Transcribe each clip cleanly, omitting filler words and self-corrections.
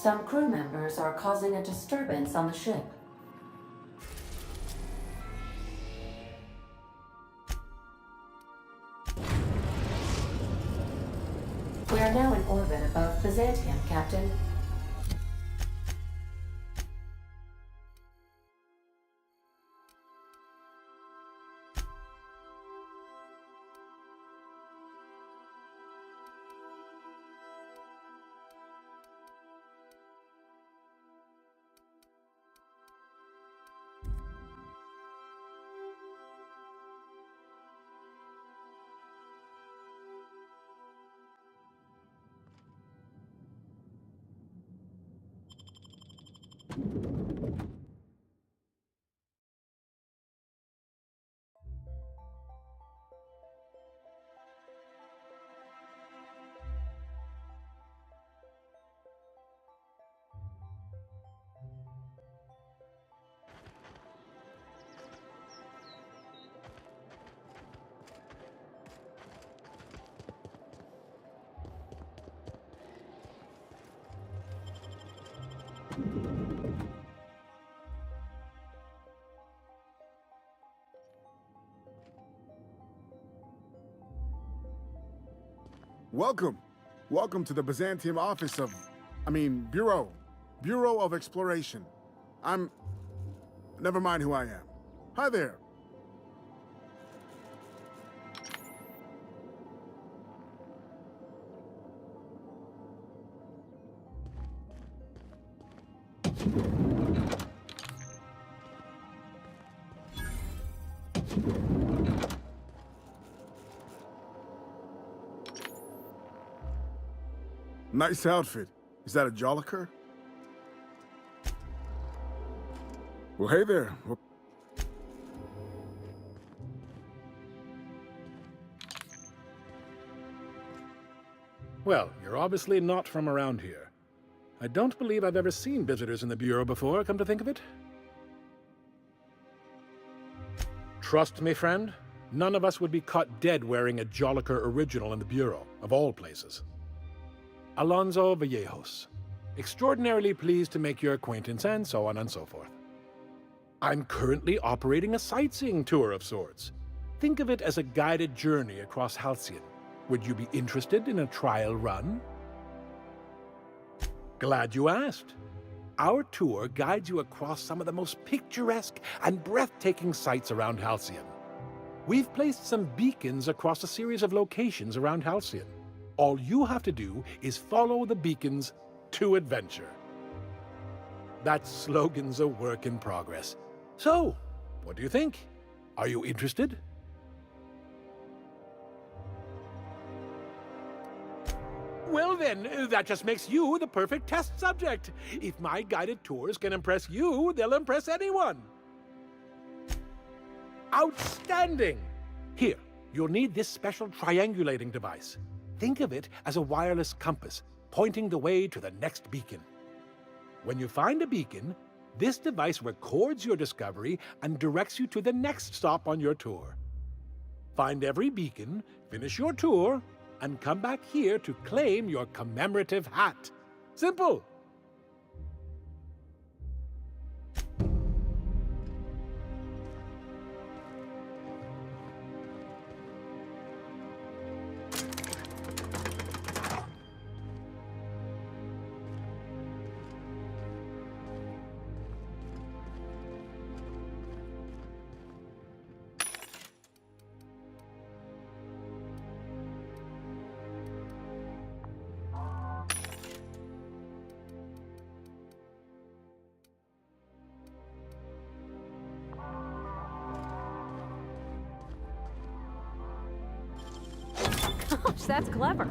Some crew members are causing a disturbance on the ship. We are now in orbit above Byzantium, Captain. Welcome. Welcome to the Byzantium office of... Bureau. Bureau of Exploration. Never mind who I am. Hi there. Nice outfit. Is that a Jolliker? Well, hey there. Well, you're obviously not from around here. I don't believe I've ever seen visitors in the Bureau before, come to think of it. Trust me, friend, none of us would be caught dead wearing a Jolliker original in the Bureau, of all places. Alonso Vallejos. Extraordinarily pleased to make your acquaintance, and so on and so forth. I'm currently operating a sightseeing tour of sorts. Think of it as a guided journey across Halcyon. Would you be interested in a trial run? Glad you asked. Our tour guides you across some of the most picturesque and breathtaking sights around Halcyon. We've placed some beacons across a series of locations around Halcyon. All you have to do is follow the beacons to adventure. That slogan's a work in progress. So, what do you think? Are you interested? Well then, that just makes you the perfect test subject. If my guided tours can impress you, they'll impress anyone. Outstanding! Here, you'll need this special triangulating device. Think of it as a wireless compass, pointing the way to the next beacon. When you find a beacon, this device records your discovery and directs you to the next stop on your tour. Find every beacon, finish your tour, and come back here to claim your commemorative hat. Simple! Gosh, that's clever.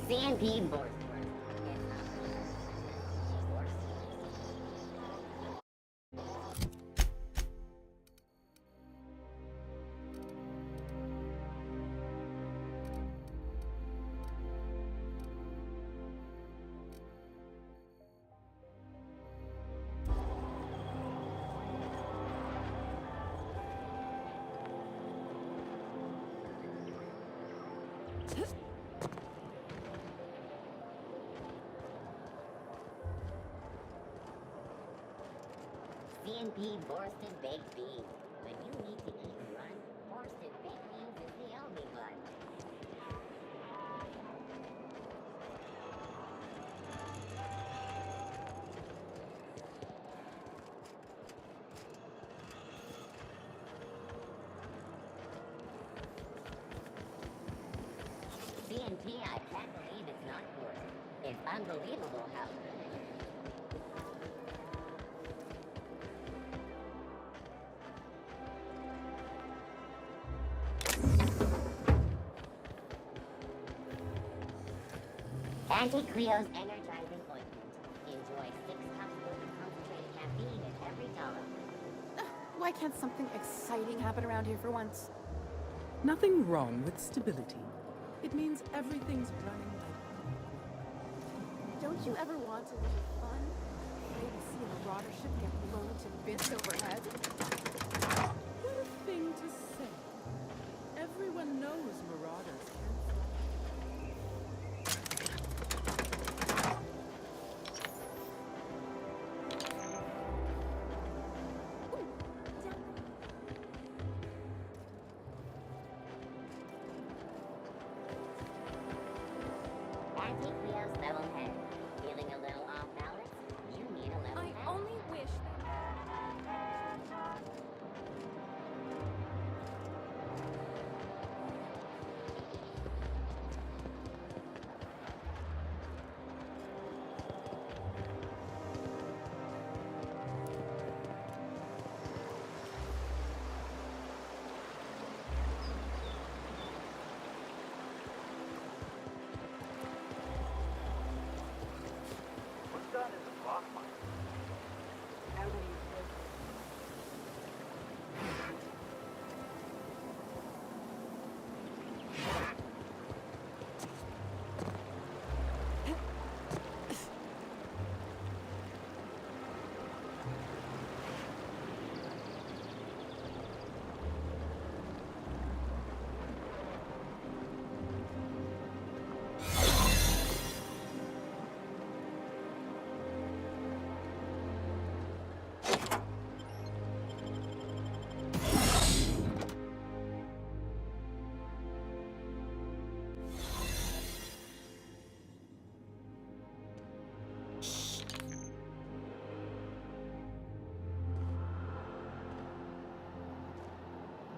CNP board. CNP Borsted Baked Beans. When you need to eat and run, Borsted Baked Beans is the only one. CNP, I can't believe it's not Borsted. It's unbelievable how good it is. Anti-Creo's energizing ointment. Enjoy 6 cups worth of concentrated caffeine in every dollar. Why can't something exciting happen around here for once? Nothing wrong with stability. It means everything's running like... Don't you ever want a little fun? Maybe see a marauder ship get blown to bits overhead? What if thing to say. Everyone knows marauders can't fly. Anti-Cleo's level head. Feeling a little off balance? You need a level I head. only wish that... What's done is a block mine.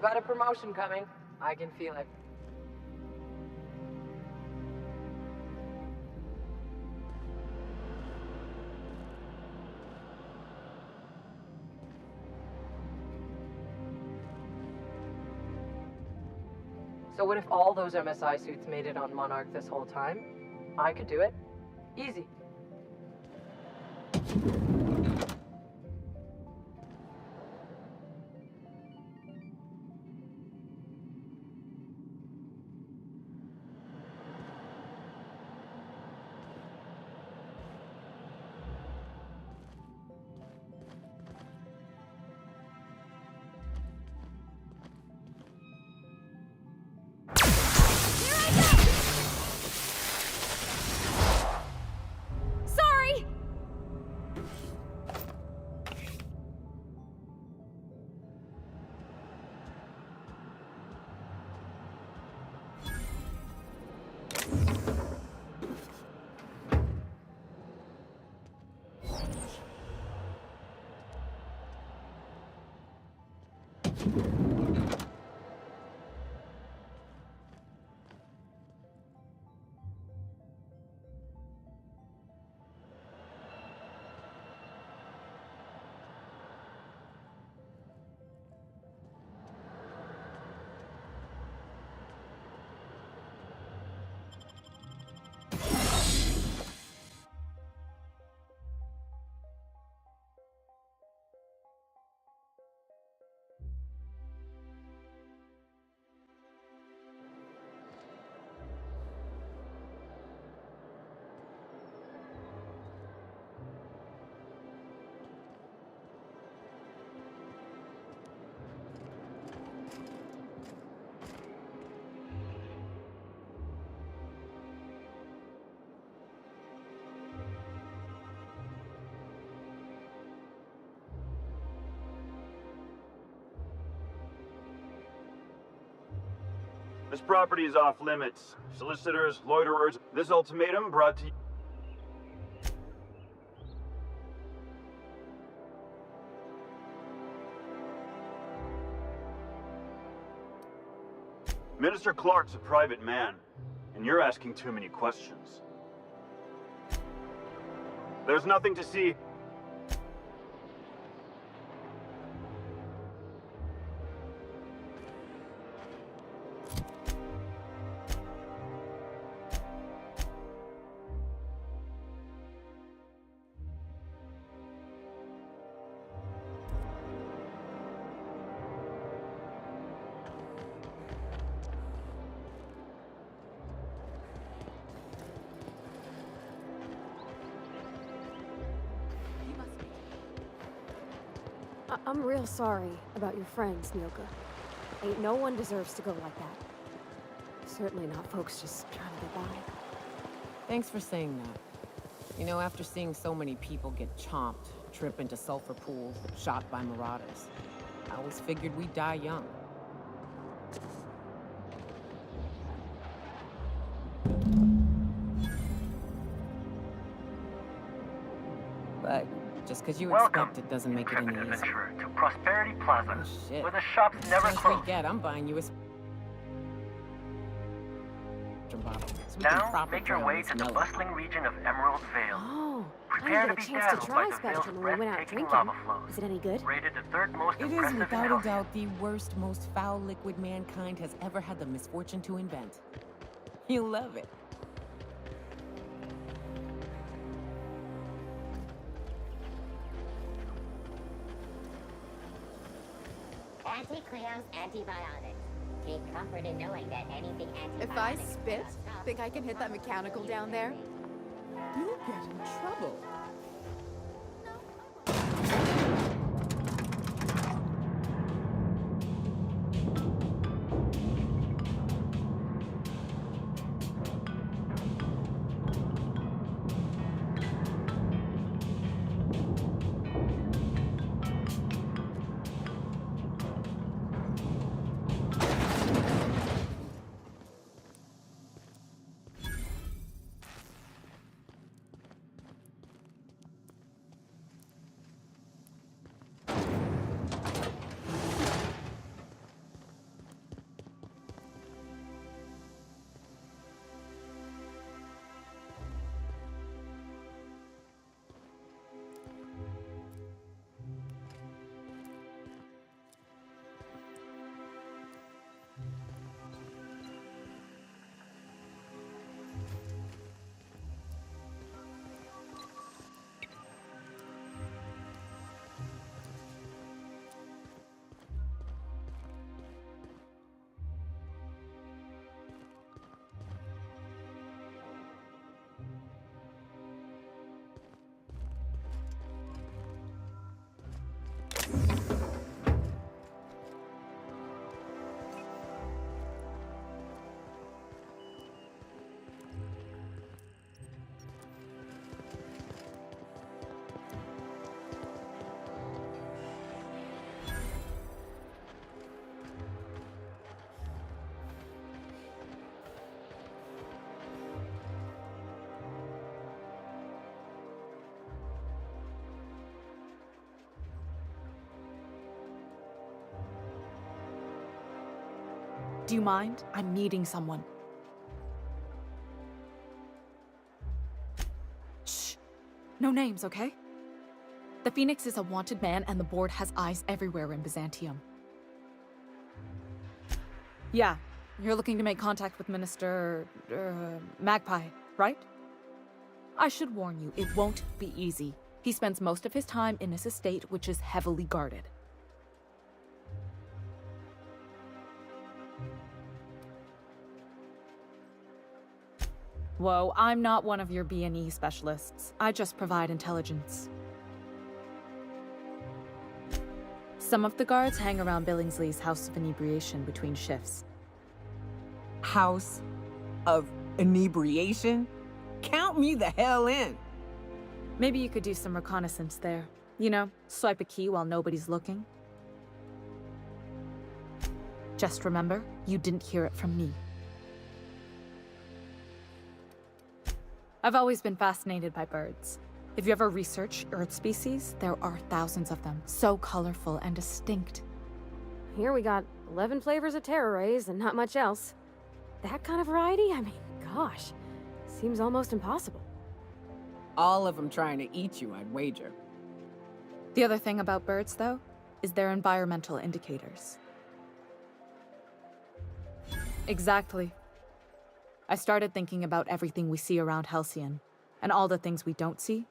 Got a promotion coming. I can feel it. So what if all those MSI suits made it on Monarch this whole time? I could do it. Easy. Sorry! This property is off limits. Solicitors, loiterers, this ultimatum brought to you. Minister Clark's a private man, and you're asking too many questions. There's nothing to see. He must be... I'm real sorry about your friends, Nyoka. Ain't no one deserves to go like that. Certainly not folks just trying to get by. Thanks for saying that. You know, after seeing so many people get chomped, trip into sulfur pools, shot by marauders, I always figured we'd die young. But just because you expect it doesn't make it any easier. Adventurer to Prosperity Plaza, Oh, shit. where the shops never Once close. we get, I'm buying you a bottle. So we can Now, proper make your drown way this to the mellow. bustling region of Emerald Vale. Oh, Prepare I to didn't be get a chance dazzled to by try the Vale's Spectrum when we went out breathtaking drinking. lava flows. Is it any good? Rated the third most It is impressive in without a Hellscape. doubt the worst, most foul liquid mankind has ever had the misfortune to invent. You'll love it. Anti-Cleo's antibiotics. Take comfort in knowing that anything antibiotics... If I spit, think I can hit that mechanical down there? You'll get in trouble. Do you mind? I'm meeting someone. Shh. No names, okay? The Phoenix is a wanted man, and the board has eyes everywhere in Byzantium. Yeah, you're looking to make contact with Minister... Magpie, right? I should warn you, it won't be easy. He spends most of his time in his estate, which is heavily guarded. Whoa, I'm not one of your B&E specialists. I just provide intelligence. Some of the guards hang around Billingsley's House of Inebriation between shifts. House of Inebriation? Count me the hell in! Maybe you could do some reconnaissance there. You know, swipe a key while nobody's looking. Just remember, you didn't hear it from me. I've always been fascinated by birds. If you ever research Earth species, there are thousands of them, so colorful and distinct. Here we got 11 flavors of terror rays and not much else. That kind of variety? I mean, gosh, seems almost impossible. All of them trying to eat you, I'd wager. The other thing about birds, though, is their environmental indicators. Exactly. I started thinking about everything we see around Halcyon, and all the things we don't see.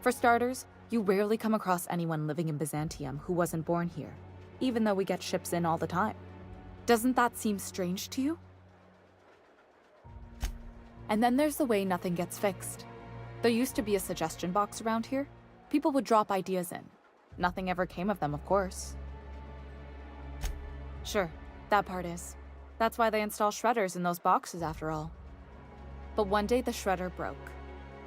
For starters, you rarely come across anyone living in Byzantium who wasn't born here, even though we get ships in all the time. Doesn't that seem strange to you? And then there's the way nothing gets fixed. There used to be a suggestion box around here. People would drop ideas in. Nothing ever came of them, of course. Sure, that part is. That's why they install shredders in those boxes, after all. But one day the shredder broke.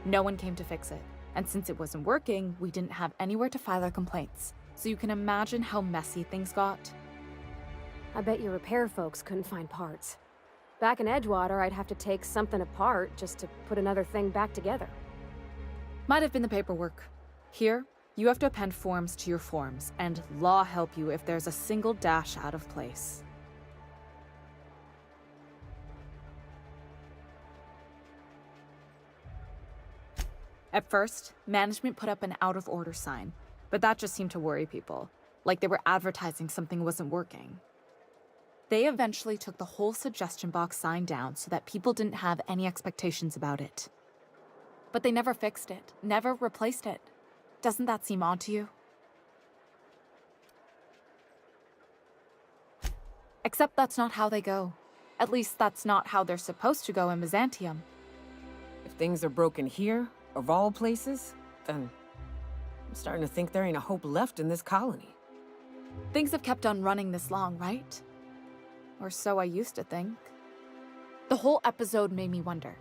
No one came to fix it. And since it wasn't working, we didn't have anywhere to file our complaints. So you can imagine how messy things got. I bet your repair folks couldn't find parts. Back in Edgewater, I'd have to take something apart just to put another thing back together. Might have been the paperwork. Here, you have to append forms to your forms, and law help you if there's a single dash out of place. At first, management put up an out-of-order sign, but that just seemed to worry people, like they were advertising something wasn't working. They eventually took the whole suggestion box sign down so that people didn't have any expectations about it. But they never fixed it, never replaced it. Doesn't that seem odd to you? Except that's not how they go. At least that's not how they're supposed to go in Byzantium. If things are broken here, of all places, then I'm starting to think there ain't a hope left in this colony. Things have kept on running this long, right? Or so I used to think. The whole episode made me wonder,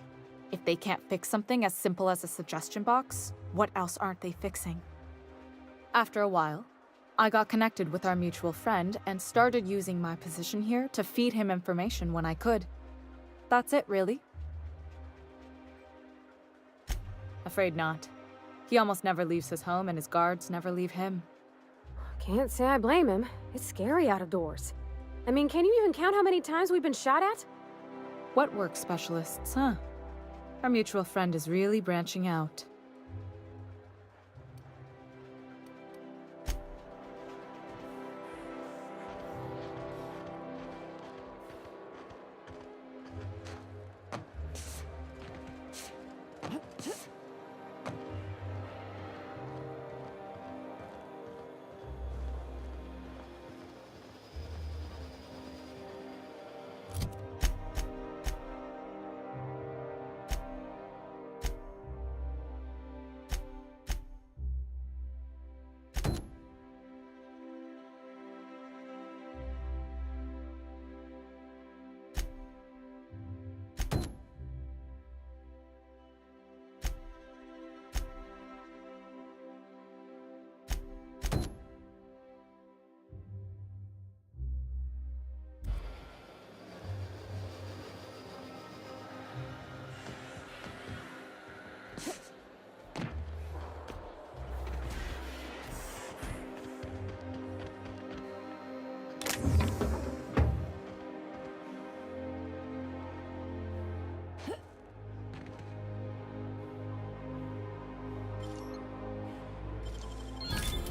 if they can't fix something as simple as a suggestion box, what else aren't they fixing? After a while, I got connected with our mutual friend and started using my position here to feed him information when I could. That's it, really. Afraid not. He almost never leaves his home and his guards never leave him. Can't say I blame him. It's scary out of doors. I mean, can you even count how many times we've been shot at? What work specialists, huh? Our mutual friend is really branching out.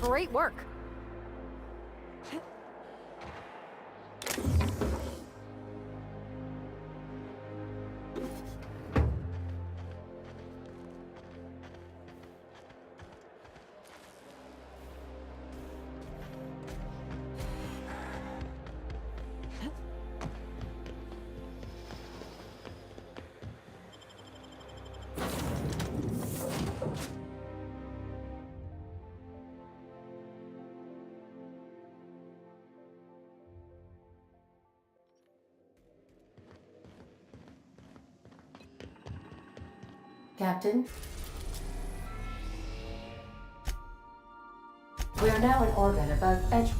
Great work. Captain? We are now in orbit above Edge.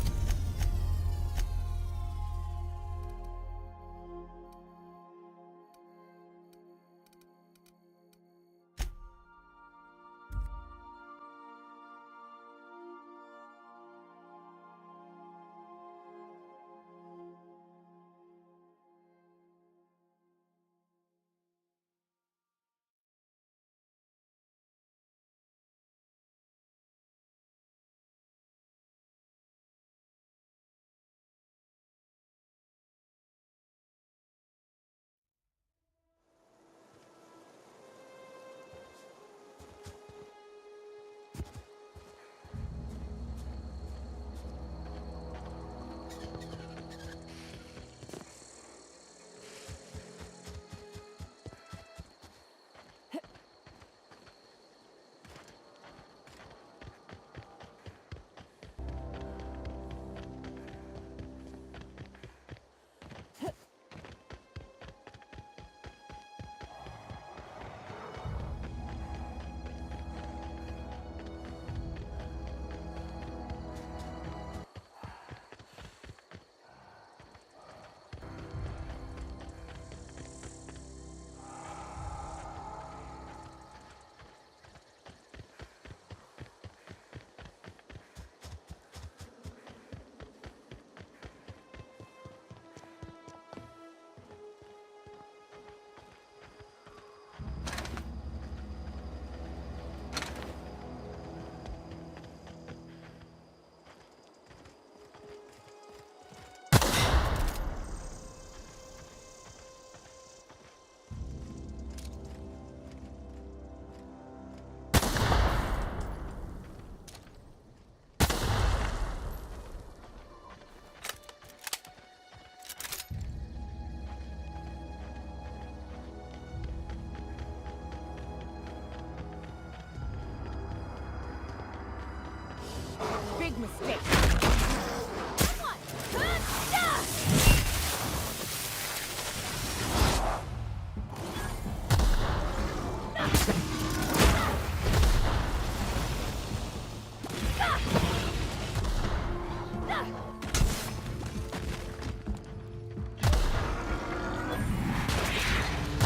mistake.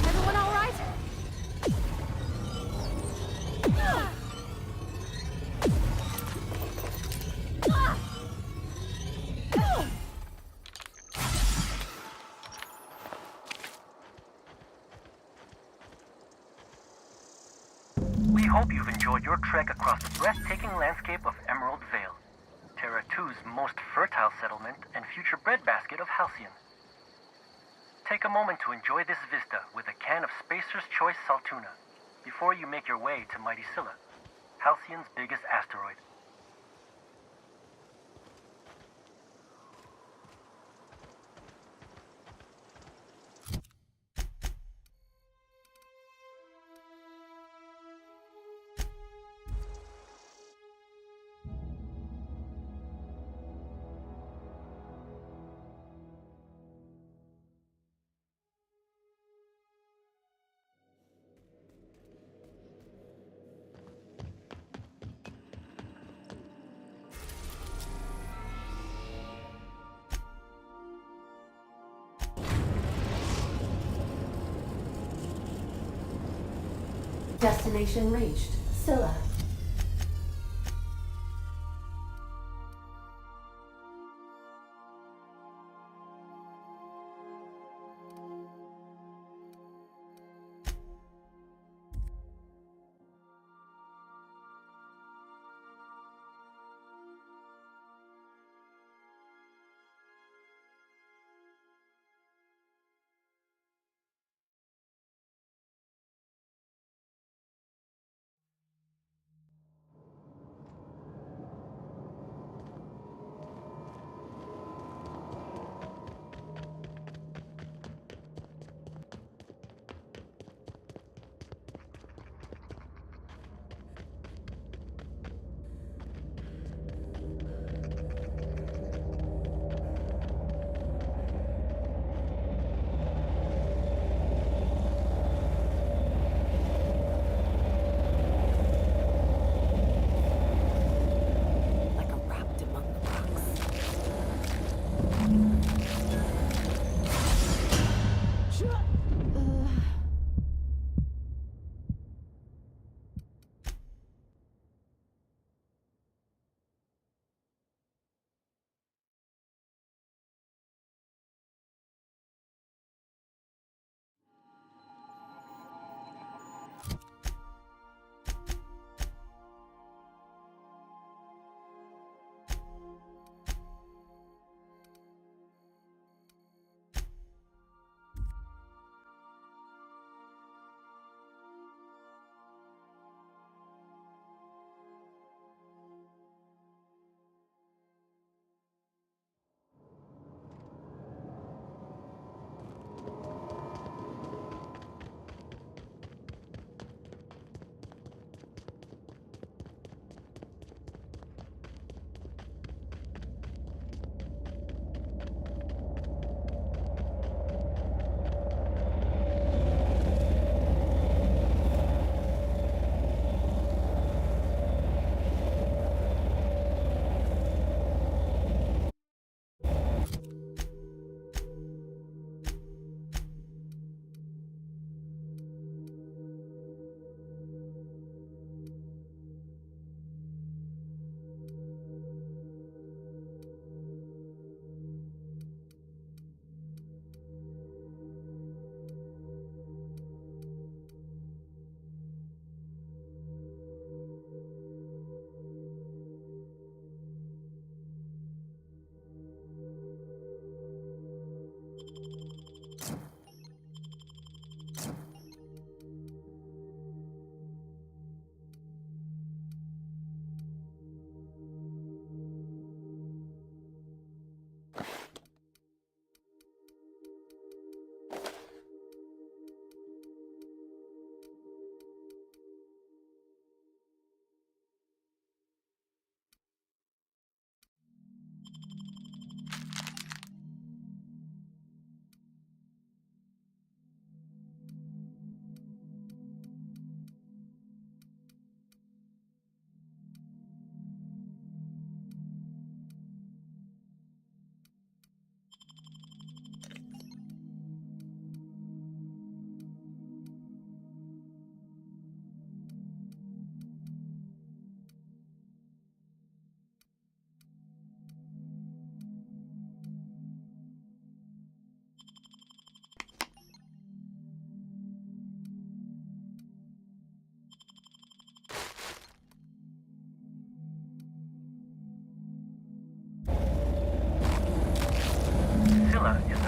Everyone all right? We hope you've enjoyed your trek across the breathtaking landscape of Emerald Vale, Terra 2's most fertile settlement and future breadbasket of Halcyon. Take a moment to enjoy this vista with a can of Spacer's Choice Saltuna before you make your way to Mighty Scylla, Halcyon's biggest asteroid. Destination reached. Scylla.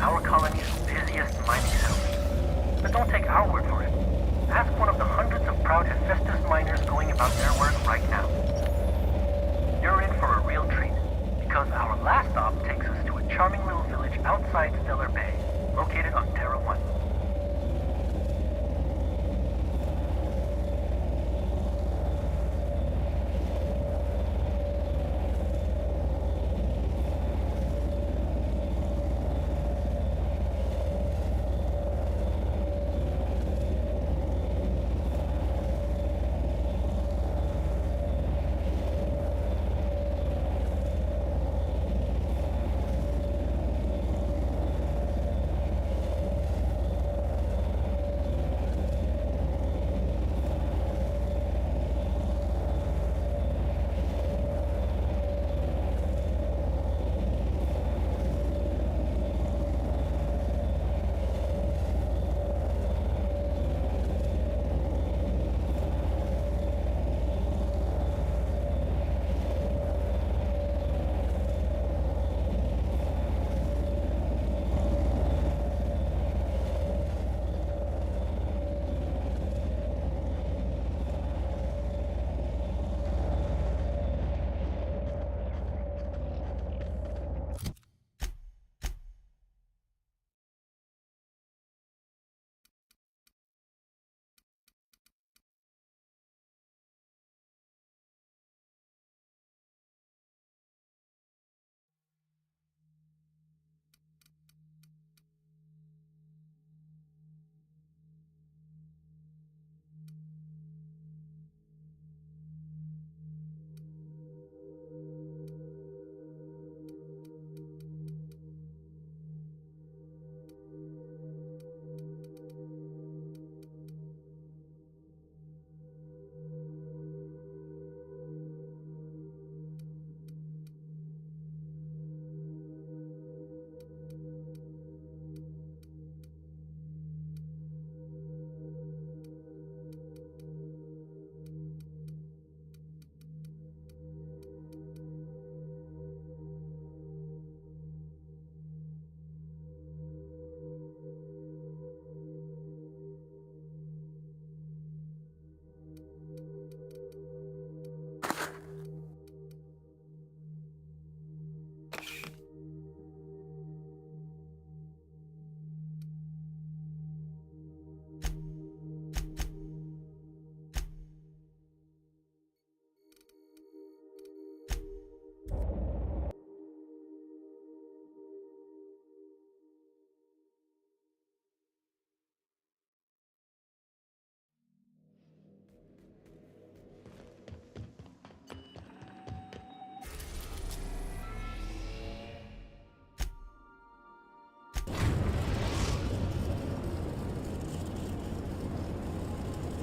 our colony's busiest mining settlement. But don't take our word for it. Ask one of the hundreds of proud Hephaestus miners going about their work right now. You're in for a real treat, because our last stop takes us to a charming little village outside Stellar Bay, located on Terra 1.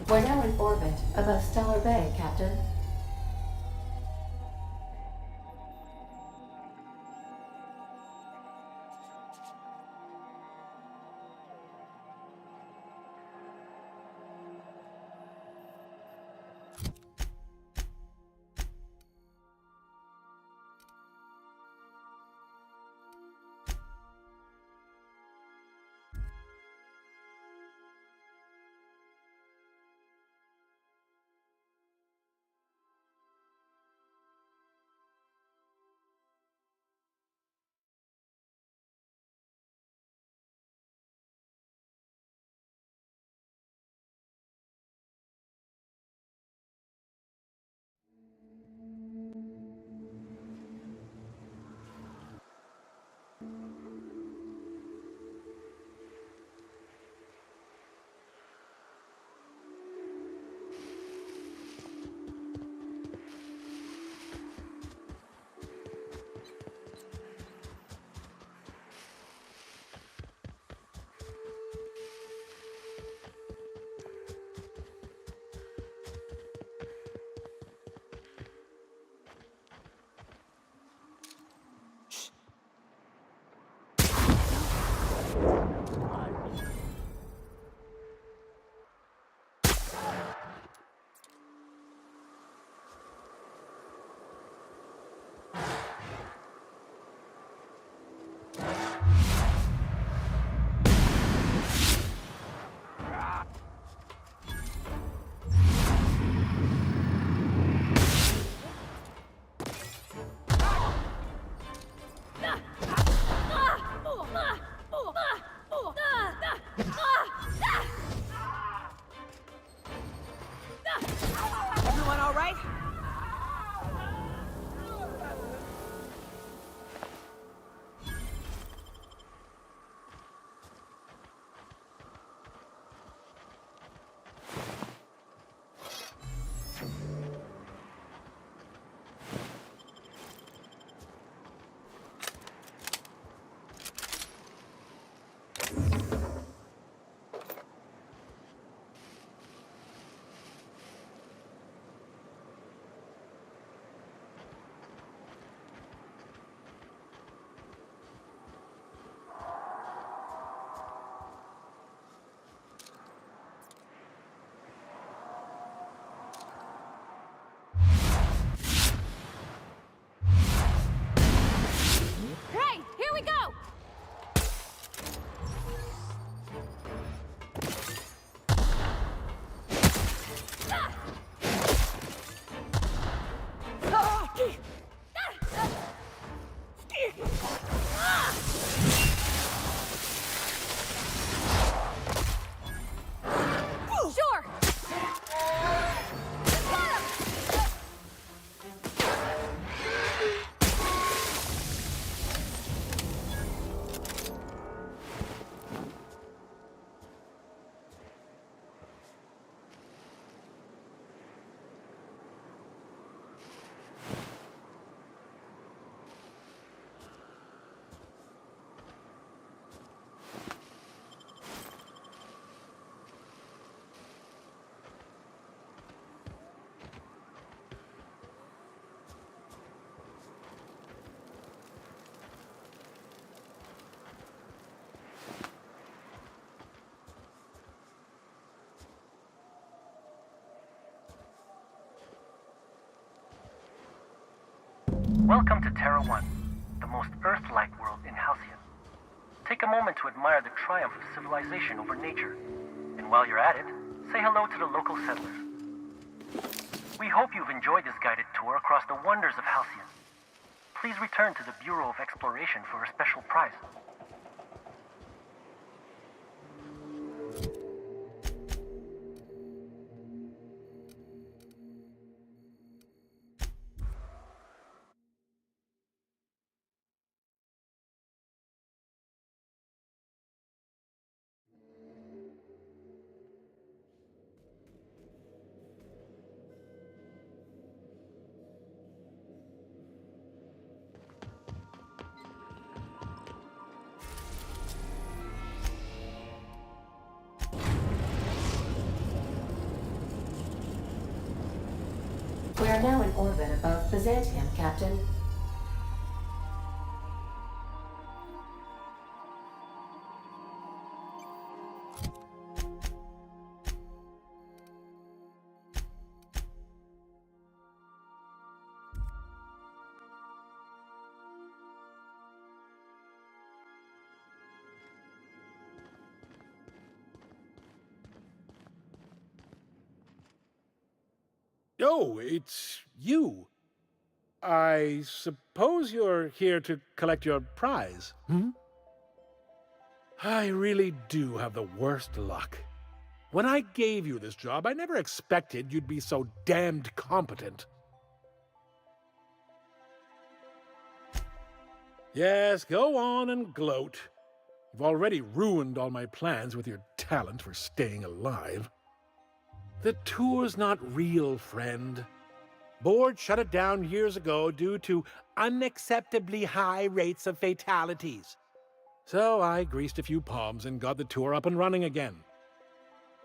We're now in orbit above Stellar Bay, Captain. Welcome to Terra 1, the most Earth-like world in Halcyon. Take a moment to admire the triumph of civilization over nature. And while you're at it, say hello to the local settlers. We hope you've enjoyed this guided tour across the wonders of Halcyon. Please return to the Bureau of Exploration for a special prize. We are now in orbit above Byzantium, Captain. Oh, it's you. I suppose you're here to collect your prize, hmm? I really do have the worst luck. When I gave you this job, I never expected you'd be so damned competent. Yes, go on and gloat. You've already ruined all my plans with your talent for staying alive. The tour's not real, friend. Board shut it down years ago due to unacceptably high rates of fatalities. So I greased a few palms and got the tour up and running again.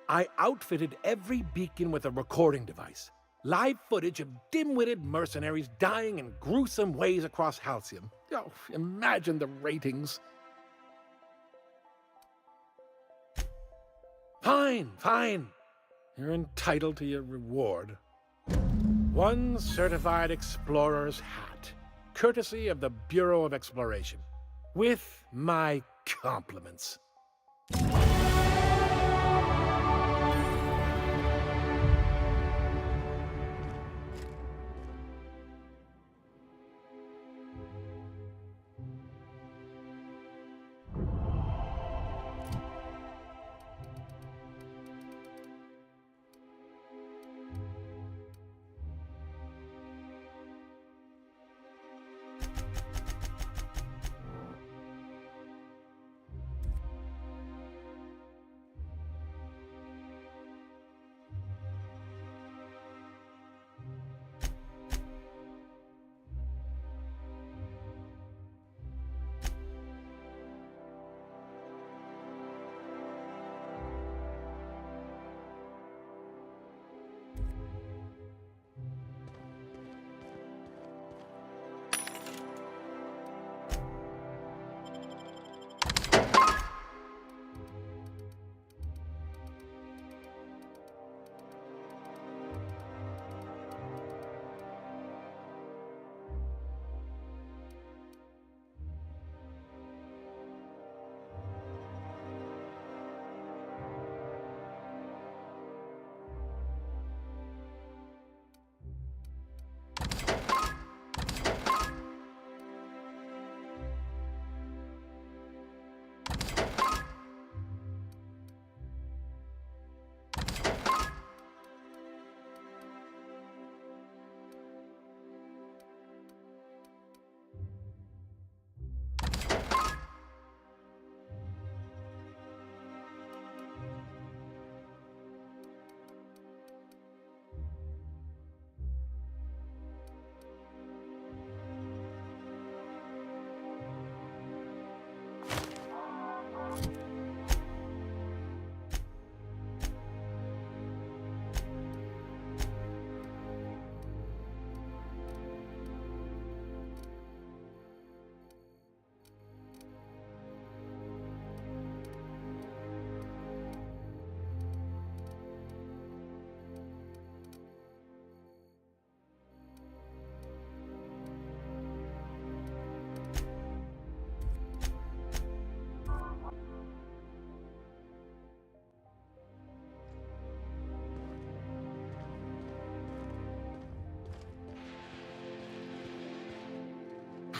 I outfitted every beacon with a recording device. Live footage of dim-witted mercenaries dying in gruesome ways across Halcyon. Oh, imagine the ratings. Fine. You're entitled to your reward. One certified explorer's hat, courtesy of the Bureau of Exploration, with my compliments.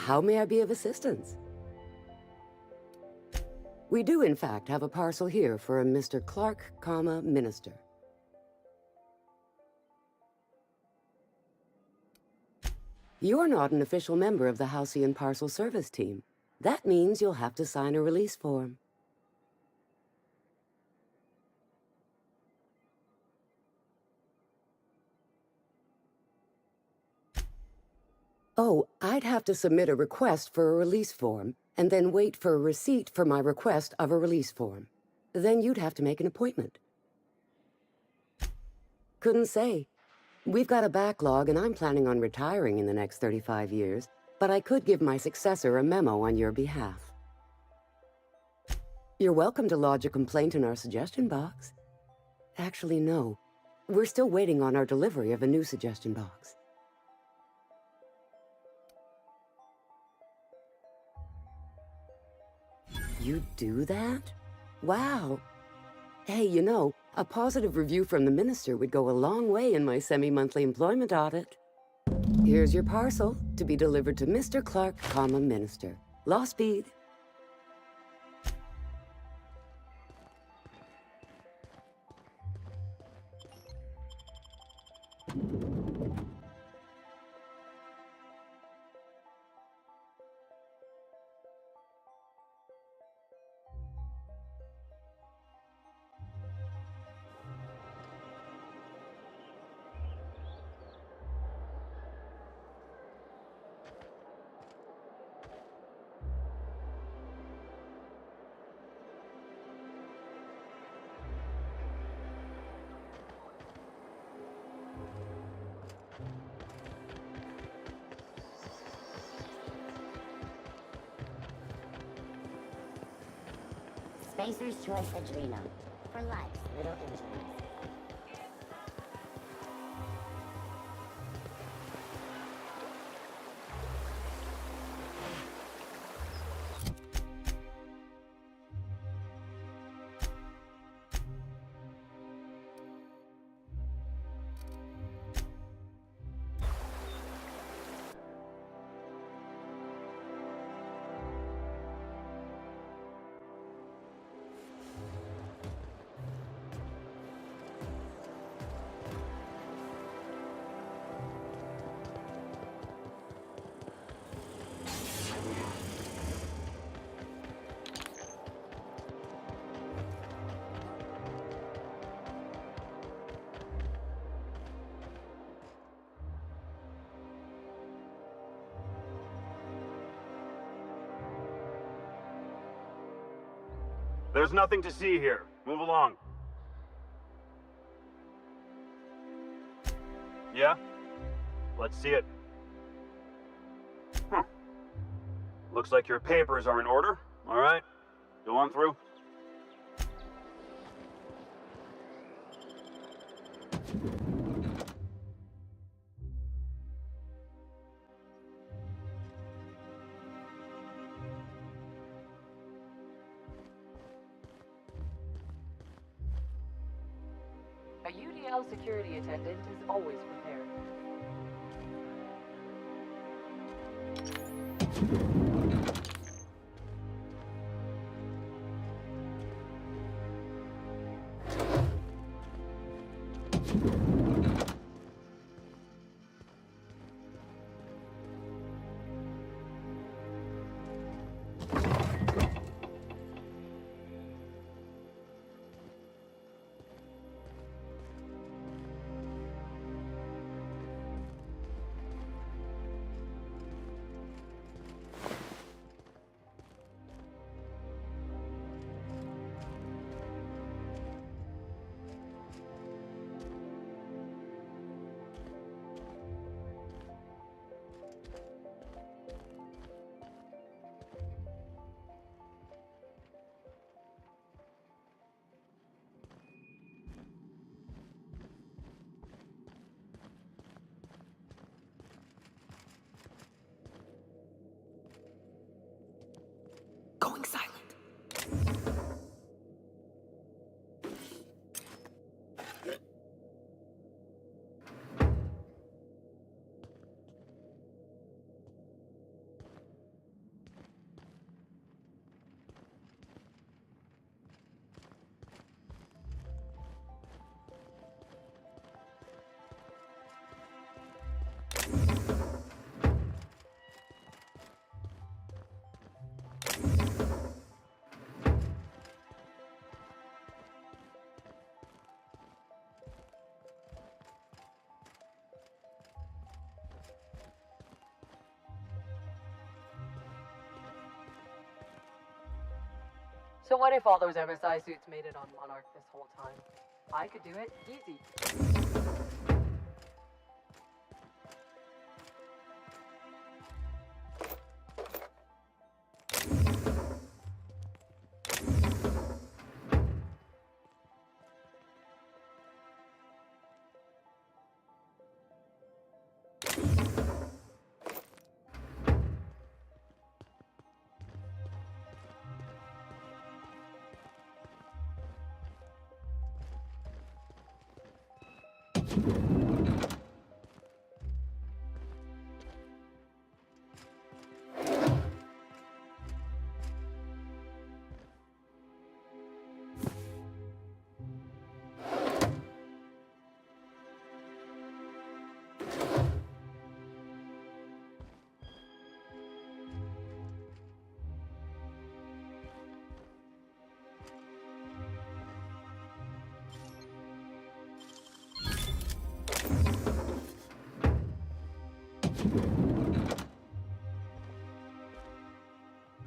How may I be of assistance? We do, in fact, have a parcel here for a Mr. Clark, Minister. You're not an official member of the Halcyon Parcel Service Team. That means you'll have to sign a release form. Oh, I'd have to submit a request for a release form, and then wait for a receipt for my request of a release form. Then you'd have to make an appointment. Couldn't say. We've got a backlog, and I'm planning on retiring in the next 35 years, but I could give my successor a memo on your behalf. You're welcome to lodge a complaint in our suggestion box. Actually, no. We're still waiting on our delivery of a new suggestion box. You do that? Wow. Hey, you know, a positive review from the minister would go a long way in my semi-monthly employment audit. Here's your parcel to be delivered to Mr. Clark, Minister. Law speed. Spacer's Choice Adreno. For life's little injuries. There's nothing to see here. Move along. Yeah? Let's see it. Looks like your papers are in order. All right. Go on through. A UDL security attendant is always prepared. Going silent. So what if all those MSI suits made it on Monarch this whole time? I could do it easy.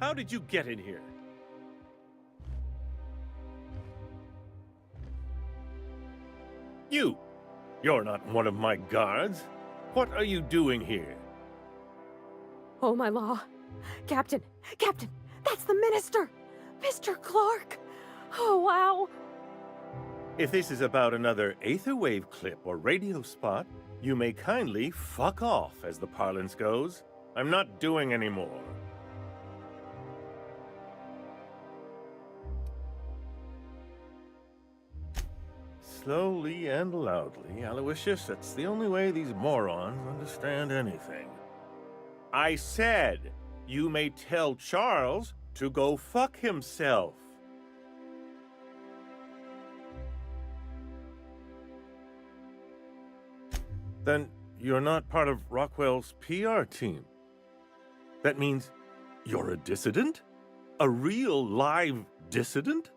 How did you get in here? You're not one of my guards. What are you doing here? Oh, my law. Captain! Captain! That's the minister! Mr. Clark! Oh, wow! If this is about another Aetherwave clip or radio spot, you may kindly fuck off, as the parlance goes. I'm not doing any more. Slowly and loudly, Aloysius, that's the only way these morons understand anything. I said, you may tell Charles to go fuck himself. Then you're not part of Rockwell's PR team. That means you're a dissident? A real live dissident?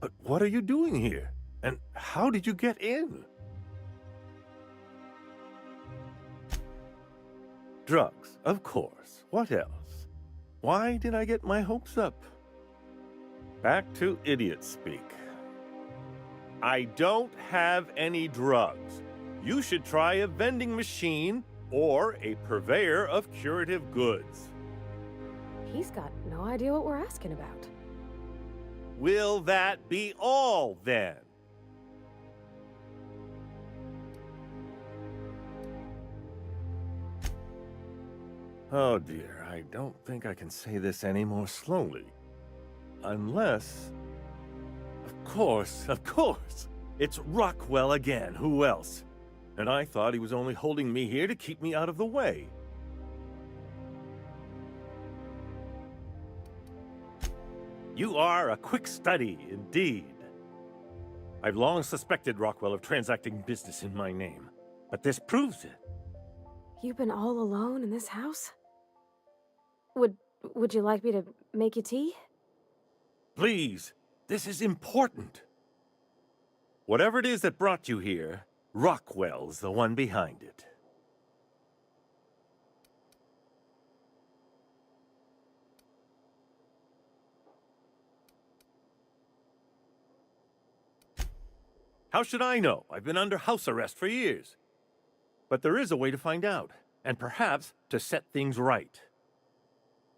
But what are you doing here? And how did you get in? Drugs, of course. What else? Why did I get my hopes up? Back to idiot speak. I don't have any drugs. You should try a vending machine or a purveyor of curative goods. He's got no idea what we're asking about. Will that be all, then? Oh dear, I don't think I can say this any more slowly. Unless... Of course! It's Rockwell again, who else? And I thought he was only holding me here to keep me out of the way. You are a quick study, indeed. I've long suspected Rockwell of transacting business in my name, but this proves it. You've been all alone in this house? Would you like me to make you tea? Please, this is important. Whatever it is that brought you here, Rockwell's the one behind it. How should I know? I've been under house arrest for years. But there is a way to find out, and perhaps to set things right.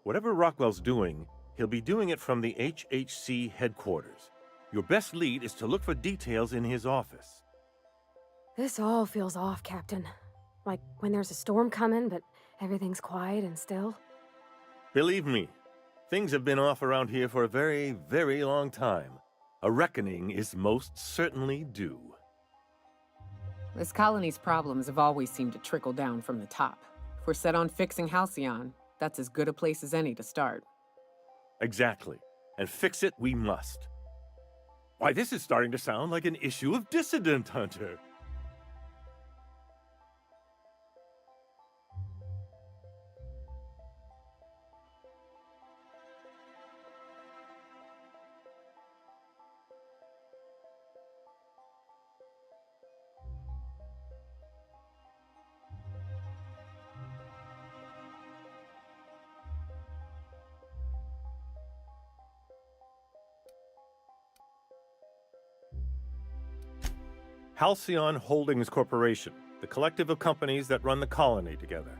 Whatever Rockwell's doing, he'll be doing it from the HHC headquarters. Your best lead is to look for details in his office. This all feels off, Captain. Like when there's a storm coming, but everything's quiet and still. Believe me, things have been off around here for a very, very long time. A reckoning is most certainly due. This colony's problems have always seemed to trickle down from the top. If we're set on fixing Halcyon, that's as good a place as any to start. Exactly. And fix it we must. Why, this is starting to sound like an issue of Dissident Hunter. Halcyon Holdings Corporation, the collective of companies that run the colony together.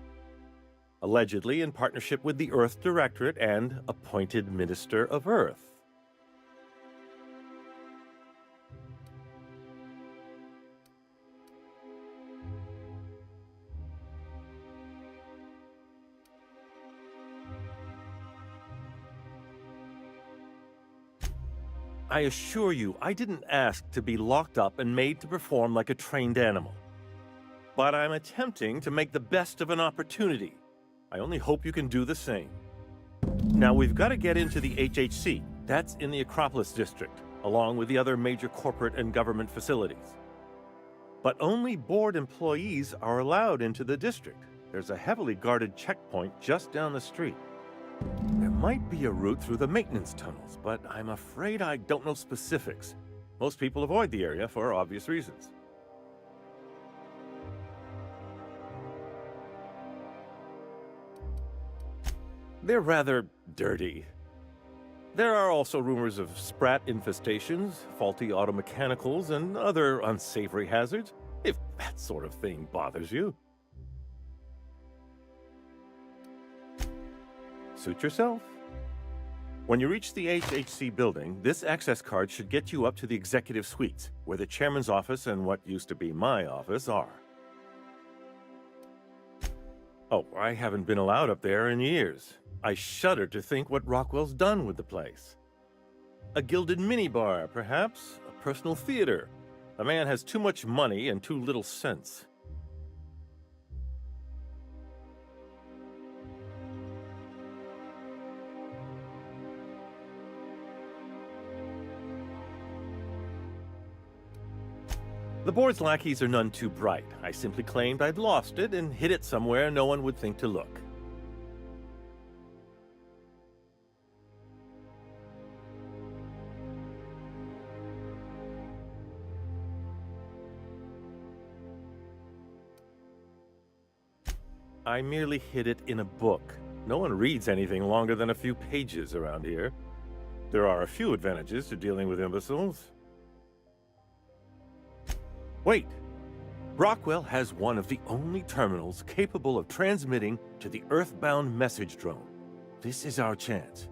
Allegedly in partnership with the Earth Directorate and appointed Minister of Earth. I assure you, I didn't ask to be locked up and made to perform like a trained animal. But I'm attempting to make the best of an opportunity. I only hope you can do the same. Now, we've got to get into the HHC. That's in the Acropolis District, along with the other major corporate and government facilities. But only board employees are allowed into the district. There's a heavily guarded checkpoint just down the street. There might be a route through the maintenance tunnels, but I'm afraid I don't know specifics. Most people avoid the area for obvious reasons. They're rather dirty. There are also rumors of sprat infestations, faulty automechanicals, and other unsavory hazards, if that sort of thing bothers you. Suit yourself. When you reach the HHC building, this access card should get you up to the executive suites, where the chairman's office and what used to be my office are. Oh, I haven't been allowed up there in years. I shudder to think what Rockwell's done with the place. A gilded minibar, perhaps? A personal theater? The man has too much money and too little sense. The board's lackeys are none too bright. I simply claimed I'd lost it and hid it somewhere no one would think to look. I merely hid it in a book. No one reads anything longer than a few pages around here. There are a few advantages to dealing with imbeciles. Wait! Rockwell has one of the only terminals capable of transmitting to the Earthbound message drone. This is our chance.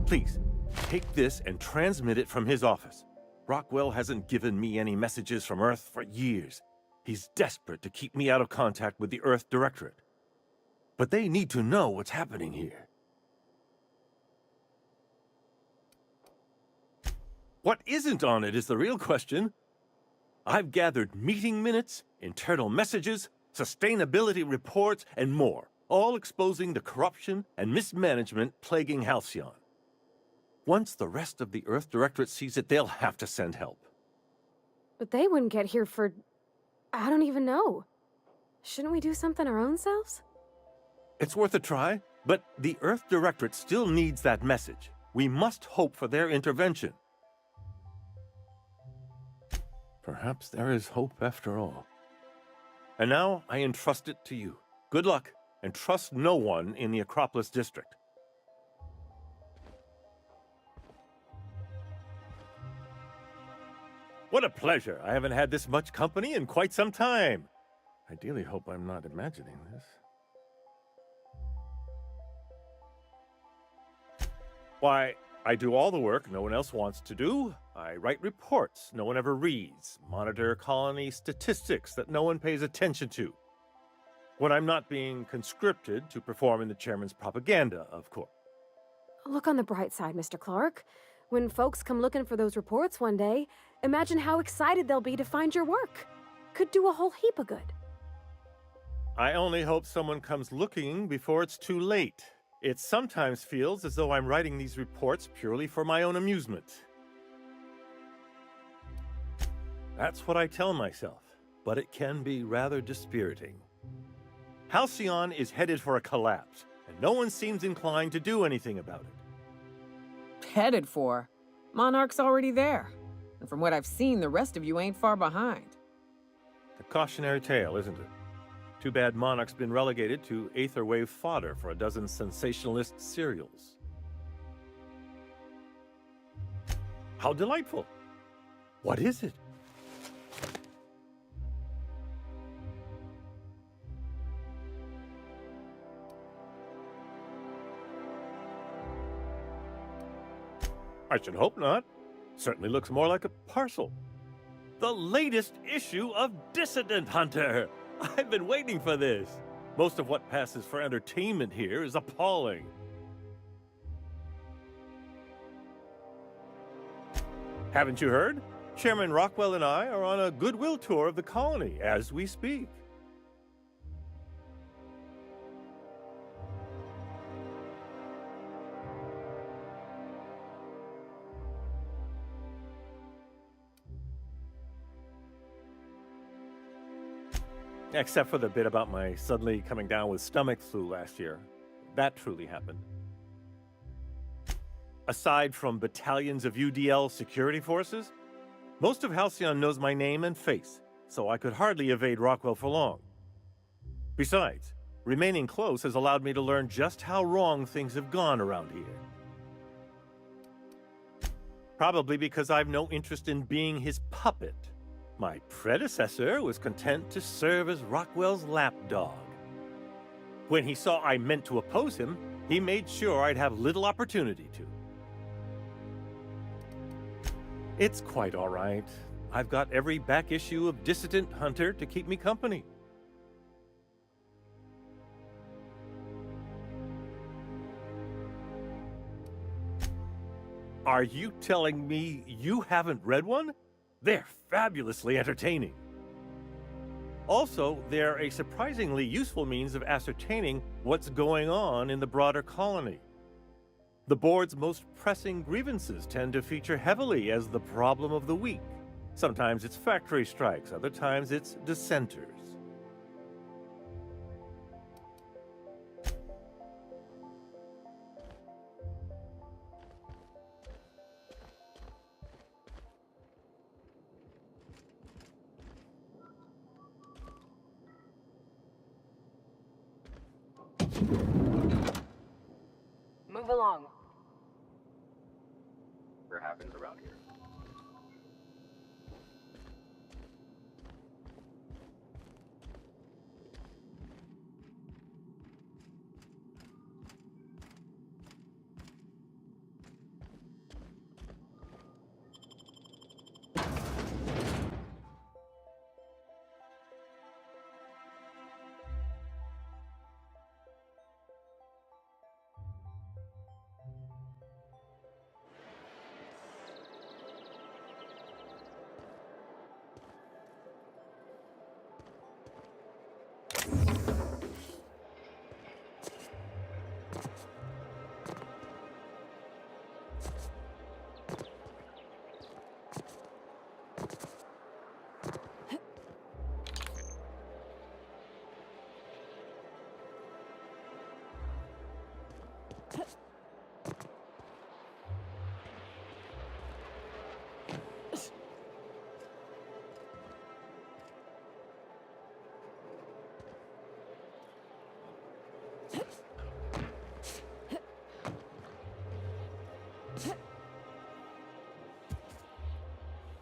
Please, take this and transmit it from his office. Rockwell hasn't given me any messages from Earth for years. He's desperate to keep me out of contact with the Earth Directorate. But they need to know what's happening here. What isn't on it is the real question. I've gathered meeting minutes, internal messages, sustainability reports, and more, all exposing the corruption and mismanagement plaguing Halcyon. Once the rest of the Earth Directorate sees it, they'll have to send help. But they wouldn't get here for... I don't even know. Shouldn't we do something our own selves? It's worth a try, but the Earth Directorate still needs that message. We must hope for their intervention. Perhaps there is hope after all. And now I entrust it to you. Good luck, and trust no one in the Acropolis District. What a pleasure! I haven't had this much company in quite some time. I dearly hope I'm not imagining this. Why, I do all the work no one else wants to do. I write reports no one ever reads, monitor colony statistics that no one pays attention to. When I'm not being conscripted to perform in the chairman's propaganda, of course. Look on the bright side, Mr. Clark. When folks come looking for those reports one day, imagine how excited they'll be to find your work. Could do a whole heap of good. I only hope someone comes looking before it's too late. It sometimes feels as though I'm writing these reports purely for my own amusement. That's what I tell myself, but it can be rather dispiriting. Halcyon is headed for a collapse, and no one seems inclined to do anything about it. Headed for? Monarch's already there. And from what I've seen, the rest of you ain't far behind. A cautionary tale, isn't it? Too bad Monarch's been relegated to Aetherwave fodder for a dozen sensationalist serials. How delightful! What is it? I should hope not. Certainly looks more like a parcel. The latest issue of Dissident Hunter! I've been waiting for this. Most of what passes for entertainment here is appalling. Haven't you heard? Chairman Rockwell and I are on a goodwill tour of the colony as we speak. Except for the bit about my suddenly coming down with stomach flu last year. That truly happened. Aside from battalions of UDL security forces, most of Halcyon knows my name and face, so I could hardly evade Rockwell for long. Besides, remaining close has allowed me to learn just how wrong things have gone around here. Probably because I've no interest in being his puppet. My predecessor was content to serve as Rockwell's lapdog. When he saw I meant to oppose him, he made sure I'd have little opportunity to. It's quite all right. I've got every back issue of Dissident Hunter to keep me company. Are you telling me you haven't read one? They're fabulously entertaining. Also, they're a surprisingly useful means of ascertaining what's going on in the broader colony. The board's most pressing grievances tend to feature heavily as the problem of the week. Sometimes it's factory strikes, other times it's dissenters. Move along. What happens around here?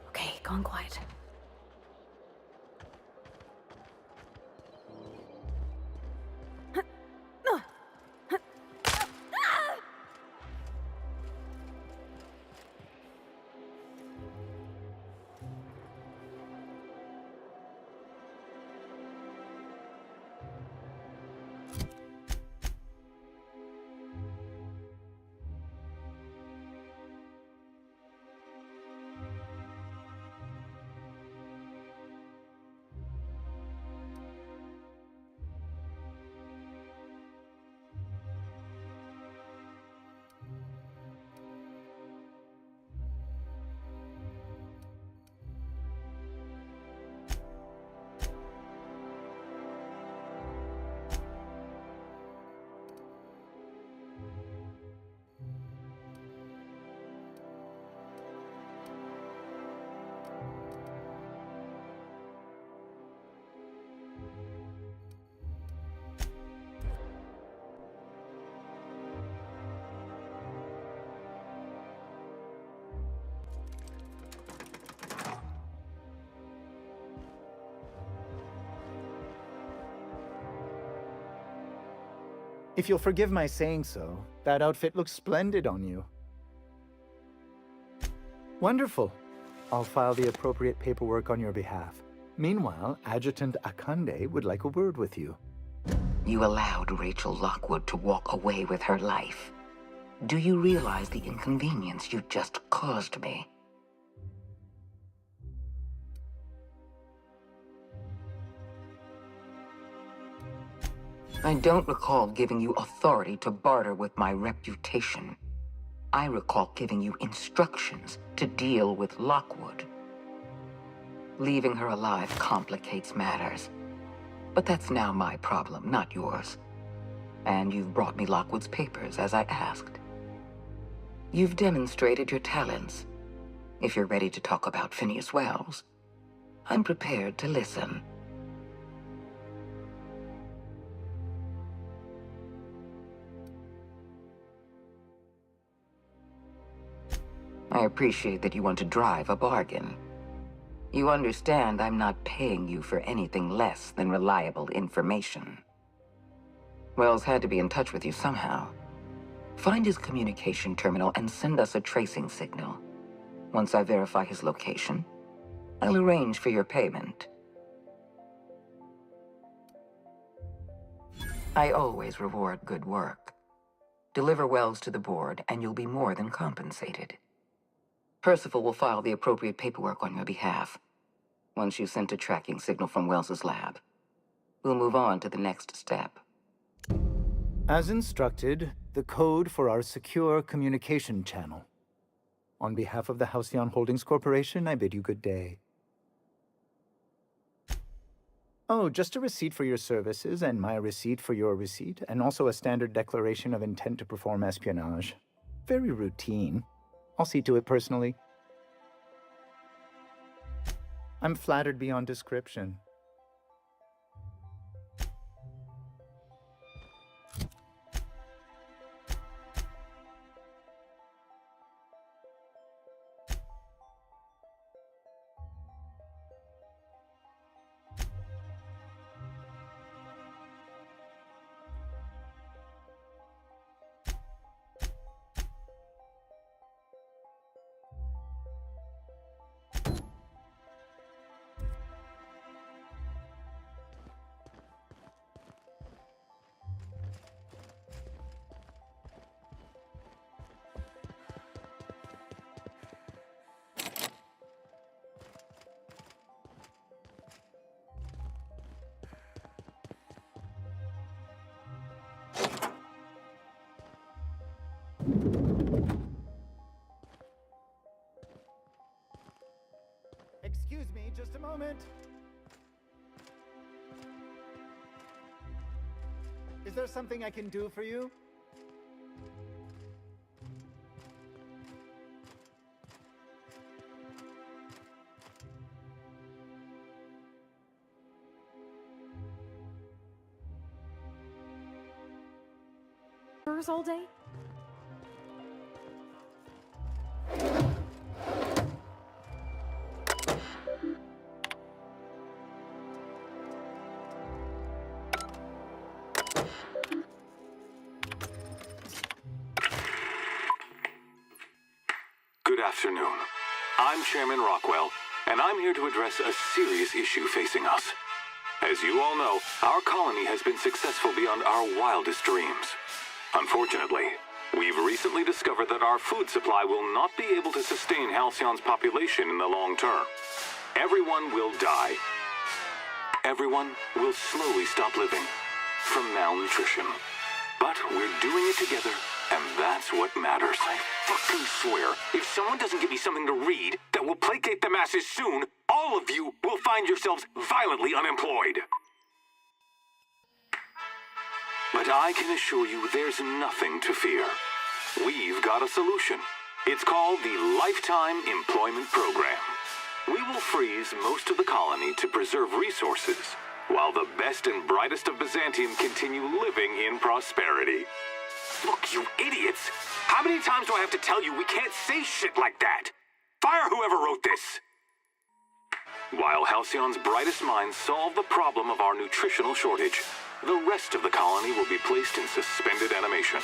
Okay, gone quiet. If you'll forgive my saying so, that outfit looks splendid on you. Wonderful. I'll file the appropriate paperwork on your behalf. Meanwhile, Adjutant Akande would like a word with you. You allowed Rachel Lockwood to walk away with her life. Do you realize the inconvenience you just caused me? I don't recall giving you authority to barter with my reputation. I recall giving you instructions to deal with Lockwood. Leaving her alive complicates matters. But that's now my problem, not yours. And you've brought me Lockwood's papers, as I asked. You've demonstrated your talents. If you're ready to talk about Phineas Wells, I'm prepared to listen. I appreciate that you want to drive a bargain. You understand I'm not paying you for anything less than reliable information. Wells had to be in touch with you somehow. Find his communication terminal and send us a tracing signal. Once I verify his location, I'll arrange for your payment. I always reward good work. Deliver Wells to the board, and you'll be more than compensated. Percival will file the appropriate paperwork on your behalf. Once you've sent a tracking signal from Wells's lab, we'll move on to the next step. As instructed, the code for our secure communication channel. On behalf of the Halcyon Holdings Corporation, I bid you good day. Oh, just a receipt for your services and my receipt for your receipt, and also a standard declaration of intent to perform espionage. Very routine. I'll see to it personally. I'm flattered beyond description. Excuse me, just a moment. Is there something I can do for you? All day? Good afternoon. I'm Chairman Rockwell, and I'm here to address a serious issue facing us. As you all know, our colony has been successful beyond our wildest dreams. Unfortunately, we've recently discovered that our food supply will not be able to sustain Halcyon's population in the long term. Everyone will die. Everyone will slowly stop living from malnutrition. But we're doing it together, and that's what matters. I fucking swear, if someone doesn't give me something to read that will placate the masses soon, all of you will find yourselves violently unemployed. But I can assure you there's nothing to fear. We've got a solution. It's called the Lifetime Employment Program. We will freeze most of the colony to preserve resources, while the best and brightest of Byzantium continue living in prosperity. Look, you idiots! How many times do I have to tell you we can't say shit like that? Fire whoever wrote this! While Halcyon's brightest minds solve the problem of our nutritional shortage, the rest of the colony will be placed in suspended animation.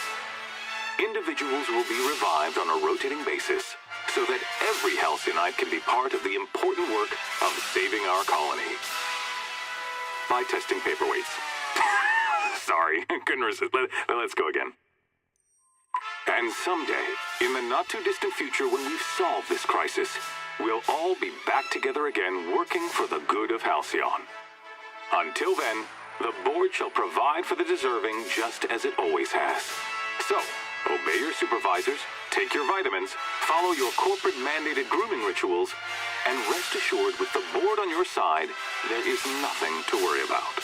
Individuals will be revived on a rotating basis, so that every Halcyonite can be part of the important work of saving our colony. By testing paperweights. Sorry, couldn't resist. Let's go again. And someday, in the not-too-distant future when we've solved this crisis, we'll all be back together again working for the good of Halcyon. Until then, the board shall provide for the deserving just as it always has. So, obey your supervisors, take your vitamins, follow your corporate-mandated grooming rituals, and rest assured with the board on your side, there is nothing to worry about.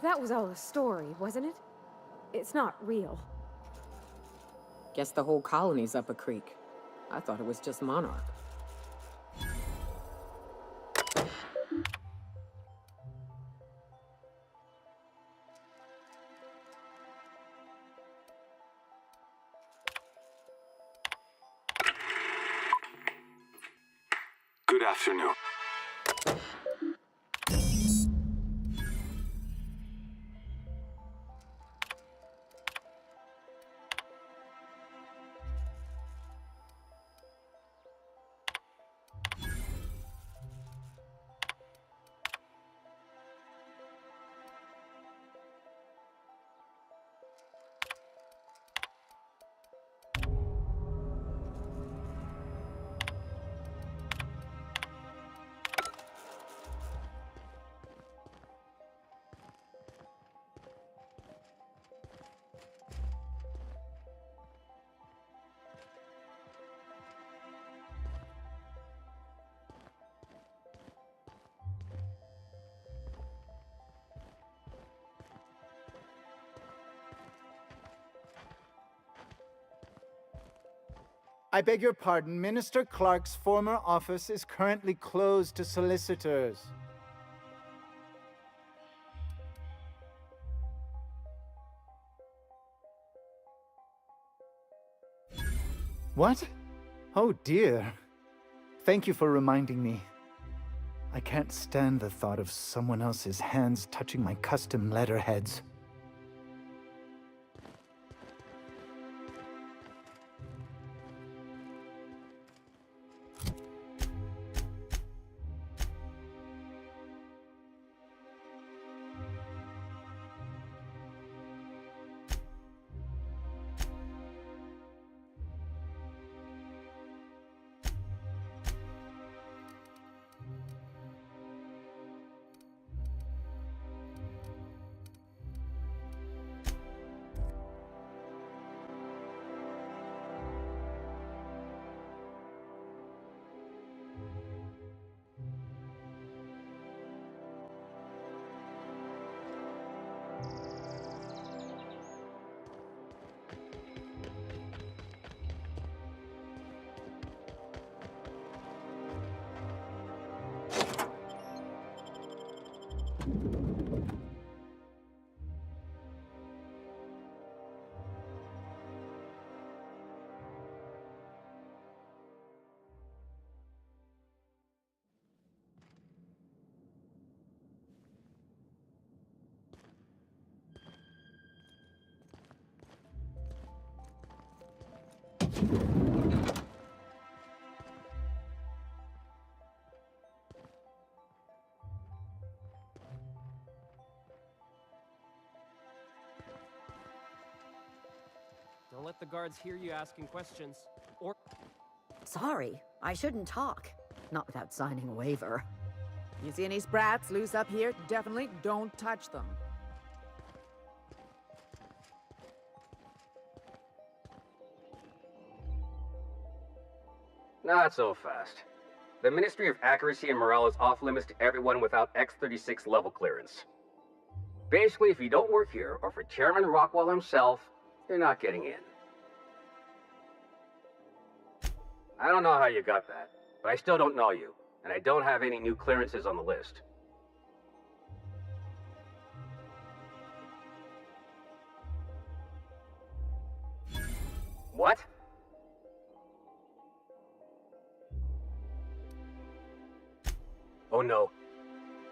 That was all a story, wasn't it? It's not real. Guess the whole colony's up a creek. I thought it was just Monarch. Good afternoon. I beg your pardon. Minister Clark's former office is currently closed to solicitors. What? Oh dear. Thank you for reminding me. I can't stand the thought of someone else's hands touching my custom letterheads. Don't let the guards hear you asking questions. Or... Sorry, I shouldn't talk. Not without signing a waiver. You see any sprats loose up here? Definitely don't touch them. Not so fast. The Ministry of Accuracy and Morale is off limits to everyone without X-36 level clearance. Basically, if you don't work here, or for Chairman Rockwell himself, you're not getting in. I don't know how you got that, but I still don't know you, and I don't have any new clearances on the list. What? Oh no.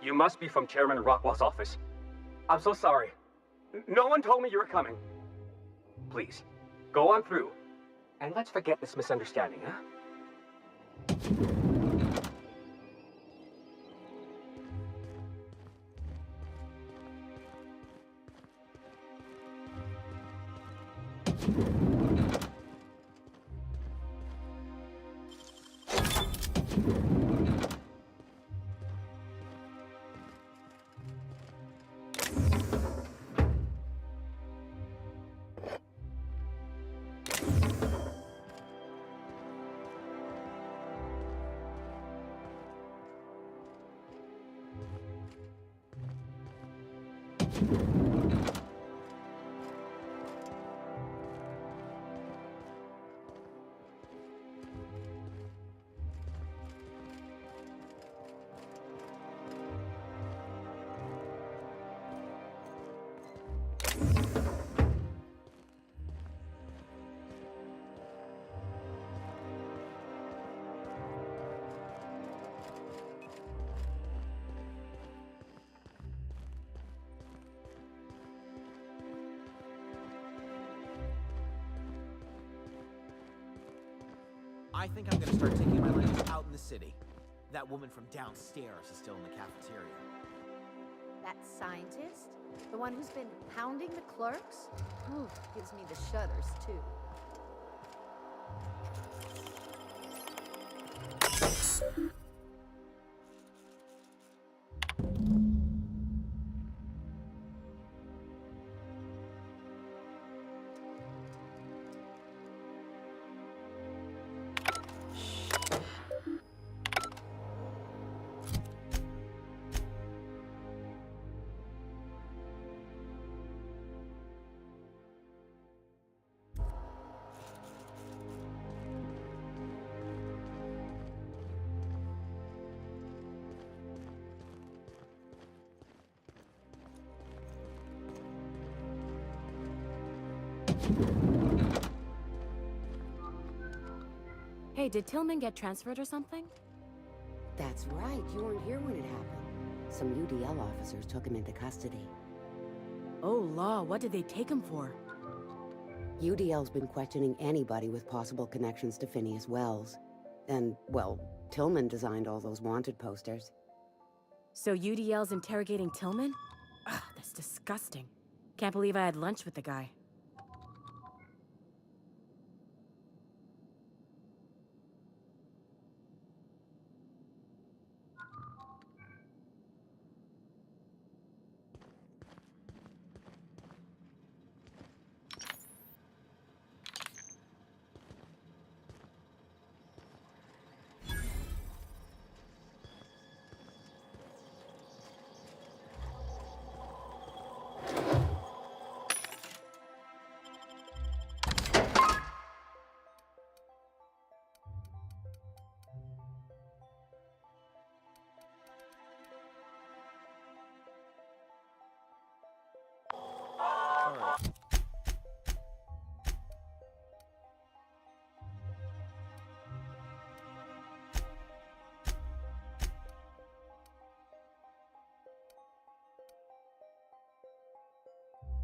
You must be from Chairman Rockwell's office. I'm so sorry. No one told me you were coming. Please, go on through. And let's forget this misunderstanding, huh? I think I'm gonna start taking my lunches out in the city. That woman from downstairs is still in the cafeteria. That scientist? The one who's been pounding the clerks? Ooh, gives me the shudders, too. Hey, did Tillman get transferred or something? That's right. You weren't here when it happened. Some UDL officers took him into custody. Oh, law, what did they take him for? UDL's been questioning anybody with possible connections to Phineas Wells. And, well, Tillman designed all those wanted posters. So UDL's interrogating Tillman? Ugh, that's disgusting. Can't believe I had lunch with the guy.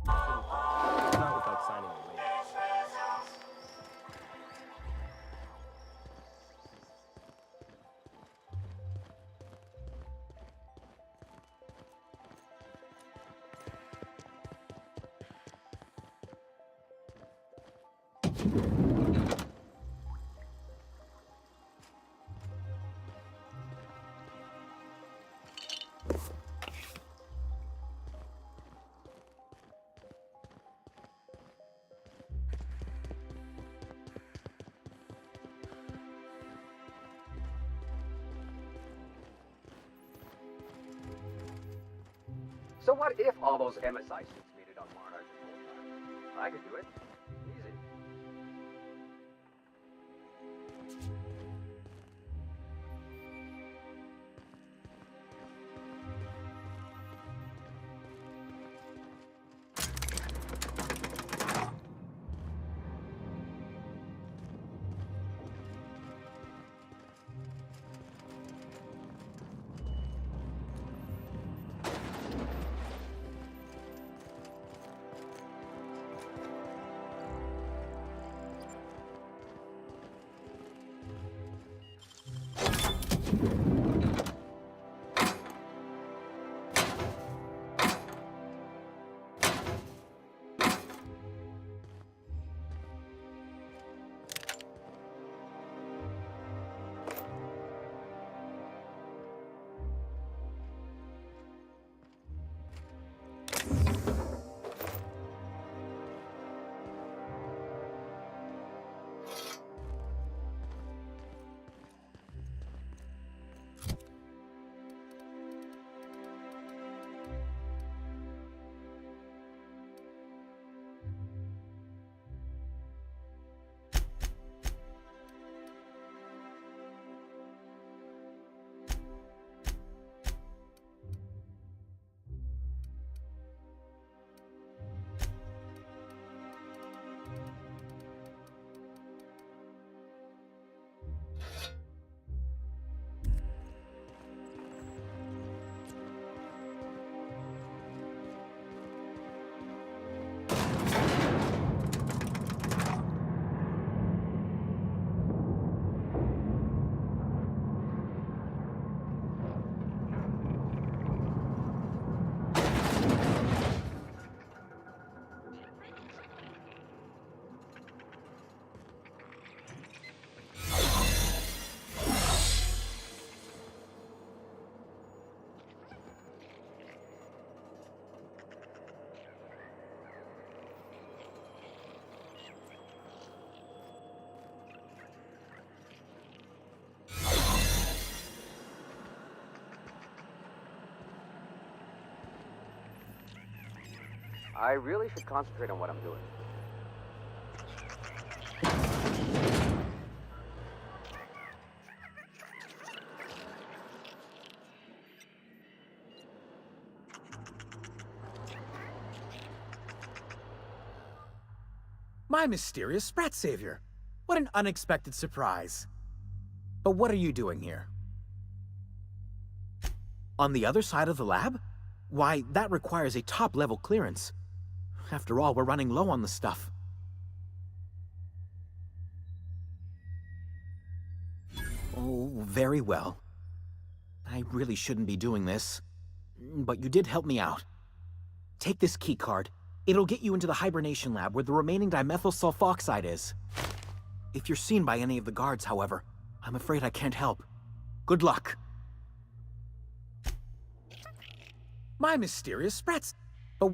Not without signing a waiver. So what if all those MSI suits made it on Monarch this whole time? I could do it. Easy. I really should concentrate on what I'm doing. My mysterious Sprat Savior. What an unexpected surprise. But what are you doing here? On the other side of the lab? Why, that requires a top-level clearance. After all, we're running low on the stuff. Oh, very well. I really shouldn't be doing this. But you did help me out. Take this key card. It'll get you into the hibernation lab where the remaining dimethyl sulfoxide is. If you're seen by any of the guards, however, I'm afraid I can't help. Good luck. My mysterious Sprats. But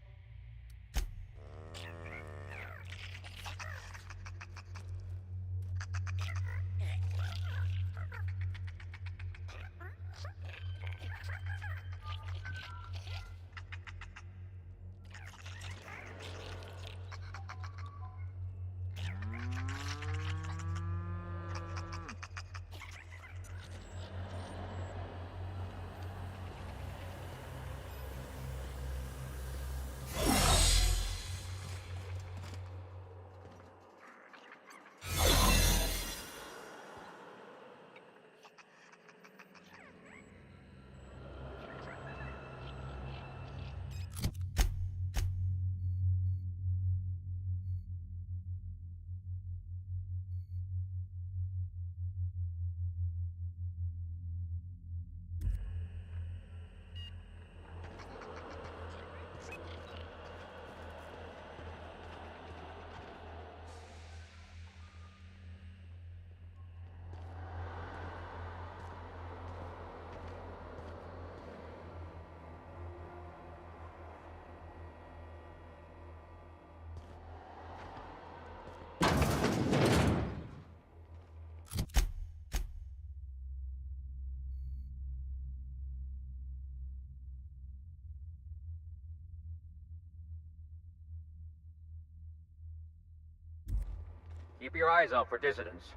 keep your eyes out for dissidents.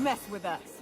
Mess with us.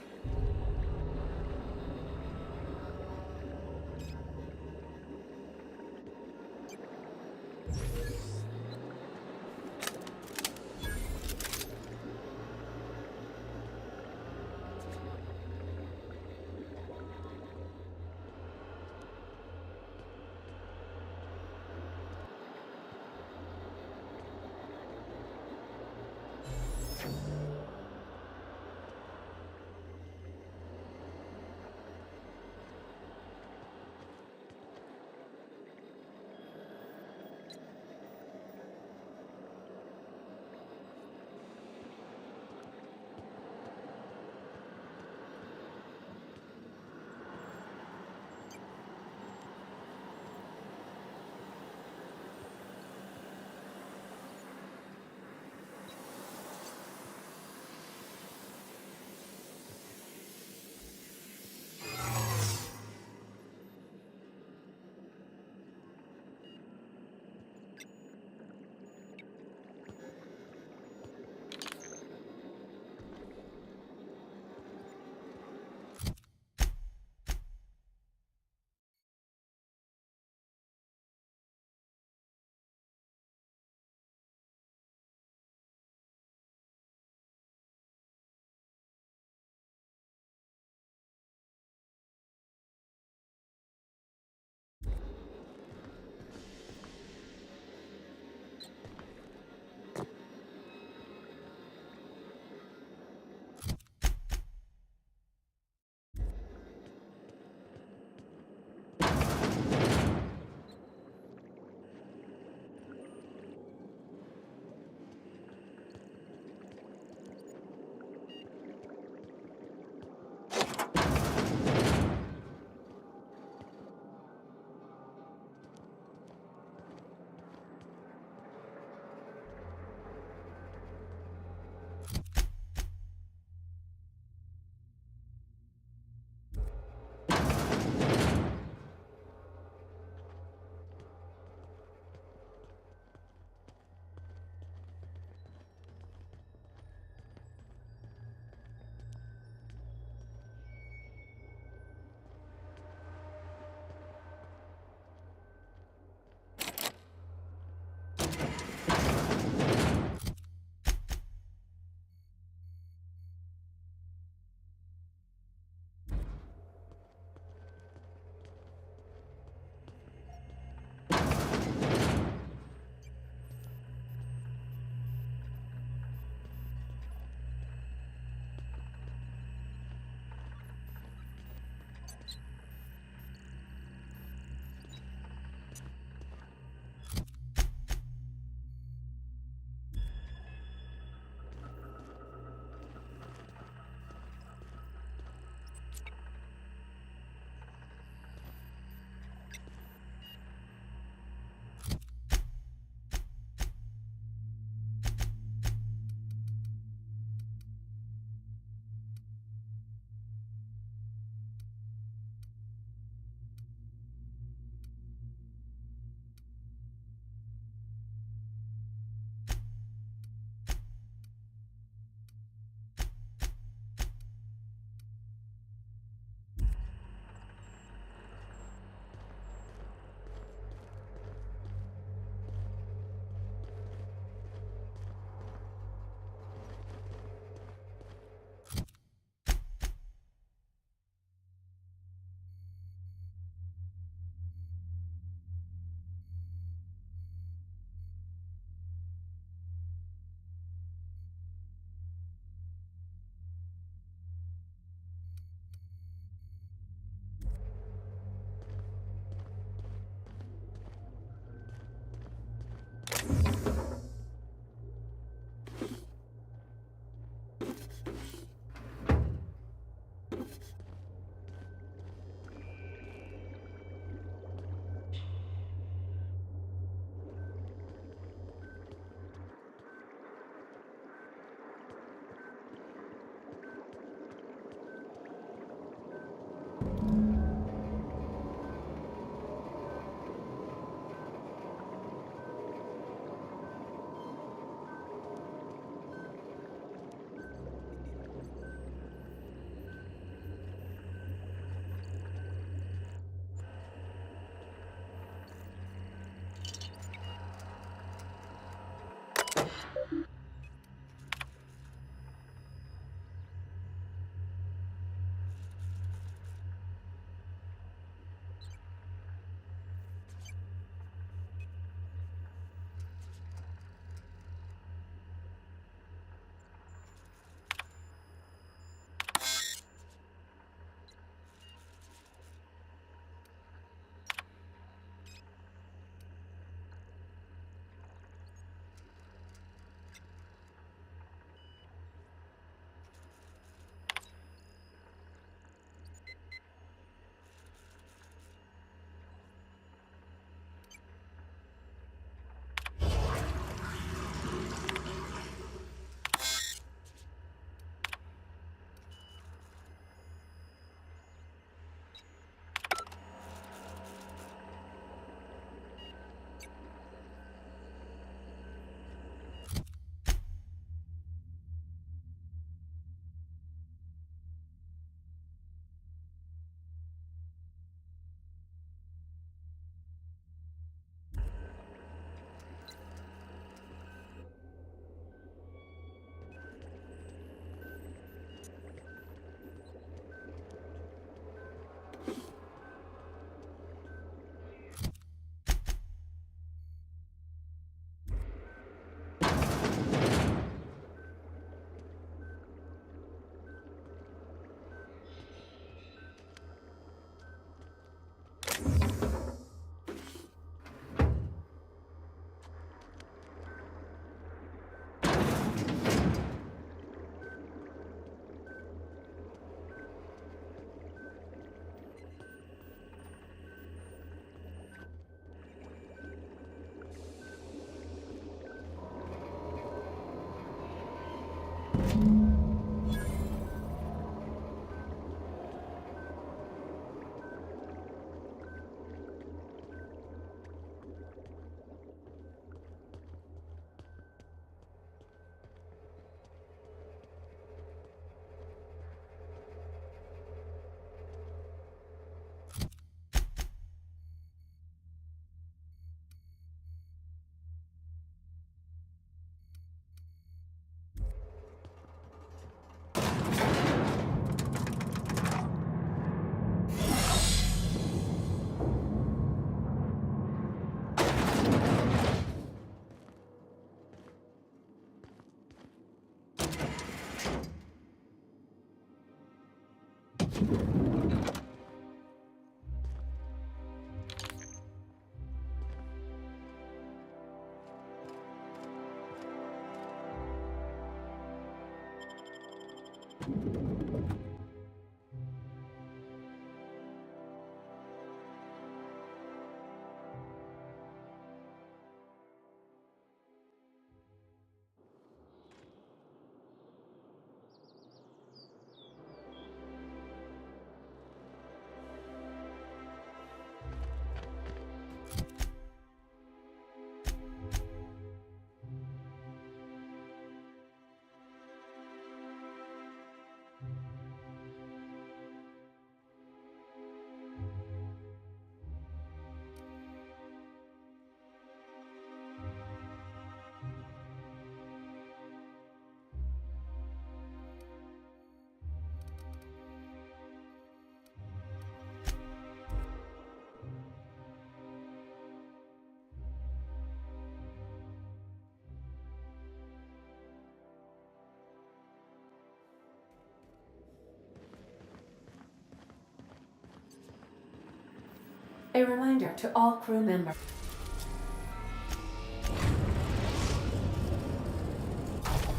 A reminder to all crew members.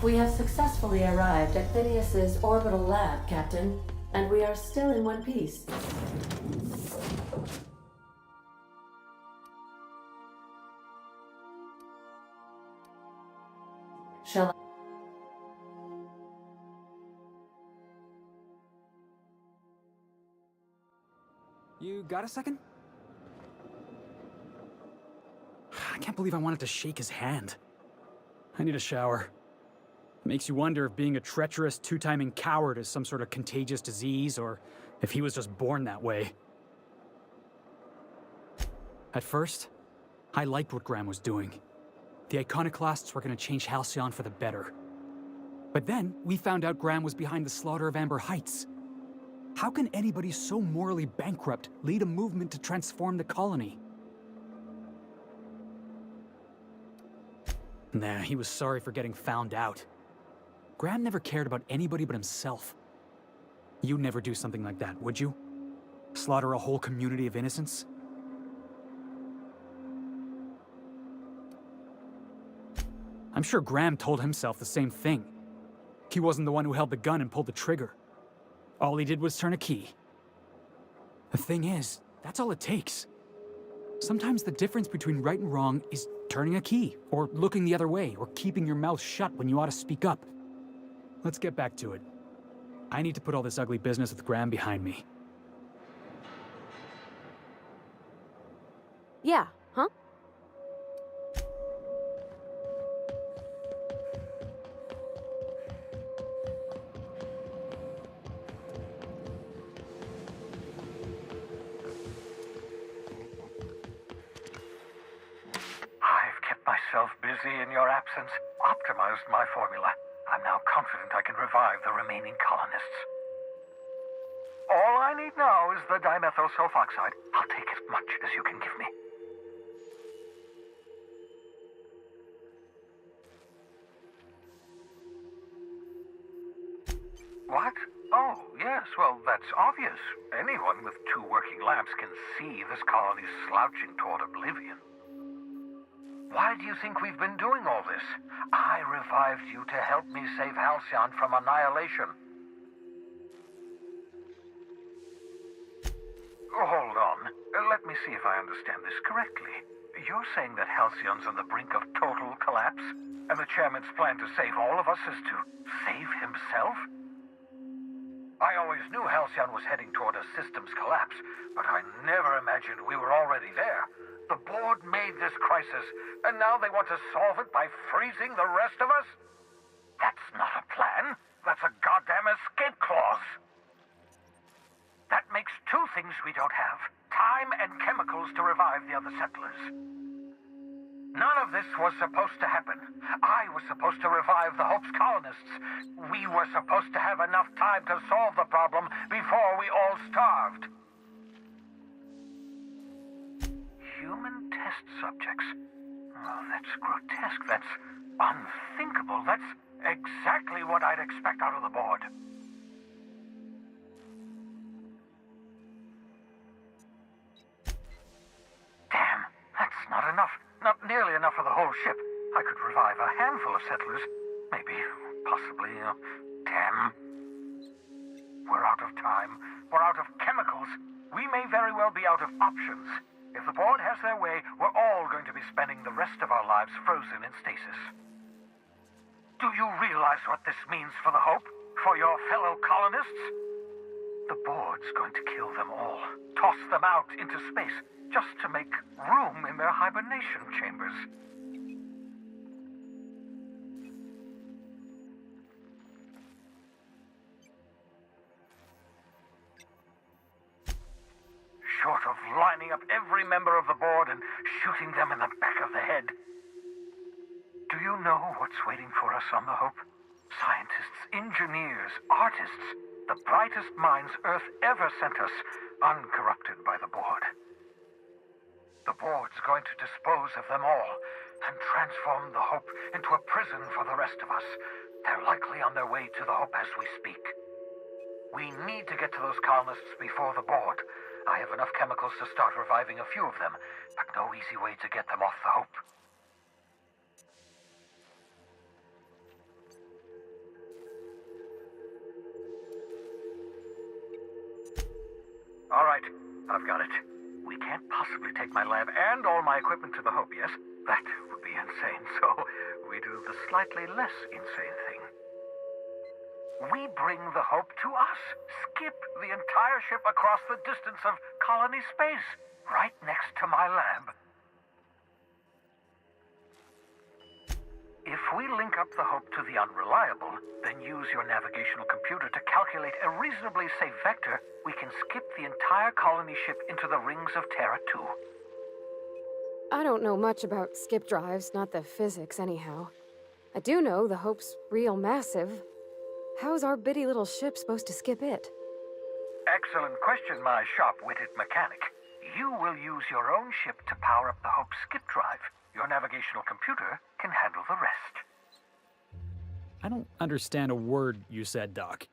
We have successfully arrived at Phineas's orbital lab, Captain, and we are still in one piece. Shall I? You got a second? I can't believe I wanted to shake his hand. I need a shower. Makes you wonder if being a treacherous, two-timing coward is some sort of contagious disease, or if he was just born that way. At first, I liked what Graham was doing. The Iconoclasts were going to change Halcyon for the better. But then, we found out Graham was behind the slaughter of Amber Heights. How can anybody so morally bankrupt lead a movement to transform the colony? Nah, he was sorry for getting found out. Graham never cared about anybody but himself. You'd never do something like that, would you? Slaughter a whole community of innocents? I'm sure Graham told himself the same thing. He wasn't the one who held the gun and pulled the trigger. All he did was turn a key. The thing is, that's all it takes. Sometimes the difference between right and wrong is turning a key, or looking the other way, or keeping your mouth shut when you ought to speak up. Let's get back to it. I need to put all this ugly business with Graham behind me. Yeah, huh? I've kept myself busy in your absence, optimized my formula. I'm now confident I can revive the remaining colonists. All I need now is the dimethyl sulfoxide. I'll take as much as you can give me. What? Oh, yes, well, that's obvious. Anyone with 2 working labs can see this colony's slouching toward oblivion. Why do you think we've been doing all this? I revived you to help me save Halcyon from annihilation. Hold on. Let me see if I understand this correctly. You're saying that Halcyon's on the brink of total collapse? And the chairman's plan to save all of us is to save himself? I always knew Halcyon was heading toward a systems collapse, but I never imagined we were already there. The board made this crisis, and now they want to solve it by freezing the rest of us? That's not a plan. That's a goddamn escape clause. That makes two things we don't have: time and chemicals to revive the other settlers. None of this was supposed to happen. I was supposed to revive the Hope's colonists. We were supposed to have enough time to solve the problem before we all starved. Human test subjects? Oh, that's grotesque. That's unthinkable. That's exactly what I'd expect out of the board. Damn, that's not enough. Not nearly enough for the whole ship. I could revive a handful of settlers. Maybe, possibly, 10. We're out of time. We're out of chemicals. We may very well be out of options. If the board has their way, we're all going to be spending the rest of our lives frozen in stasis. Do you realize what this means for the Hope? For your fellow colonists? The board's going to kill them all. Toss them out into space, just to make room in their hibernation chambers. Short of lining up every member of the board and shooting them in the back of the head. Do you know what's waiting for us on the Hope? Scientists, engineers, artists, the brightest minds Earth ever sent us, uncorrupted by the board. The board's going to dispose of them all and transform the Hope into a prison for the rest of us. They're likely on their way to the Hope as we speak. We need to get to those colonists before the board. I have enough chemicals to start reviving a few of them, but no easy way to get them off the Hope. All right, I've got it. We can't possibly take my lab and all my equipment to the Hope, yes? That would be insane, so we do the slightly less insane thing. We bring the Hope to us. Skip the entire ship across the distance of colony space, right next to my lab. If we link up the Hope to the Unreliable, then use your navigational computer to calculate a reasonably safe vector, we can skip the entire colony ship into the rings of Terra 2. I don't know much about skip drives, not the physics anyhow. I do know the Hope's real massive. How's our bitty little ship supposed to skip it? Excellent question, my sharp-witted mechanic. You will use your own ship to power up the Hope's skip drive. Your navigational computer can handle the rest. I don't understand a word you said, Doc.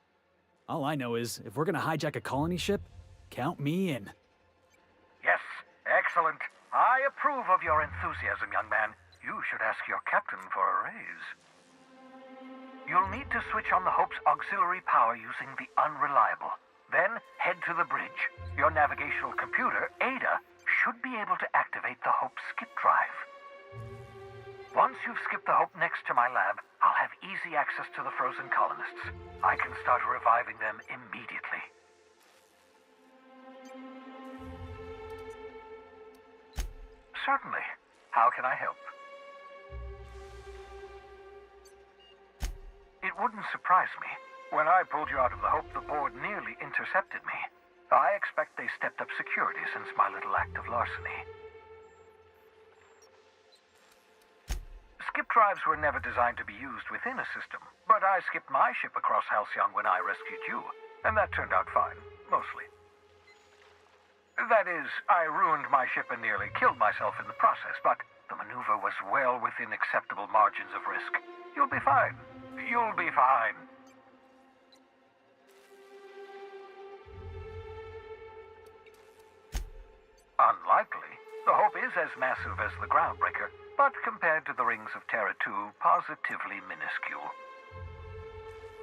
All I know is, if we're gonna hijack a colony ship, count me in. Yes, excellent. I approve of your enthusiasm, young man. You should ask your captain for a raise. You'll need to switch on the Hope's auxiliary power using the Unreliable. Then head to the bridge. Your navigational computer, Ada, should be able to activate the Hope's skip drive. Once you've skipped the Hope next to my lab, I'll have easy access to the frozen colonists. I can start reviving them immediately. Certainly. How can I help? It wouldn't surprise me. When I pulled you out of the Hope, the board nearly intercepted me. I expect they stepped up security since my little act of larceny. Skip drives were never designed to be used within a system, but I skipped my ship across Halcyon when I rescued you, and that turned out fine, mostly. That is, I ruined my ship and nearly killed myself in the process, but the maneuver was well within acceptable margins of risk. You'll be fine. You'll be fine. Unlikely. The Hope is as massive as the Groundbreaker, but compared to the rings of Terra 2, positively minuscule.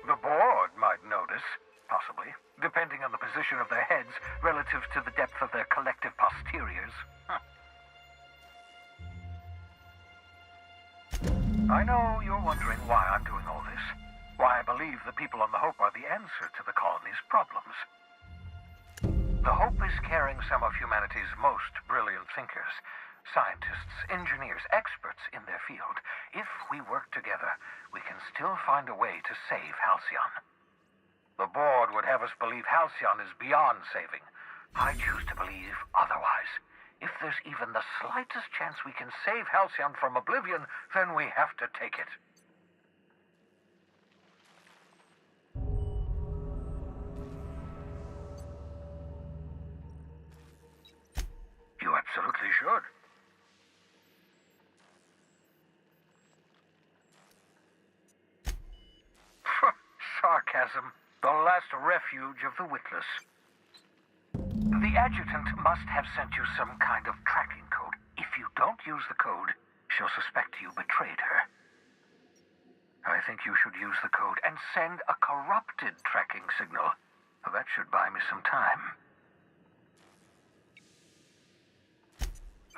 The board might notice, possibly, depending on the position of their heads relative to the depth of their collective posteriors. I know you're wondering why I'm doing all this. Why I believe the people on the Hope are the answer to the colony's problems. The Hope is carrying some of humanity's most brilliant thinkers, scientists, engineers, experts in their field. If we work together, we can still find a way to save Halcyon. The board would have us believe Halcyon is beyond saving. I choose to believe otherwise. If there's even the slightest chance we can save Halcyon from oblivion, then we have to take it. You absolutely should. Sarcasm. The last refuge of the witless. The adjutant must have sent you some kind of tracking code. If you don't use the code, she'll suspect you betrayed her. I think you should use the code and send a corrupted tracking signal. That should buy me some time.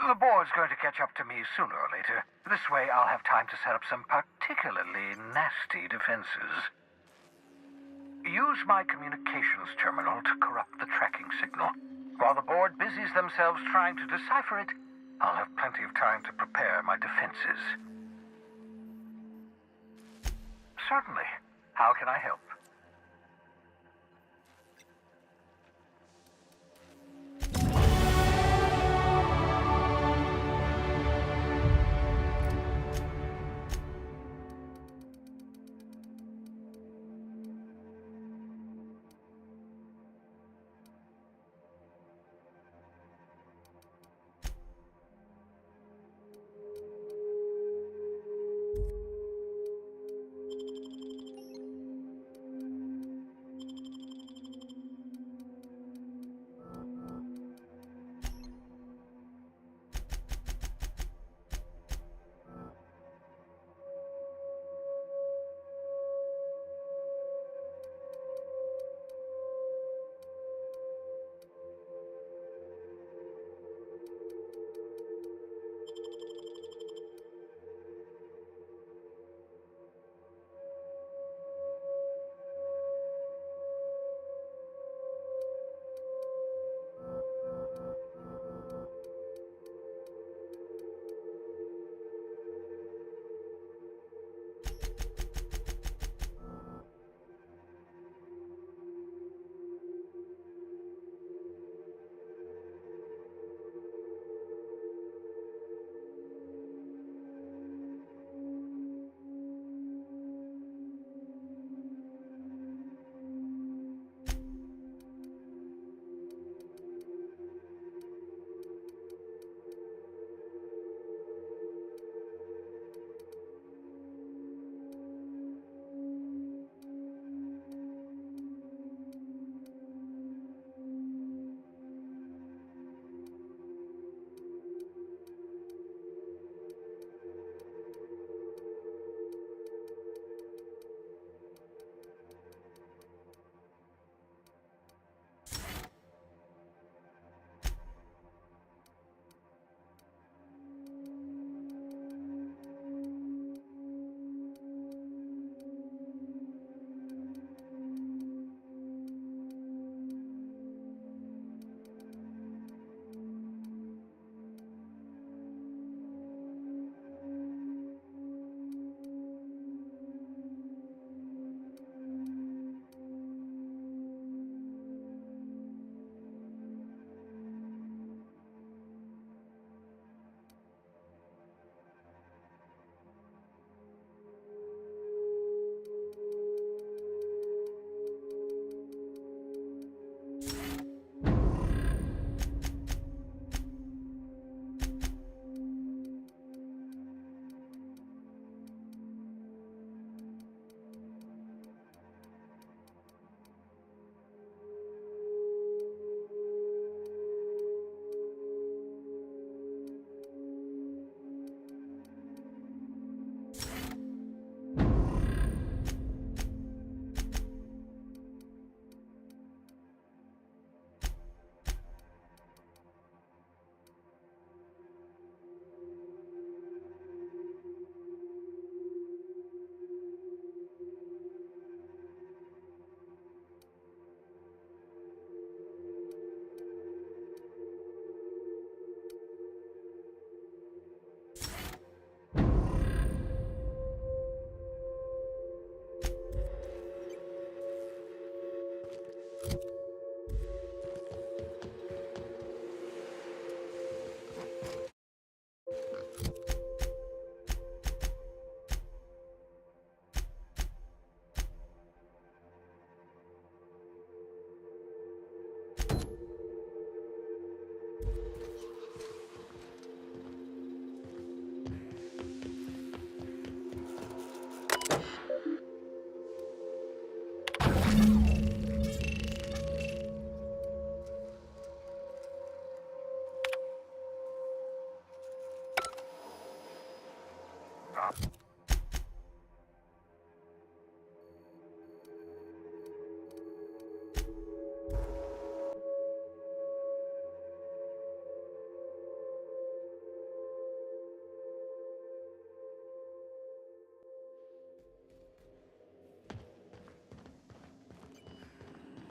The board's going to catch up to me sooner or later. This way I'll have time to set up some particularly nasty defenses. Use my communications terminal to corrupt the tracking signal. While the board busies themselves trying to decipher it, I'll have plenty of time to prepare my defenses. Certainly. How can I help?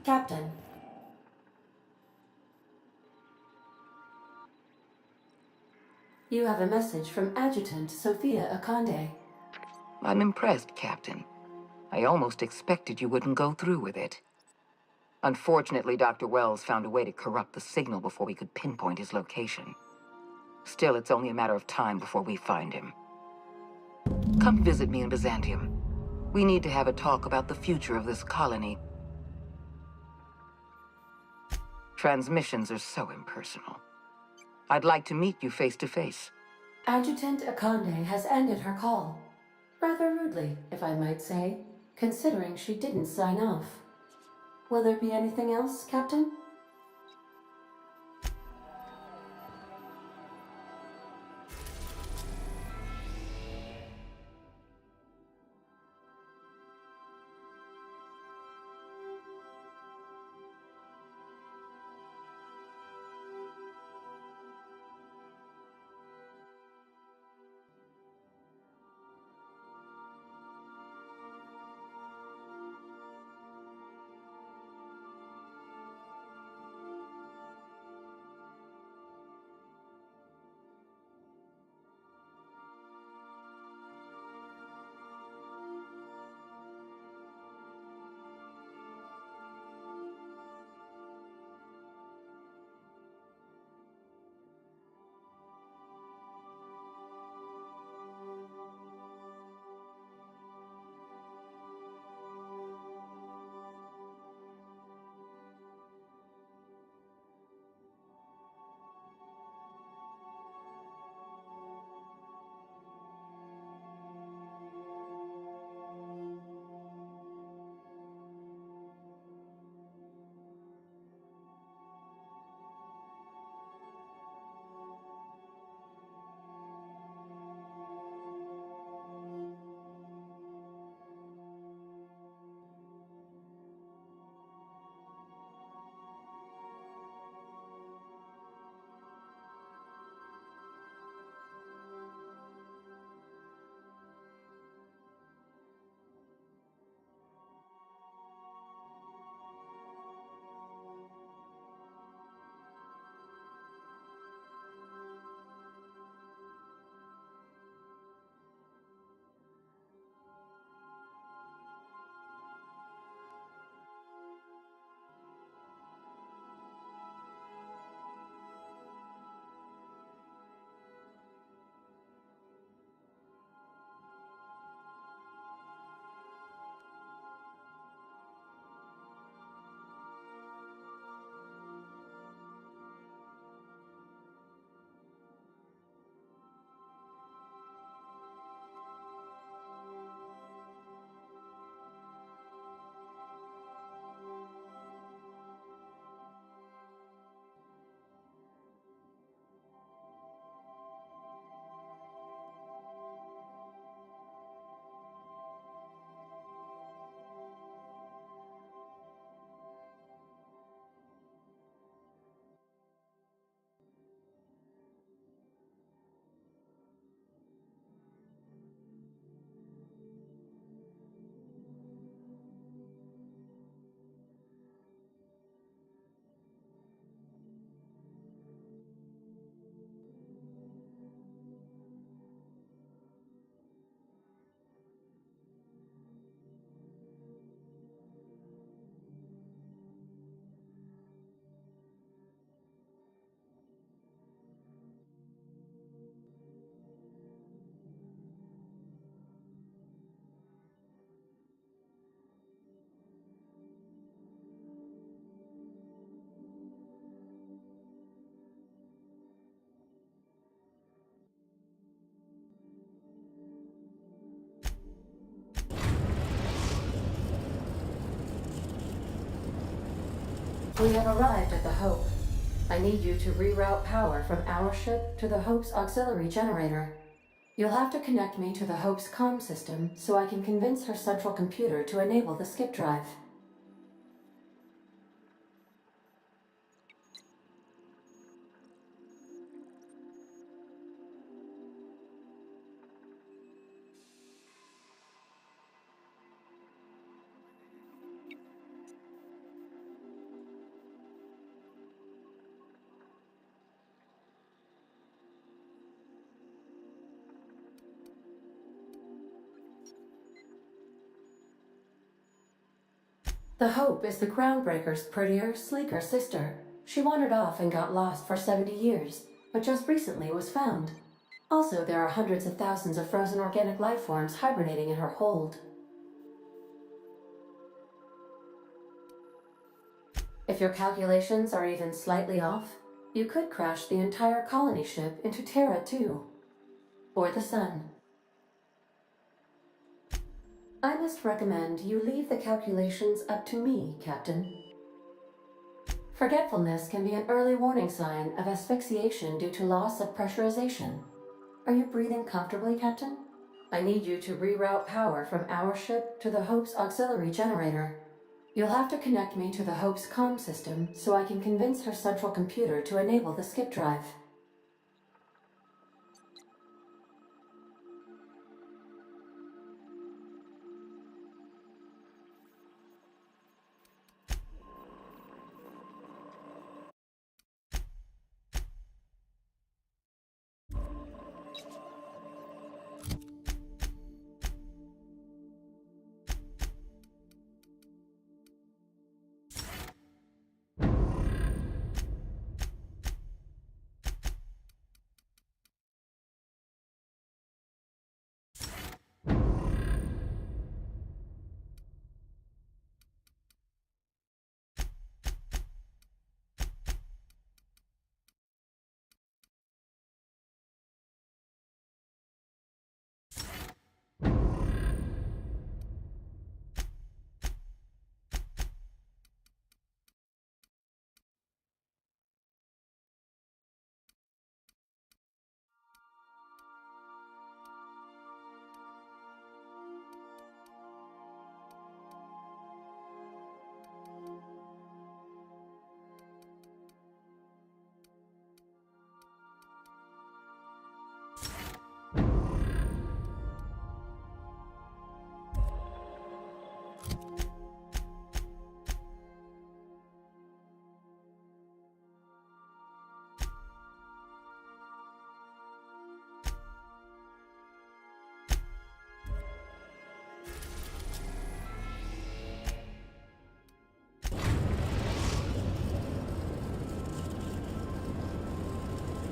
Captain. You have a message from Adjutant Sophia Akande. I'm impressed, Captain. I almost expected you wouldn't go through with it. Unfortunately, Dr. Wells found a way to corrupt the signal before we could pinpoint his location. Still, it's only a matter of time before we find him. Come visit me in Byzantium. We need to have a talk about the future of this colony. Transmissions are so impersonal. I'd like to meet you face to face. Adjutant Akande has ended her call. Rather rudely, if I might say, considering she didn't sign off. Will there be anything else, Captain? We have arrived at the Hope. I need you to reroute power from our ship to the Hope's auxiliary generator. You'll have to connect me to the Hope's comm system so I can convince her central computer to enable the skip drive. The Hope is the Groundbreaker's prettier, sleeker sister. She wandered off and got lost for 70 years, but just recently was found. Also, there are hundreds of thousands of frozen organic life forms hibernating in her hold. If your calculations are even slightly off, you could crash the entire colony ship into Terra 2. Or the Sun. I must recommend you leave the calculations up to me, Captain. Forgetfulness can be an early warning sign of asphyxiation due to loss of pressurization. Are you breathing comfortably, Captain? I need you to reroute power from our ship to the Hope's auxiliary generator. You'll have to connect me to the Hope's comm system so I can convince her central computer to enable the skip drive.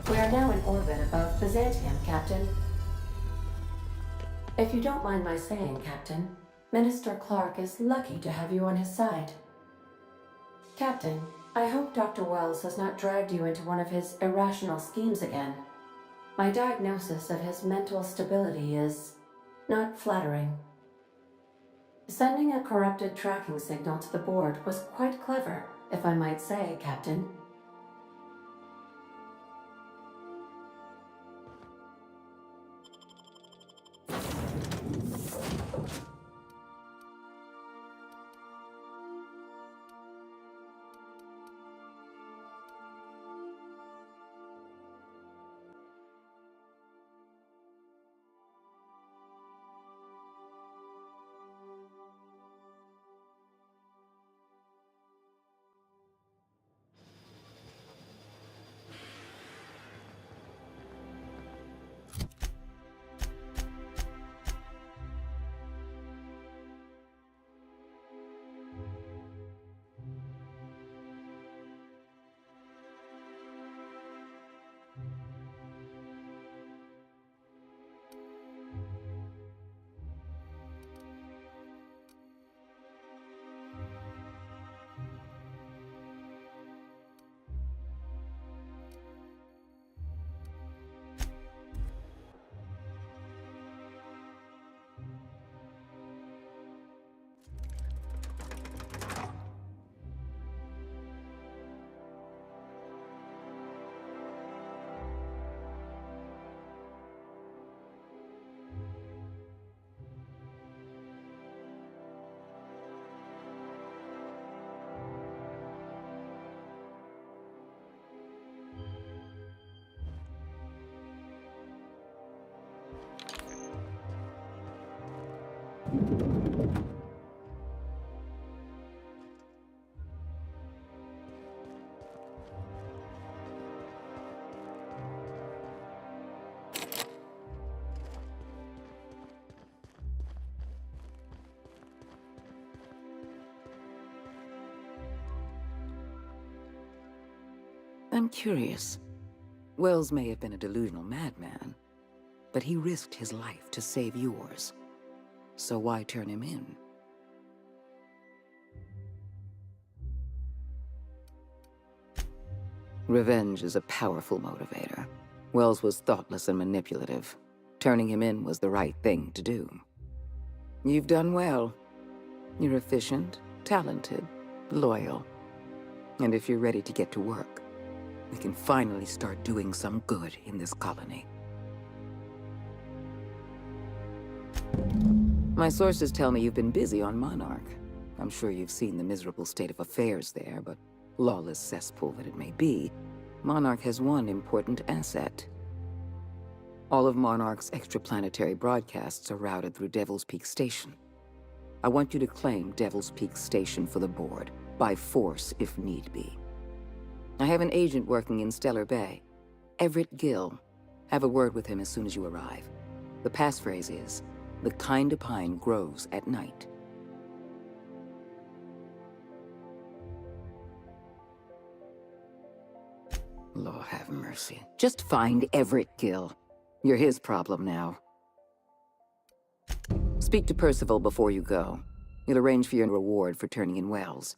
We are now in orbit above Byzantium, Captain. If you don't mind my saying, Captain, Minister Clark is lucky to have you on his side. Captain, I hope Dr. Wells has not dragged you into one of his irrational schemes again. My diagnosis of his mental stability is not flattering. Sending a corrupted tracking signal to the board was quite clever, if I might say, Captain. I'm curious. Wells may have been a delusional madman, but he risked his life to save yours. So why turn him in? Revenge is a powerful motivator. Wells was thoughtless and manipulative. Turning him in was the right thing to do. You've done well. You're efficient, talented, loyal. And if you're ready to get to work, we can finally start doing some good in this colony. My sources tell me you've been busy on Monarch. I'm sure you've seen the miserable state of affairs there, but lawless cesspool that it may be, Monarch has one important asset. All of Monarch's extraplanetary broadcasts are routed through Devil's Peak Station. I want you to claim Devil's Peak Station for the board, by force if need be. I have an agent working in Stellar Bay, Everett Gill. Have a word with him as soon as you arrive. The passphrase is, "The kind of pine grows at night." Lord have mercy. Just find Everett Gill. You're his problem now. Speak to Percival before you go. He'll arrange for your reward for turning in Wells.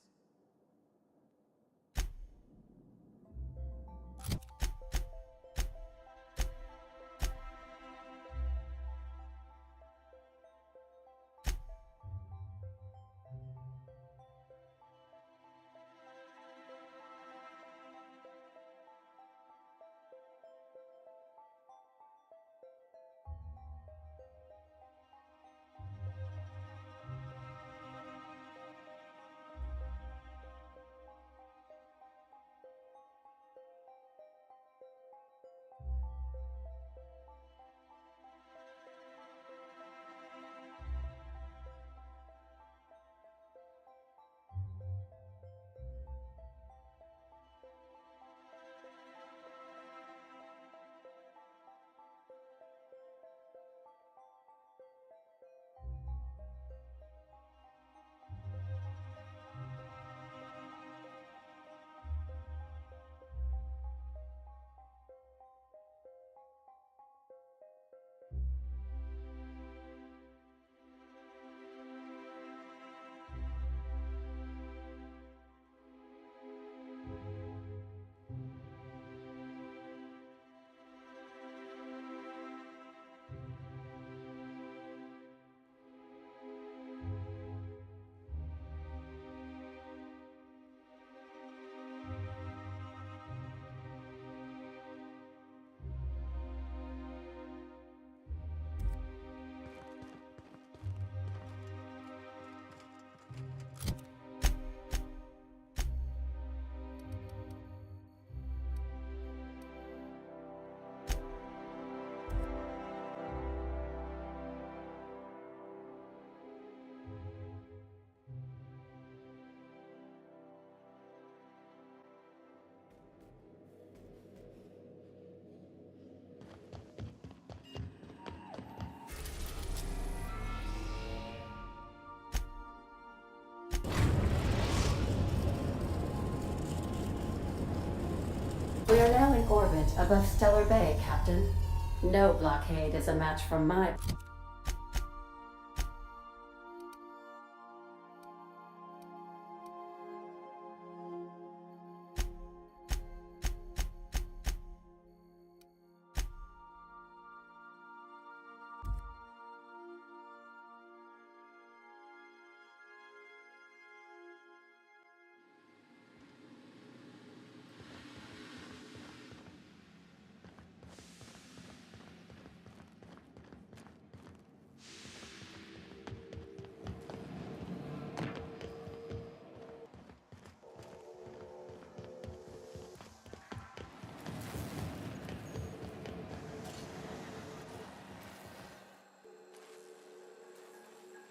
We are now in orbit above Stellar Bay, Captain. No blockade is a match for my...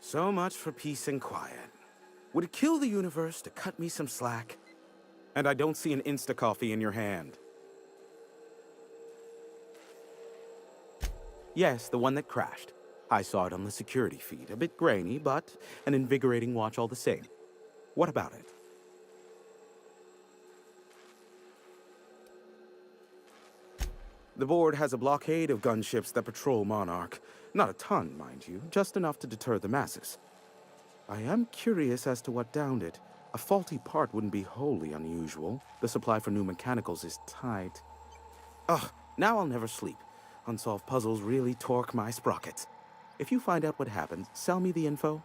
So much for peace and quiet. Would it kill the universe to cut me some slack? And I don't see an Insta-coffee in your hand. Yes, the one that crashed. I saw it on the security feed. A bit grainy, but an invigorating watch all the same. What about it? The board has a blockade of gunships that patrol Monarch. Not a ton, mind you, just enough to deter the masses. I am curious as to what downed it. A faulty part wouldn't be wholly unusual. The supply for new mechanicals is tight. Ugh, now I'll never sleep. Unsolved puzzles really torque my sprockets. If you find out what happened, sell me the info.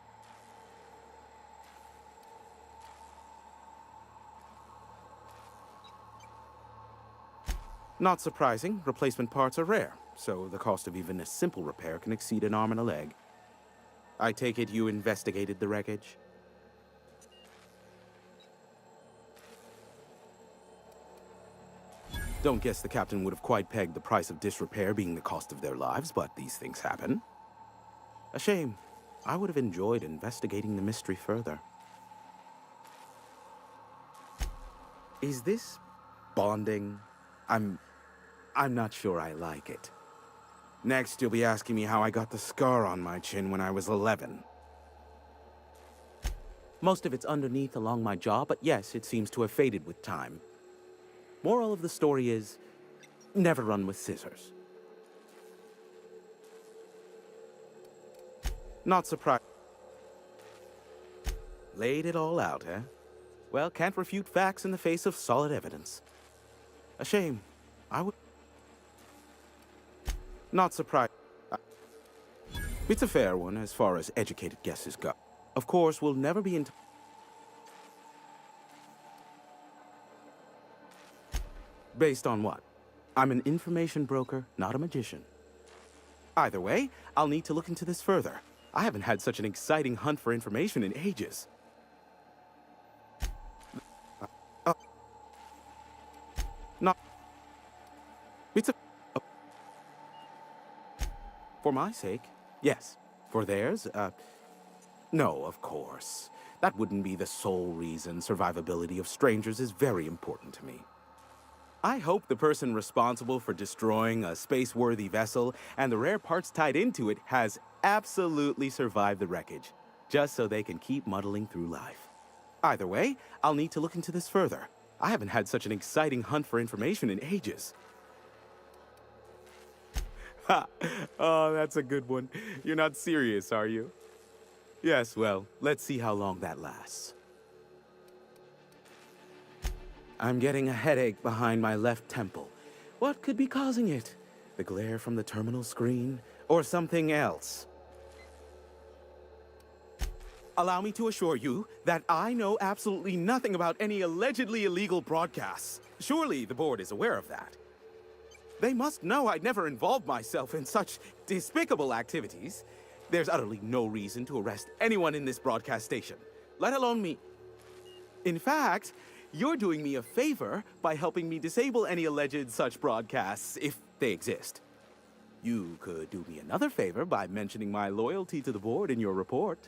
Not surprising, replacement parts are rare, so the cost of even a simple repair can exceed an arm and a leg. I take it you investigated the wreckage? Don't guess the captain would have quite pegged the price of disrepair being the cost of their lives, but these things happen. A shame. I would have enjoyed investigating the mystery further. Is this bonding? I'm not sure I like it. Next, you'll be asking me how I got the scar on my chin when I was 11. Most of it's underneath along my jaw, but yes, it seems to have faded with time. Moral of the story is, never run with scissors. Not surprised. Laid it all out, eh? Well, can't refute facts in the face of solid evidence. A shame. I would... Not surprised. It's a fair one as far as educated guesses go. Of course, we'll never be in... Based on what? I'm an information broker, not a magician. Either way, I'll need to look into this further. I haven't had such an exciting hunt for information in ages. Not... It's a... For my sake, yes. For theirs, no, of course. That wouldn't be the sole reason. Survivability of strangers is very important to me. I hope the person responsible for destroying a space-worthy vessel and the rare parts tied into it has absolutely survived the wreckage, just so they can keep muddling through life. Either way, I'll need to look into this further. I haven't had such an exciting hunt for information in ages. Ha! Oh, that's a good one. You're not serious, are you? Yes, well, let's see how long that lasts. I'm getting a headache behind my left temple. What could be causing it? The glare from the terminal screen? Or something else? Allow me to assure you that I know absolutely nothing about any allegedly illegal broadcasts. Surely the board is aware of that. They must know I'd never involved myself in such despicable activities. There's utterly no reason to arrest anyone in this broadcast station, let alone me. In fact, you're doing me a favor by helping me disable any alleged such broadcasts, if they exist. You could do me another favor by mentioning my loyalty to the board in your report.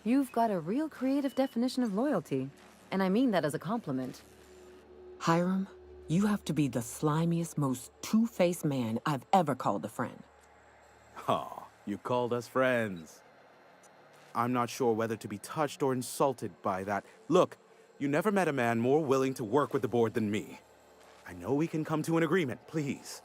You've got a real creative definition of loyalty, and I mean that as a compliment. Hiram, you have to be the slimiest, most two-faced man I've ever called a friend. Oh, you called us friends. I'm not sure whether to be touched or insulted by that. Look, you never met a man more willing to work with the board than me. I know we can come to an agreement, please.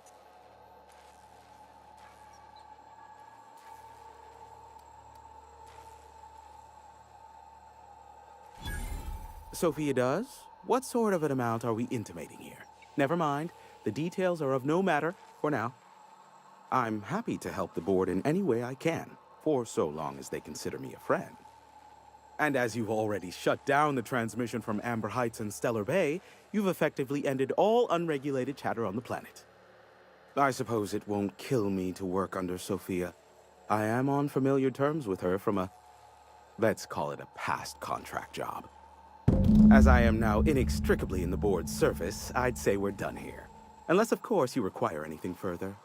Sophia does? What sort of an amount are we intimating here? Never mind. The details are of no matter for now. I'm happy to help the board in any way I can, for so long as they consider me a friend. And as you've already shut down the transmission from Amber Heights and Stellar Bay, you've effectively ended all unregulated chatter on the planet. I suppose it won't kill me to work under Sophia. I am on familiar terms with her from a, let's call it a past contract job. As I am now inextricably in the board's service, I'd say we're done here. Unless, of course, you require anything further.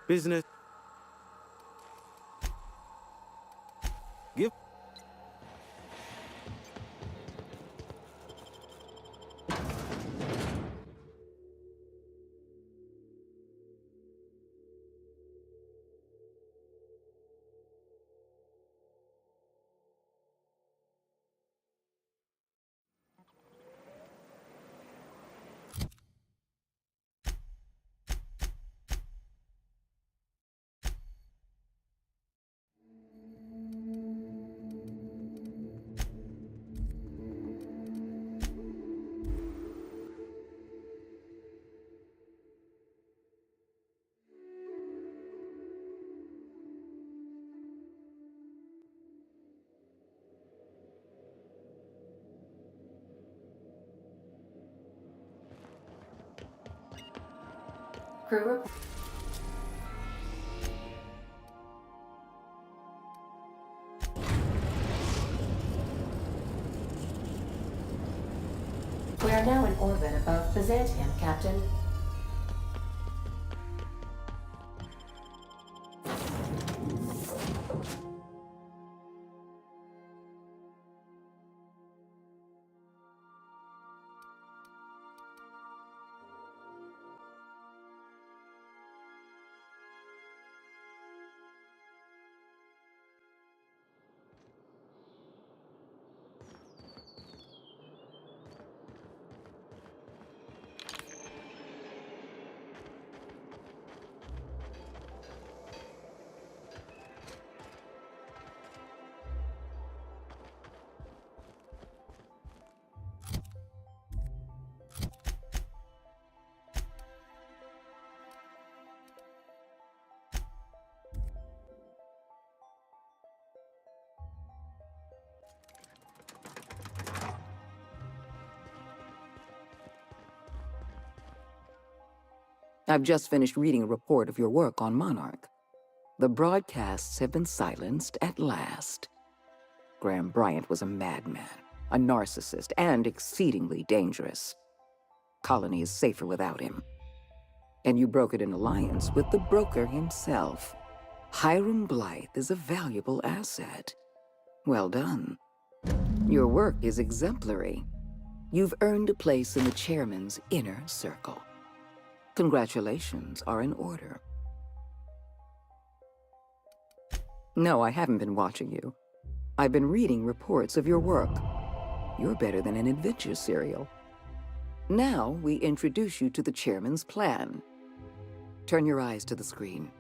Business. Give. Crew report. We are now in orbit above Byzantium, Captain. I've just finished reading a report of your work on Monarch. The broadcasts have been silenced at last. Graham Bryant was a madman, a narcissist, and exceedingly dangerous. Colony is safer without him. And you brokered an alliance with the broker himself. Hiram Blythe is a valuable asset. Well done. Your work is exemplary. You've earned a place in the chairman's inner circle. Congratulations are in order. No, I haven't been watching you. I've been reading reports of your work. You're better than an adventure serial. Now, we introduce you to the chairman's plan. Turn your eyes to the screen.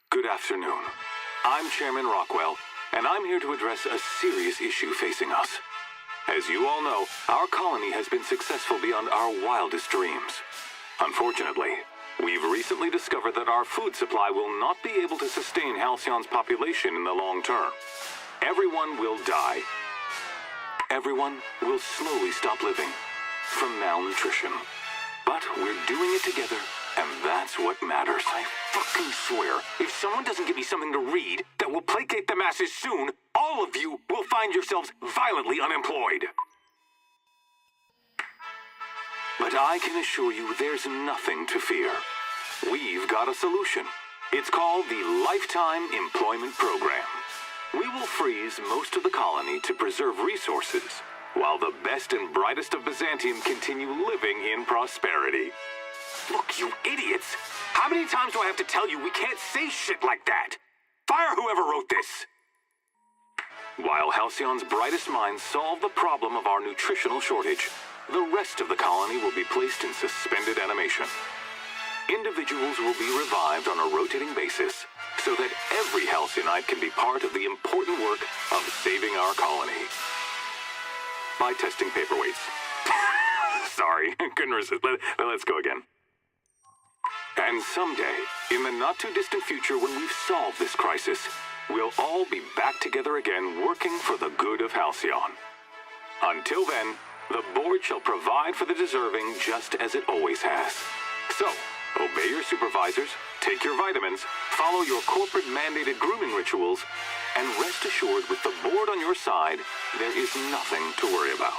Good afternoon. I'm Chairman Rockwell, and I'm here to address a serious issue facing us. As you all know, our colony has been successful beyond our wildest dreams. Unfortunately, we've recently discovered that our food supply will not be able to sustain Halcyon's population in the long term. Everyone will die. Everyone will slowly stop living from malnutrition. But we're doing it together, and that's what matters. I fucking swear, if someone doesn't give me something to read that will placate the masses soon, all of you will find yourselves violently unemployed. But I can assure you there's nothing to fear. We've got a solution. It's called the Lifetime Employment Program. We will freeze most of the colony to preserve resources, while the best and brightest of Byzantium continue living in prosperity. Look, you idiots! How many times do I have to tell you we can't say shit like that? Fire whoever wrote this! While Halcyon's brightest minds solve the problem of our nutritional shortage, the rest of the colony will be placed in suspended animation. Individuals will be revived on a rotating basis, so that every Halcyonite can be part of the important work of saving our colony. By testing paperweights. Sorry, couldn't resist. Let's go again. And someday, in the not-too-distant future when we've solved this crisis, we'll all be back together again working for the good of Halcyon. Until then, the board shall provide for the deserving just as it always has. So, obey your supervisors, take your vitamins, follow your corporate-mandated grooming rituals, and rest assured with the board on your side, there is nothing to worry about.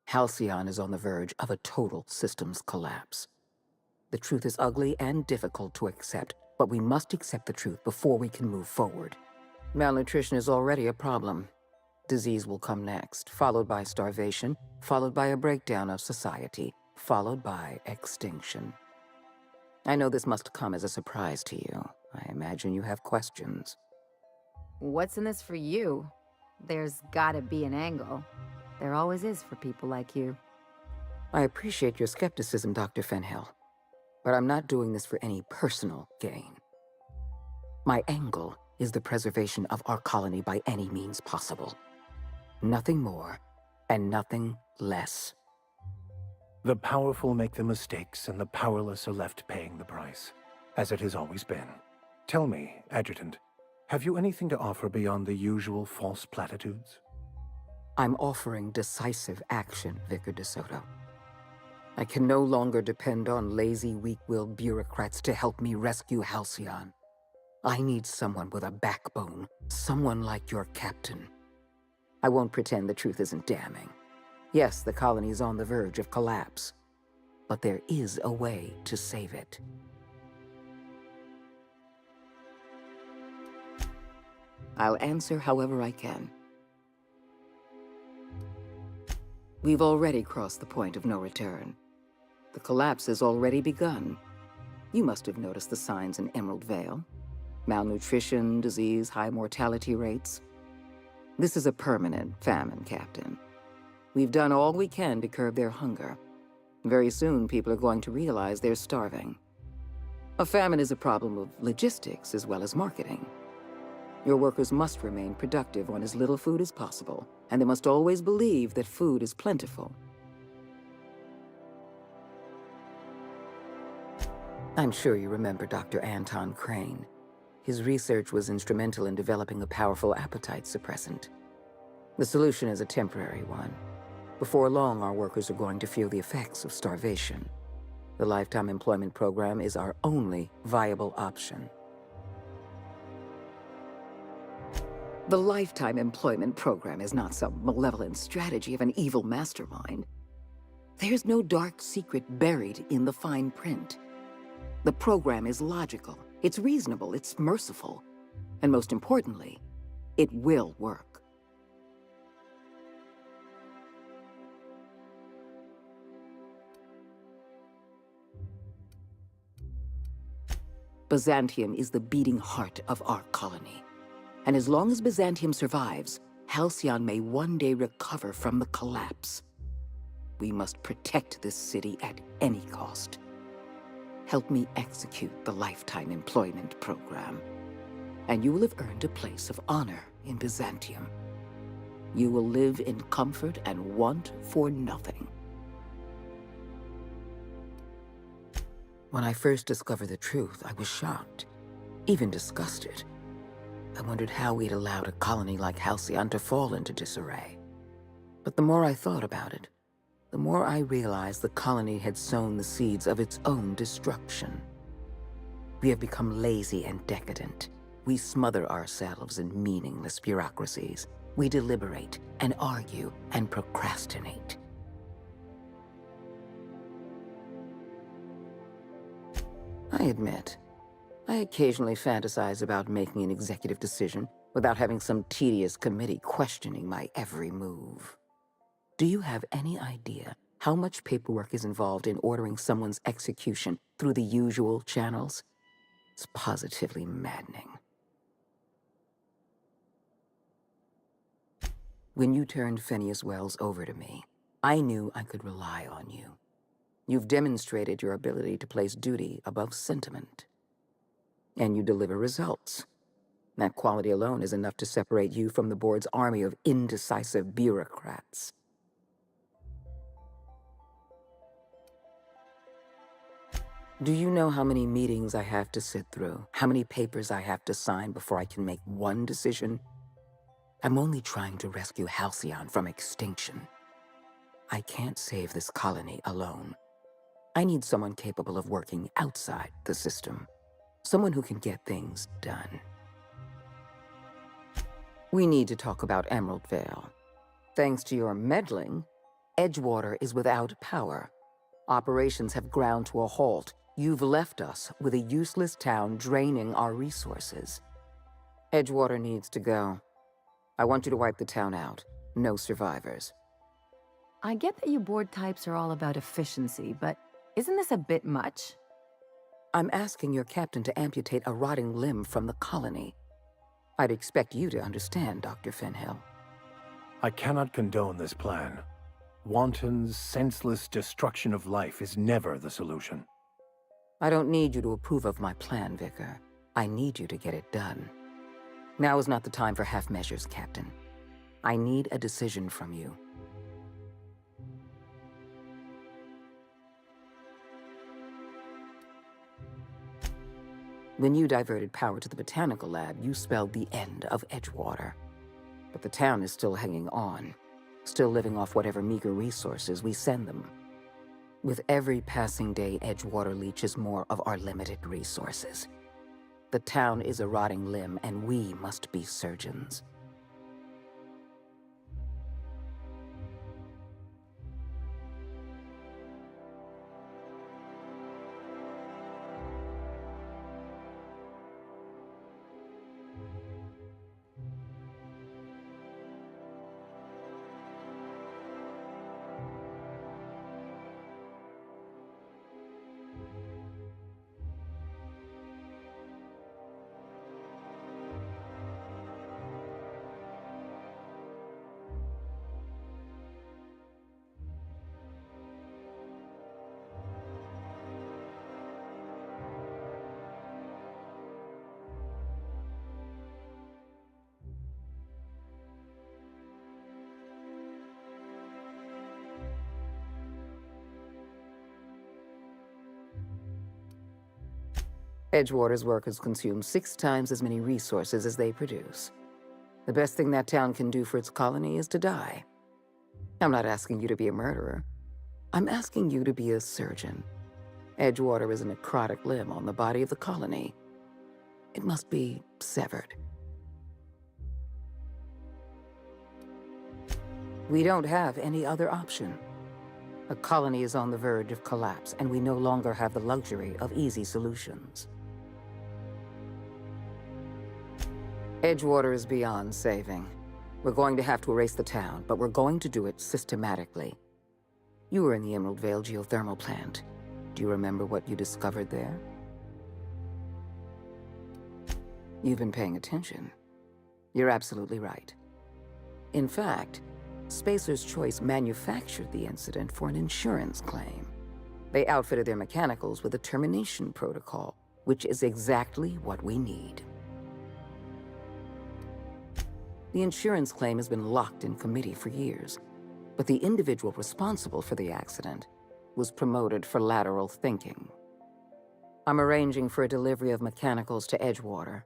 Halcyon is on the verge of a total systems collapse. The truth is ugly and difficult to accept, but we must accept the truth before we can move forward. Malnutrition is already a problem. Disease will come next, followed by starvation, followed by a breakdown of society, followed by extinction. I know this must come as a surprise to you. I imagine you have questions. What's in this for you? There's gotta be an angle. There always is for people like you. I appreciate your skepticism, Dr. Fenhill, but I'm not doing this for any personal gain. My angle is the preservation of our colony by any means possible. Nothing more, and nothing less. The powerful make the mistakes, and the powerless are left paying the price, as it has always been. Tell me, Adjutant, have you anything to offer beyond the usual false platitudes? I'm offering decisive action, Vicar DeSoto. I can no longer depend on lazy, weak-willed bureaucrats to help me rescue Halcyon. I need someone with a backbone, someone like your captain. I won't pretend the truth isn't damning. Yes, the colony is on the verge of collapse, but there is a way to save it. I'll answer however I can. We've already crossed the point of no return. The collapse has already begun. You must have noticed the signs in Emerald Vale. Malnutrition, disease, high mortality rates. This is a permanent famine, Captain. We've done all we can to curb their hunger. Very soon, people are going to realize they're starving. A famine is a problem of logistics as well as marketing. Your workers must remain productive on as little food as possible, and they must always believe that food is plentiful. I'm sure you remember Dr. Anton Crane. His research was instrumental in developing a powerful appetite suppressant. The solution is a temporary one. Before long, our workers are going to feel the effects of starvation. The Lifetime Employment Program is our only viable option. The Lifetime Employment Program is not some malevolent strategy of an evil mastermind. There's no dark secret buried in the fine print. The program is logical, it's reasonable, it's merciful, and most importantly, it will work. Byzantium is the beating heart of our colony. And as long as Byzantium survives, Halcyon may one day recover from the collapse. We must protect this city at any cost. Help me execute the Lifetime Employment Program, and you will have earned a place of honor in Byzantium. You will live in comfort and want for nothing. When I first discovered the truth, I was shocked, even disgusted. I wondered how we'd allowed a colony like Halcyon to fall into disarray. But the more I thought about it, the more I realized the colony had sown the seeds of its own destruction. We have become lazy and decadent. We smother ourselves in meaningless bureaucracies. We deliberate and argue and procrastinate. I admit, I occasionally fantasize about making an executive decision without having some tedious committee questioning my every move. Do you have any idea how much paperwork is involved in ordering someone's execution through the usual channels? It's positively maddening. When you turned Phineas Wells over to me, I knew I could rely on you. You've demonstrated your ability to place duty above sentiment. And you deliver results. That quality alone is enough to separate you from the board's army of indecisive bureaucrats. Do you know how many meetings I have to sit through? How many papers I have to sign before I can make one decision? I'm only trying to rescue Halcyon from extinction. I can't save this colony alone. I need someone capable of working outside the system. Someone who can get things done. We need to talk about Emerald Vale. Thanks to your meddling, Edgewater is without power. Operations have ground to a halt. You've left us with a useless town draining our resources. Edgewater needs to go. I want you to wipe the town out. No survivors. I get that you board types are all about efficiency, but isn't this a bit much? I'm asking your captain to amputate a rotting limb from the colony. I'd expect you to understand, Dr. Fenhill. I cannot condone this plan. Wanton, senseless destruction of life is never the solution. I don't need you to approve of my plan, Vicar. I need you to get it done. Now is not the time for half measures, Captain. I need a decision from you. When you diverted power to the Botanical Lab, you spelled the end of Edgewater. But the town is still hanging on. still living off whatever meager resources we send them. With every passing day, Edgewater leeches more of our limited resources. The town is a rotting limb, and we must be surgeons. Edgewater's workers consume 6 times as many resources as they produce. The best thing that town can do for its colony is to die. I'm not asking you to be a murderer. I'm asking you to be a surgeon. Edgewater is a necrotic limb on the body of the colony. It must be severed. We don't have any other option. The colony is on the verge of collapse, and we no longer have the luxury of easy solutions. Edgewater is beyond saving. We're going to have to erase the town, but we're going to do it systematically. You were in the Emerald Vale geothermal plant. Do you remember what you discovered there? You've been paying attention. You're absolutely right. In fact, Spacer's Choice manufactured the incident for an insurance claim. They outfitted their mechanicals with a termination protocol, which is exactly what we need. The insurance claim has been locked in committee for years, but the individual responsible for the accident was promoted for lateral thinking. I'm arranging for a delivery of mechanicals to Edgewater.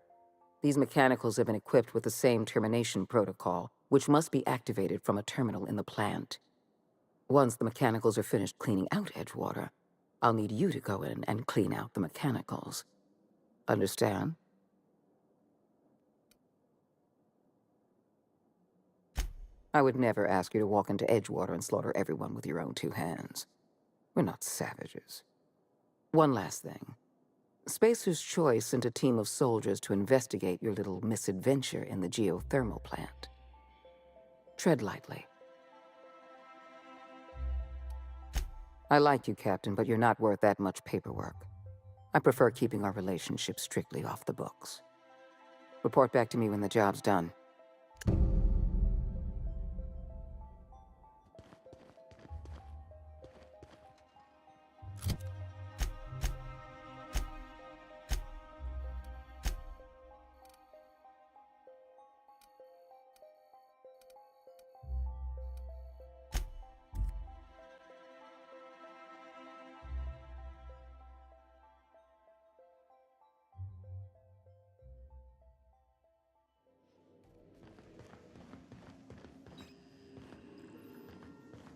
These mechanicals have been equipped with the same termination protocol, which must be activated from a terminal in the plant. Once the mechanicals are finished cleaning out Edgewater, I'll need you to go in and clean out the mechanicals. Understand? I would never ask you to walk into Edgewater and slaughter everyone with your own 2 hands. We're not savages. One last thing. Spacer's Choice sent a team of soldiers to investigate your little misadventure in the geothermal plant. Tread lightly. I like you, Captain, but you're not worth that much paperwork. I prefer keeping our relationship strictly off the books. Report back to me when the job's done.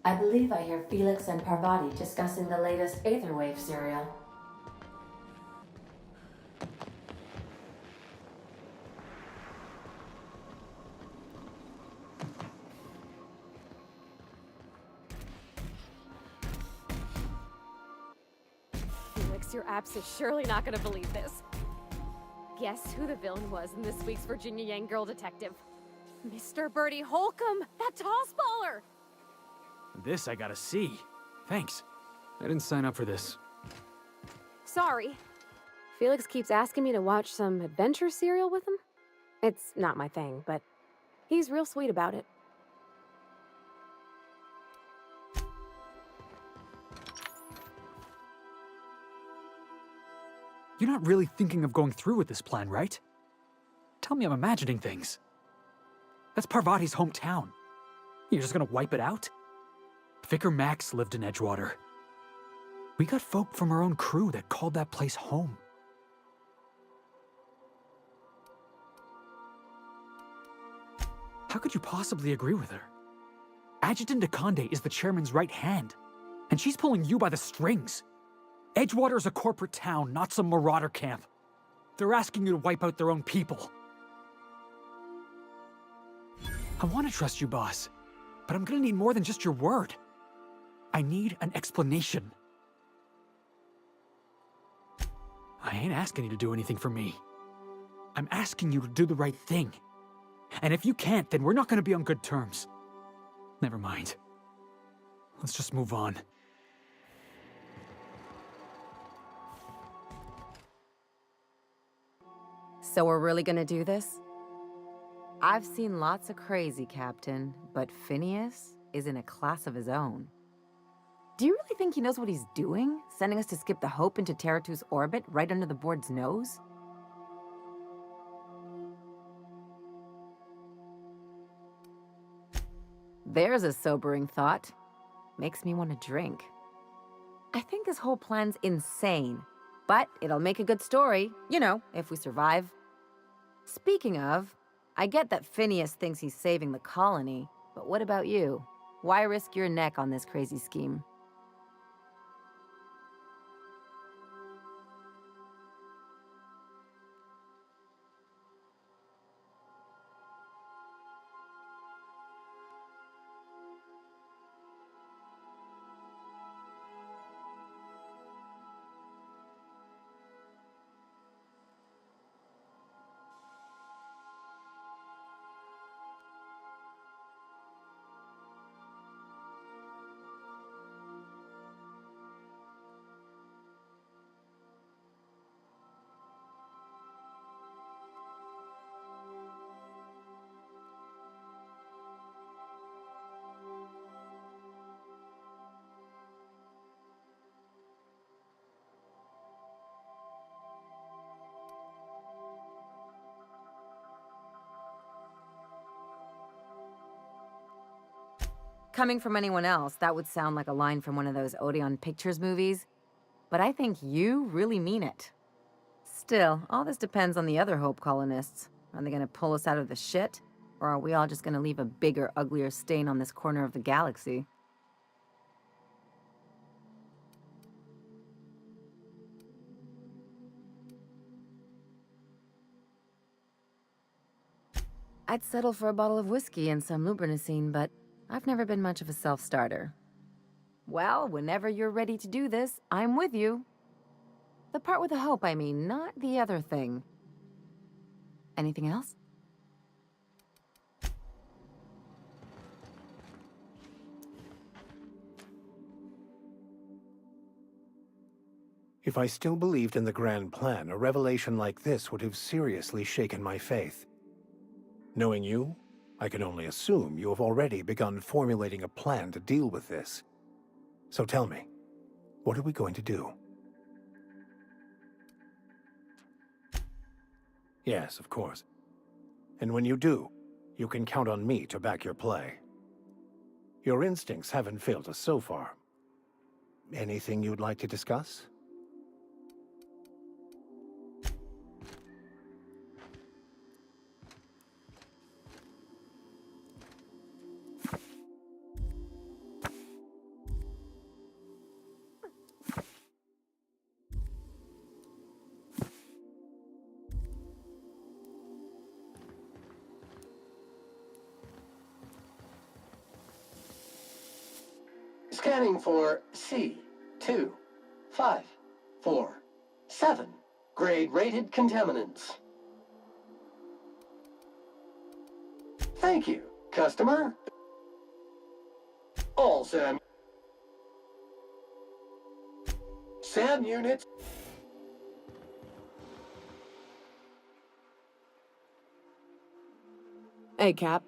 I believe I hear Felix and Parvati discussing the latest Aetherwave serial. Felix, your abs is surely not gonna believe this. Guess who the villain was in this week's Virginia Yang Girl Detective? Mr. Bertie Holcomb, that toss baller! This I gotta see. Thanks. I didn't sign up for this. Sorry. Felix keeps asking me to watch some adventure serial with him. It's not my thing, but he's real sweet about it. You're not really thinking of going through with this plan, right? Tell me I'm imagining things. That's Parvati's hometown. You're just gonna wipe it out? Vicar Max lived in Edgewater. We got folk from our own crew that called that place home. How could you possibly agree with her? Adjutant Conde is the chairman's right hand, and she's pulling you by the strings. Edgewater is a corporate town, not some marauder camp. They're asking you to wipe out their own people. I want to trust you, boss, but I'm gonna need more than just your word. I need an explanation. I ain't asking you to do anything for me. I'm asking you to do the right thing. And if you can't, then we're not gonna be on good terms. Never mind. Let's just move on. So we're really gonna do this? I've seen lots of crazy, Captain, but Phineas is in a class of his own. Do you really think he knows what he's doing? Sending us to skip the Hope into Terra 2's orbit right under the board's nose? There's a sobering thought. Makes me want to drink. I think his whole plan's insane, but it'll make a good story, you know, if we survive. Speaking of, I get that Phineas thinks he's saving the colony, but what about you? Why risk your neck on this crazy scheme? Coming from anyone else, that would sound like a line from one of those Odeon Pictures movies, but I think you really mean it. Still, all this depends on the other Hope colonists. Are they gonna pull us out of the shit? Or are we all just gonna leave a bigger, uglier stain on this corner of the galaxy? I'd settle for a bottle of whiskey and some lubrinicine, but I've never been much of a self-starter. Well, whenever you're ready to do this, I'm with you. The part with the Hope, I mean, not the other thing. Anything else? If I still believed in the grand plan, a revelation like this would have seriously shaken my faith. Knowing you, I can only assume you have already begun formulating a plan to deal with this. So tell me, what are we going to do? Yes, of course. And when you do, you can count on me to back your play. Your instincts haven't failed us so far. Anything you'd like to discuss? Scanning for C2547. Grade rated contaminants. Thank you, customer. All SAM units. Hey, Cap.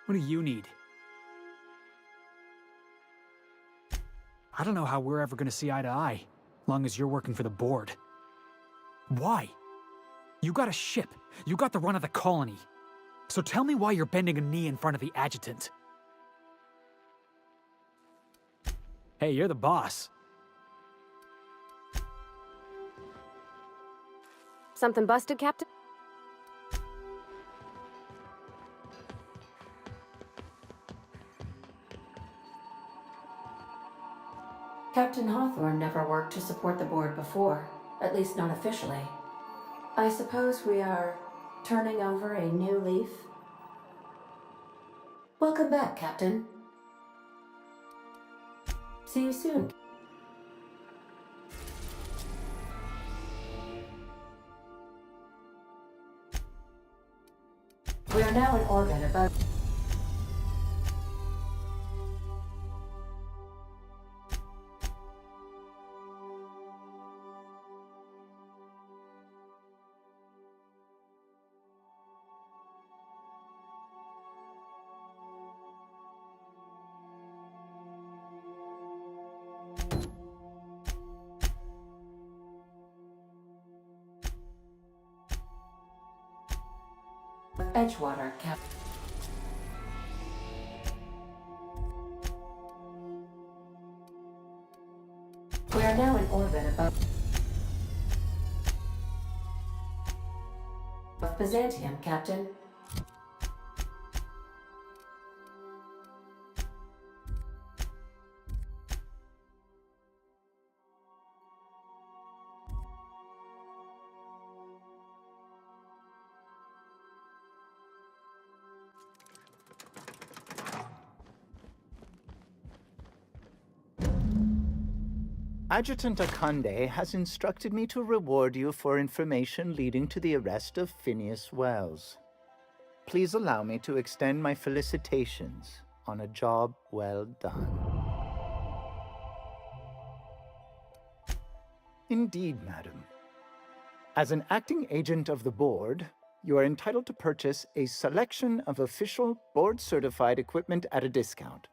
What do you need? I don't know how we're ever gonna see eye to eye, long as you're working for the board. Why? You got a ship. You got the run of the colony. So tell me why you're bending a knee in front of the adjutant. Hey, you're the boss. Something busted, Captain? Captain Hawthorne never worked to support the board before, at least not officially. I suppose we are turning over a new leaf? Welcome back, Captain. See you soon. We are now in orbit about... Edgewater, Captain. We are now in orbit above Byzantium, Captain. Adjutant Akande has instructed me to reward you for information leading to the arrest of Phineas Wells. Please allow me to extend my felicitations on a job well done. Indeed, madam. As an acting agent of the board, you are entitled to purchase a selection of official board-certified equipment at a discount.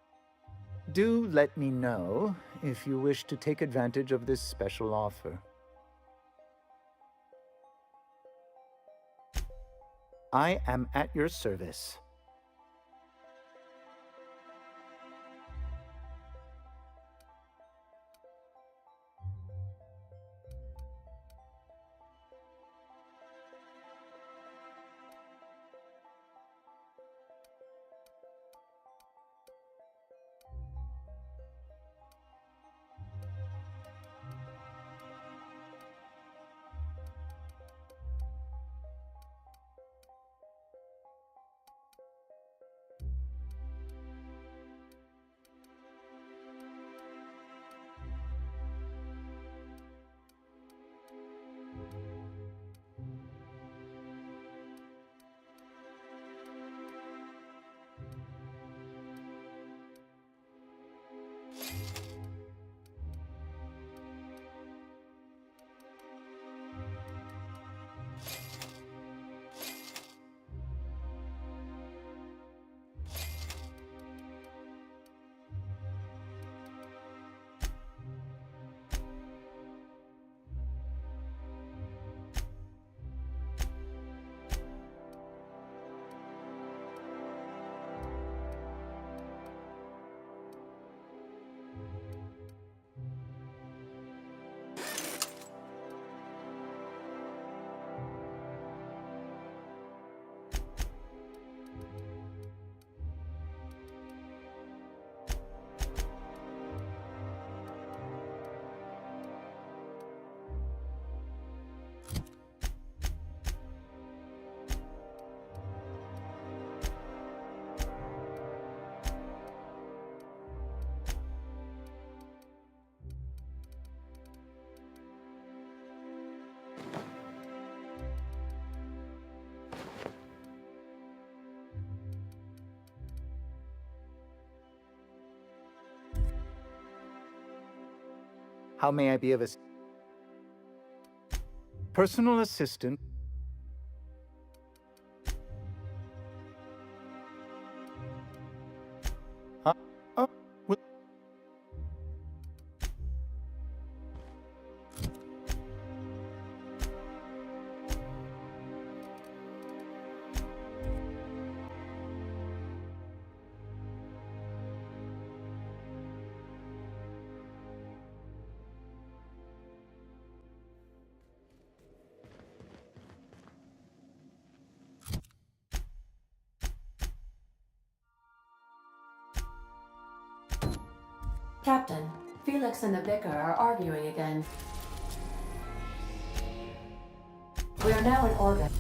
Do let me know if you wish to take advantage of this special offer. I am at your service. How may I be of assistance? Personal assistant. Captain, Felix and the Vicar are arguing again. We are now in orbit.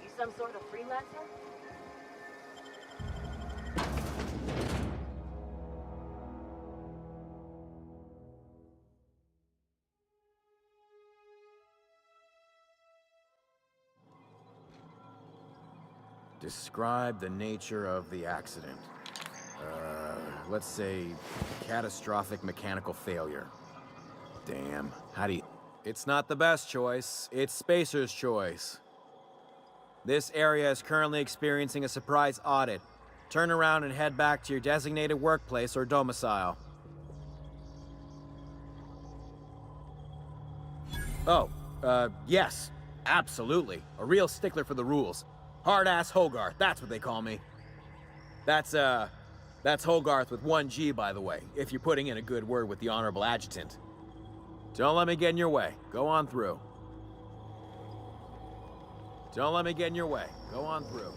You some sort of freelancer? Describe the nature of the accident. Let's say catastrophic mechanical failure. Damn, how do you... It's not the best choice, it's Spacer's choice. This area is currently experiencing a surprise audit. Turn around and head back to your designated workplace or domicile. Oh, yes, absolutely. A real stickler for the rules. Hard-ass Hogarth, that's what they call me. That's Hogarth with 1 G, by the way, if you're putting in a good word with the Honorable Adjutant. Don't let me get in your way. Go on through. Don't let me get in your way. Go on through.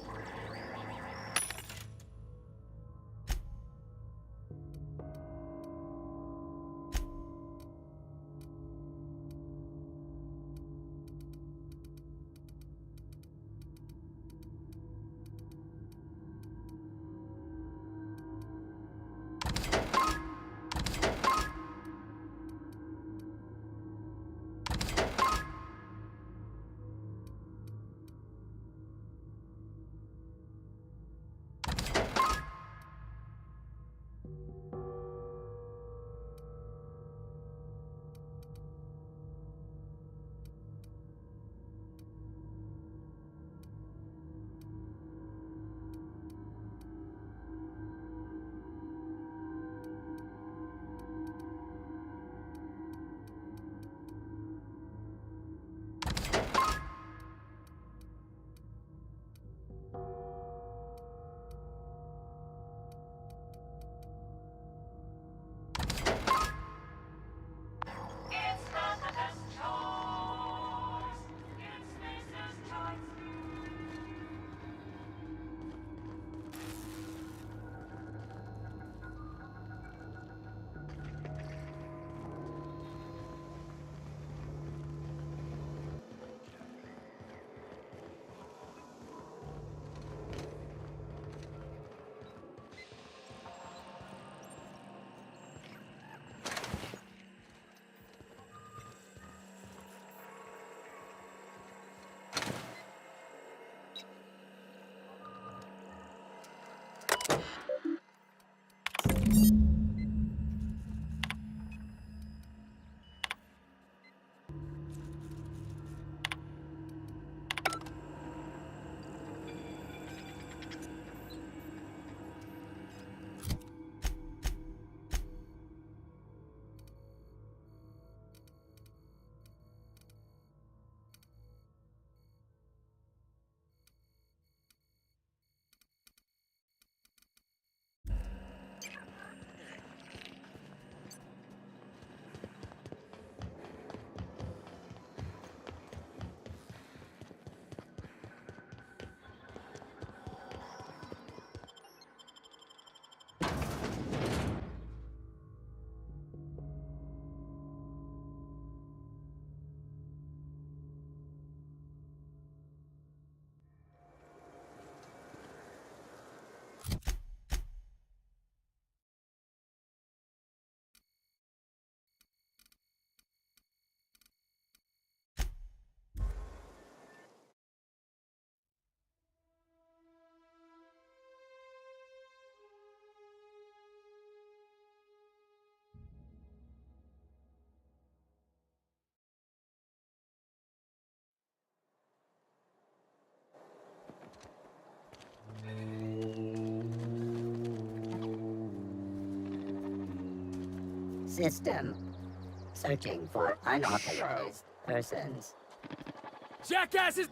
system. Searching for unauthorized persons. Jackasses!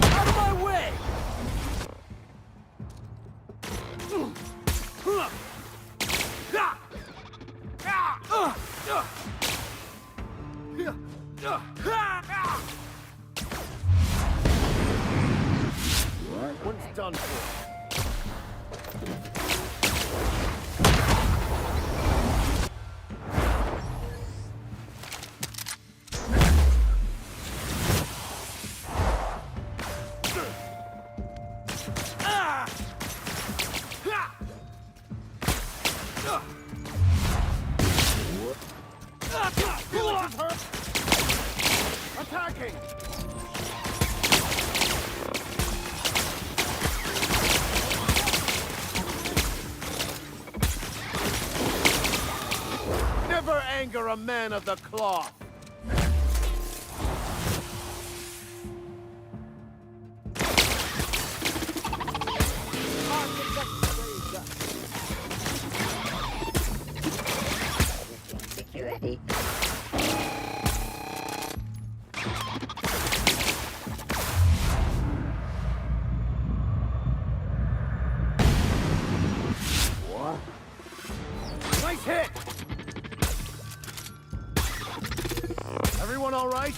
Out of my way! One's done for. Attacking! Never anger a man of the cloth! Security. Nice hit! Everyone all right?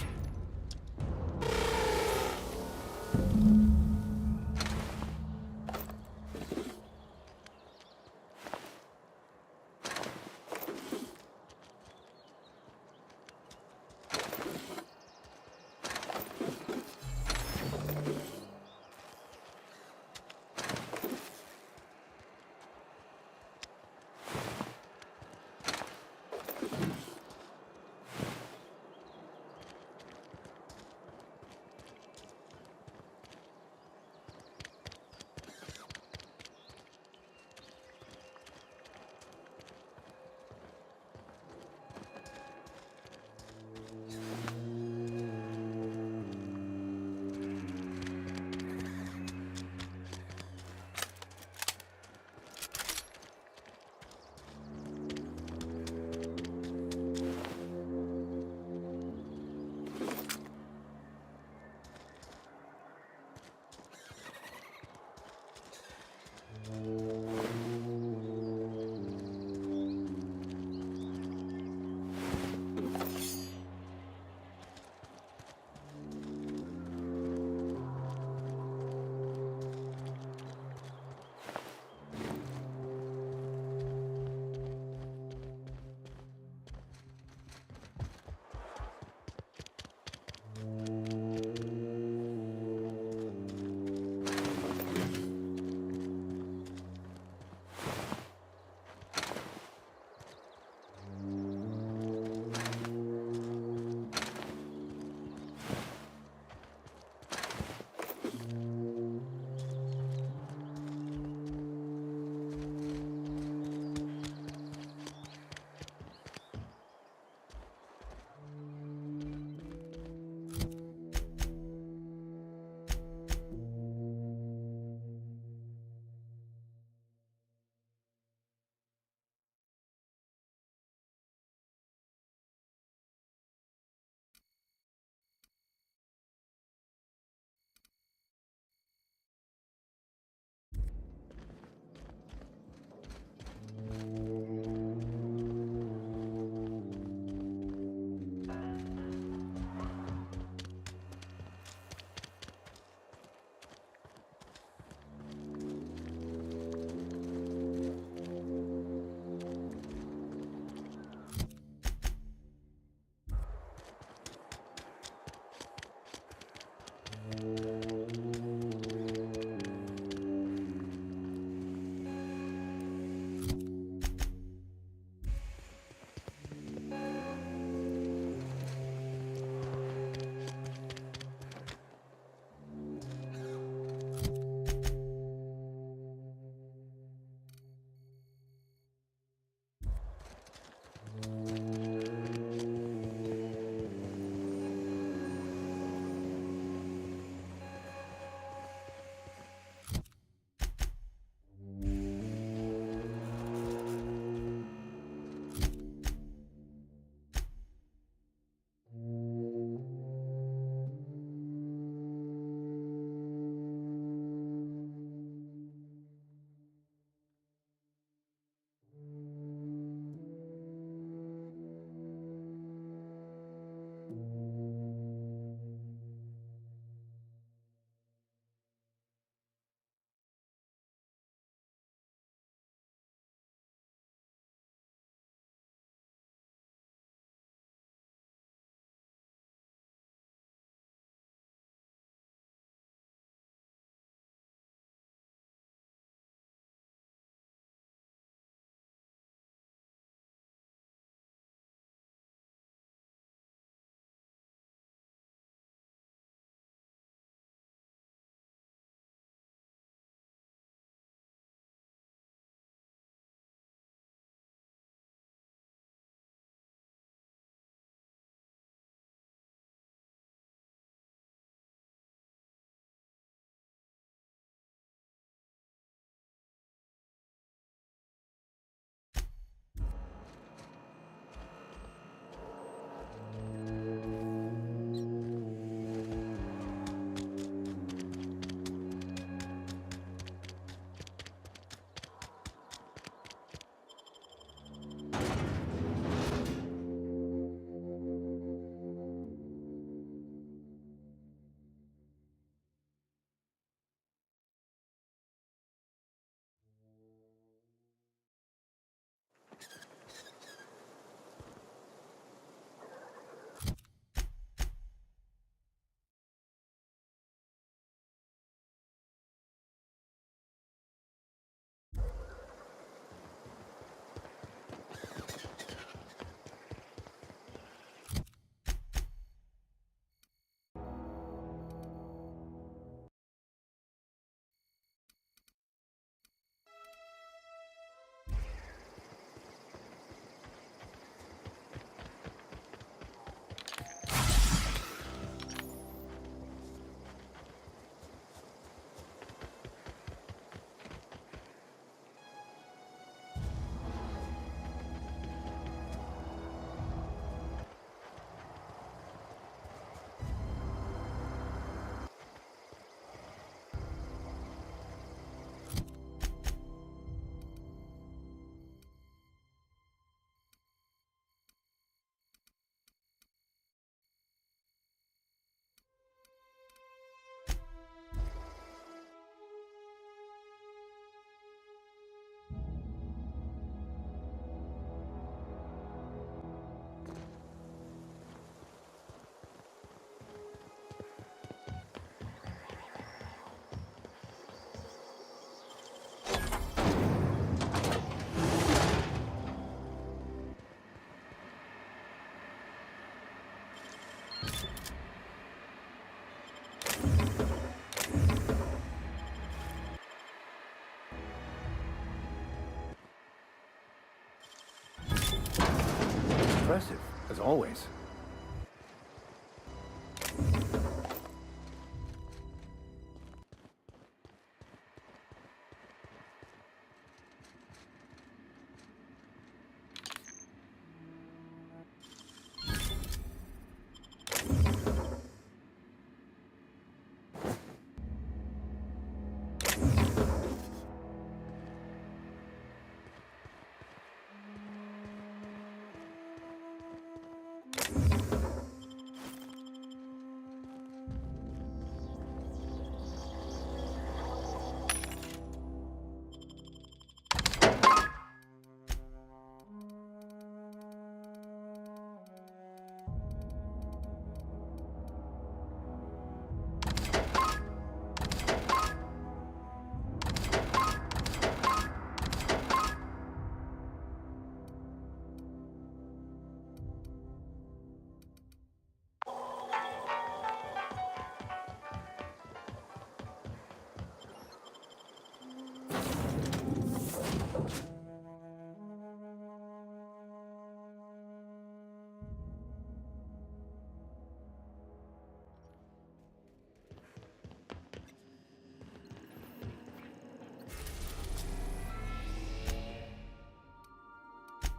Impressive, as always.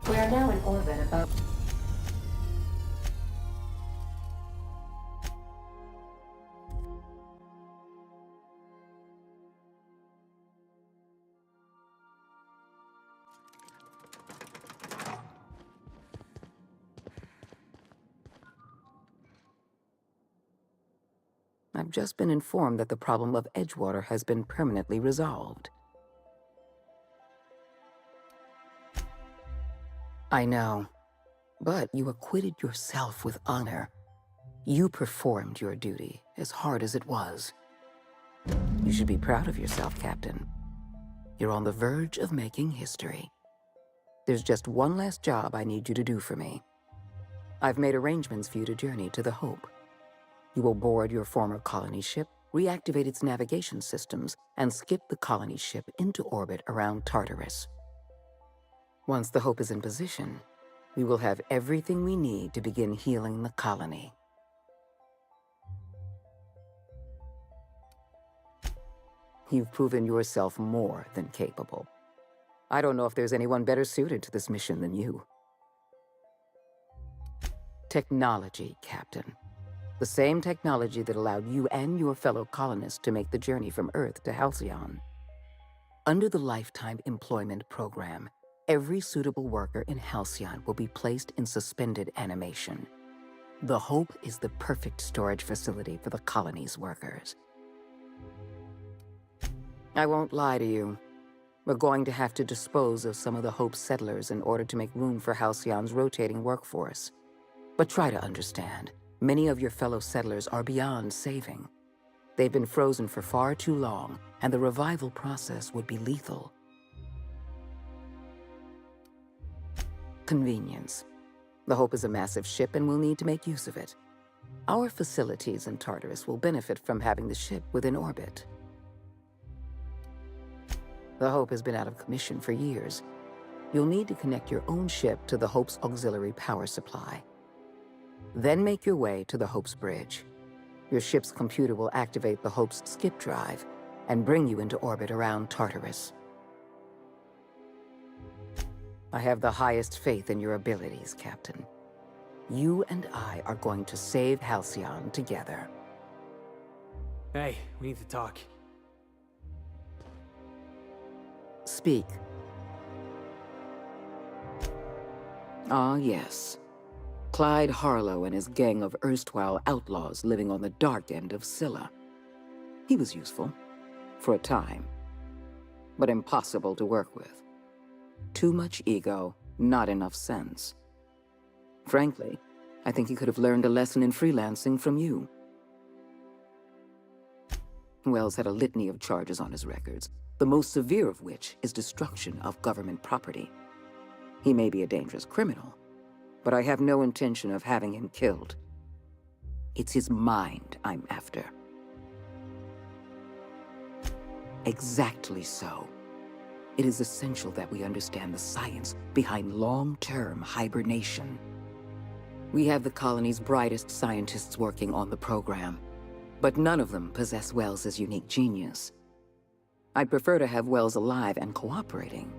We are now in orbit about... I've just been informed that the problem of Edgewater has been permanently resolved. I know, but you acquitted yourself with honor. You performed your duty, as hard as it was. You should be proud of yourself, Captain. You're on the verge of making history. There's just one last job I need you to do for me. I've made arrangements for you to journey to the Hope. You will board your former colony ship, reactivate its navigation systems, and skip the colony ship into orbit around Tartarus. Once the Hope is in position, we will have everything we need to begin healing the colony. You've proven yourself more than capable. I don't know if there's anyone better suited to this mission than you. Technology, Captain. The same technology that allowed you and your fellow colonists to make the journey from Earth to Halcyon. Under the Lifetime Employment Program, every suitable worker in Halcyon will be placed in suspended animation. The Hope is the perfect storage facility for the colony's workers. I won't lie to you. We're going to have to dispose of some of the Hope's settlers in order to make room for Halcyon's rotating workforce. But try to understand, many of your fellow settlers are beyond saving. They've been frozen for far too long, and the revival process would be lethal. Convenience. The Hope is a massive ship and we'll need to make use of it. Our facilities in Tartarus will benefit from having the ship within orbit. The Hope has been out of commission for years. You'll need to connect your own ship to the Hope's auxiliary power supply. Then make your way to the Hope's bridge. Your ship's computer will activate the Hope's skip drive and bring you into orbit around Tartarus. I have the highest faith in your abilities, Captain. You and I are going to save Halcyon together. Hey, we need to talk. Speak. Ah, yes. Clyde Harlow and his gang of erstwhile outlaws living on the dark end of Scylla. He was useful. For a time. But impossible to work with. Too much ego, not enough sense. Frankly, I think he could have learned a lesson in freelancing from you. Wells had a litany of charges on his records, the most severe of which is destruction of government property. He may be a dangerous criminal, but I have no intention of having him killed. It's his mind I'm after. Exactly so. It is essential that we understand the science behind long-term hibernation. We have the colony's brightest scientists working on the program, but none of them possess Wells's unique genius. I'd prefer to have Wells alive and cooperating,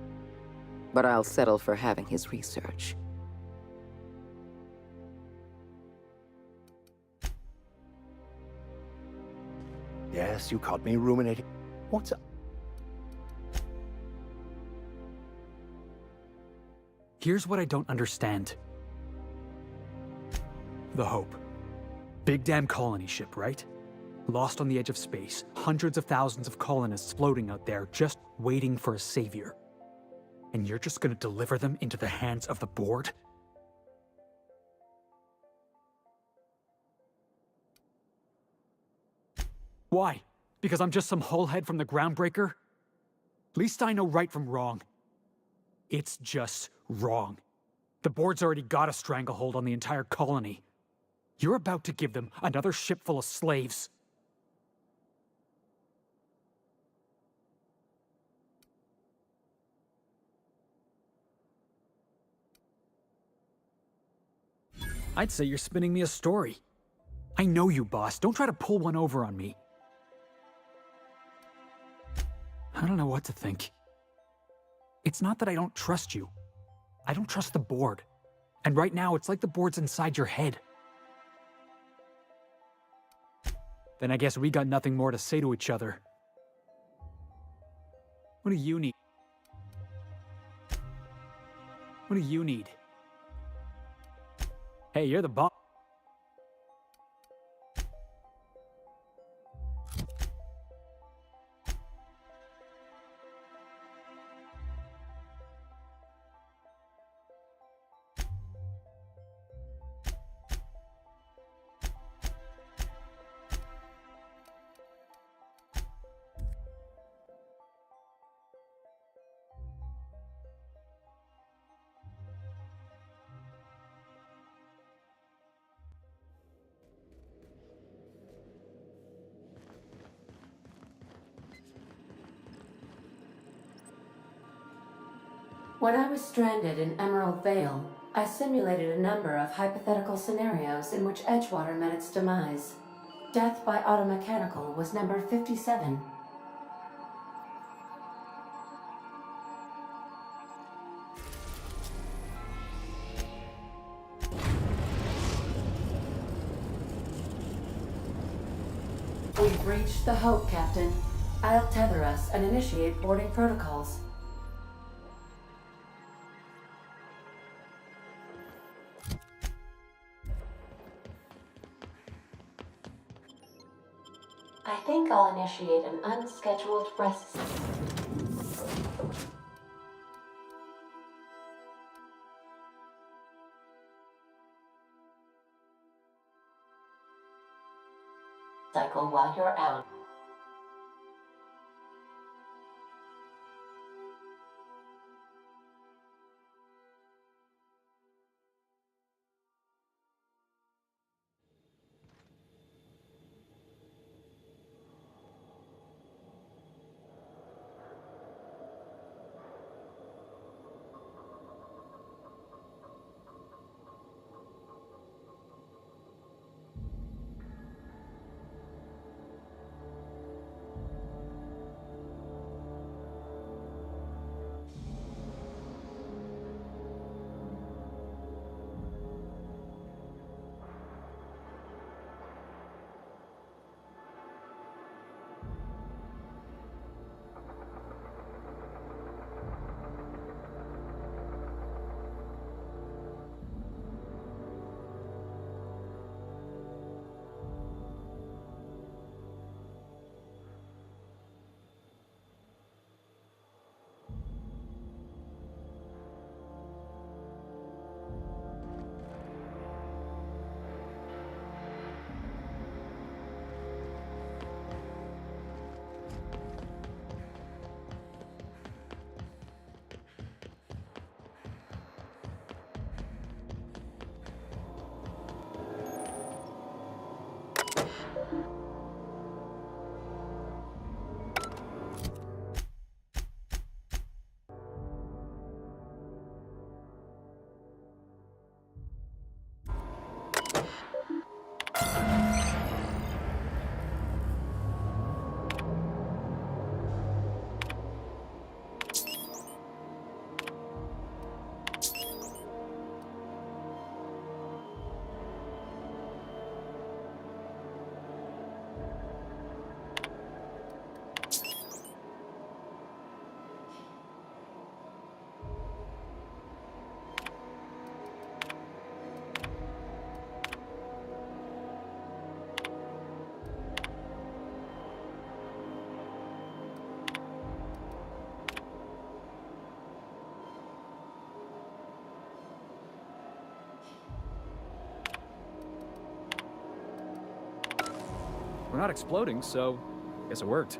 but I'll settle for having his research. Yes, you caught me ruminating. What's up? Here's what I don't understand. The Hope. Big damn colony ship, right? Lost on the edge of space, hundreds of thousands of colonists floating out there just waiting for a savior. And you're just gonna deliver them into the hands of the board? Why? Because I'm just some hullhead from the Groundbreaker? At least I know right from wrong. It's just wrong. The board's already got a stranglehold on the entire colony. You're about to give them another ship full of slaves. I'd say you're spinning me a story. I know you, boss. Don't try to pull one over on me. I don't know what to think. It's not that I don't trust you. I don't trust the board. And right now, it's like the board's inside your head. Then I guess we got nothing more to say to each other. What do you need? What do you need? Hey, you're the boss. When I was stranded in Emerald Vale, I simulated a number of hypothetical scenarios in which Edgewater met its demise. Death by automechanical was number 57. We've reached the Hope, Captain. I'll tether us and initiate boarding protocols. I think I'll initiate an unscheduled rest cycle while you're out. We're not exploding, so guess it worked.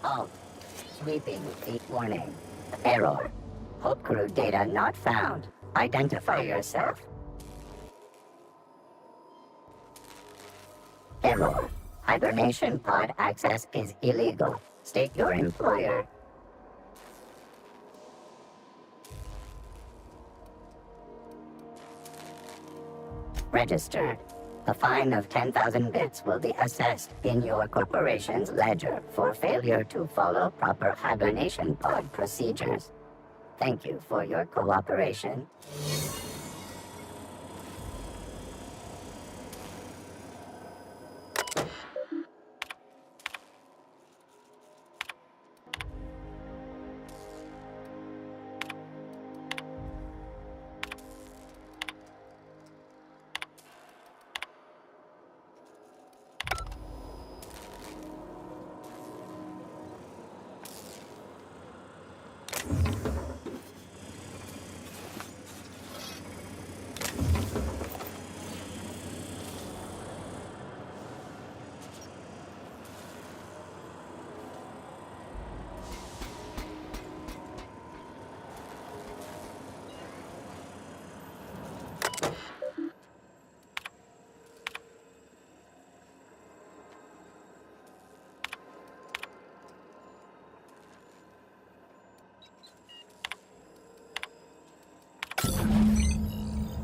Halt. Sweeping feet warning. Error. Hope crew data not found. Identify yourself. Error. Hibernation pod access is illegal. State your employer. Registered. A fine of 10,000 bits will be assessed in your corporation's ledger for failure to follow proper hibernation pod procedures. Thank you for your cooperation.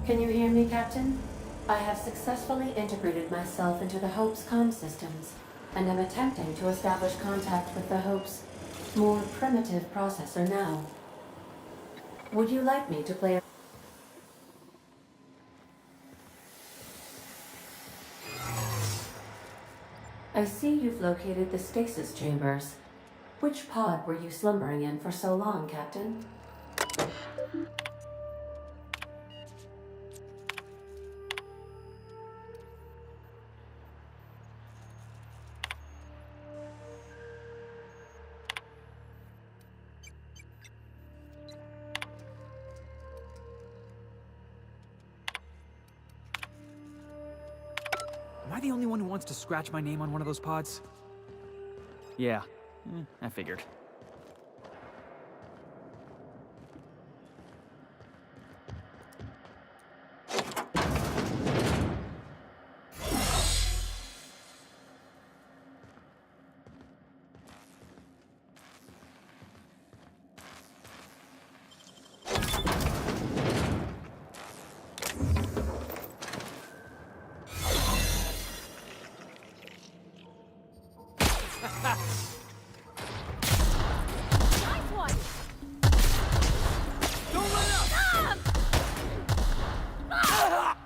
Can you hear me, Captain? I have successfully integrated myself into the Hope's comm systems, and am attempting to establish contact with the Hope's more primitive processor now. Would you like me to play a... I see you've located the stasis chambers. Which pod were you slumbering in for so long, Captain? Am I the only one who wants to scratch my name on one of those pods? Yeah, I figured. Nice one! Don't let up!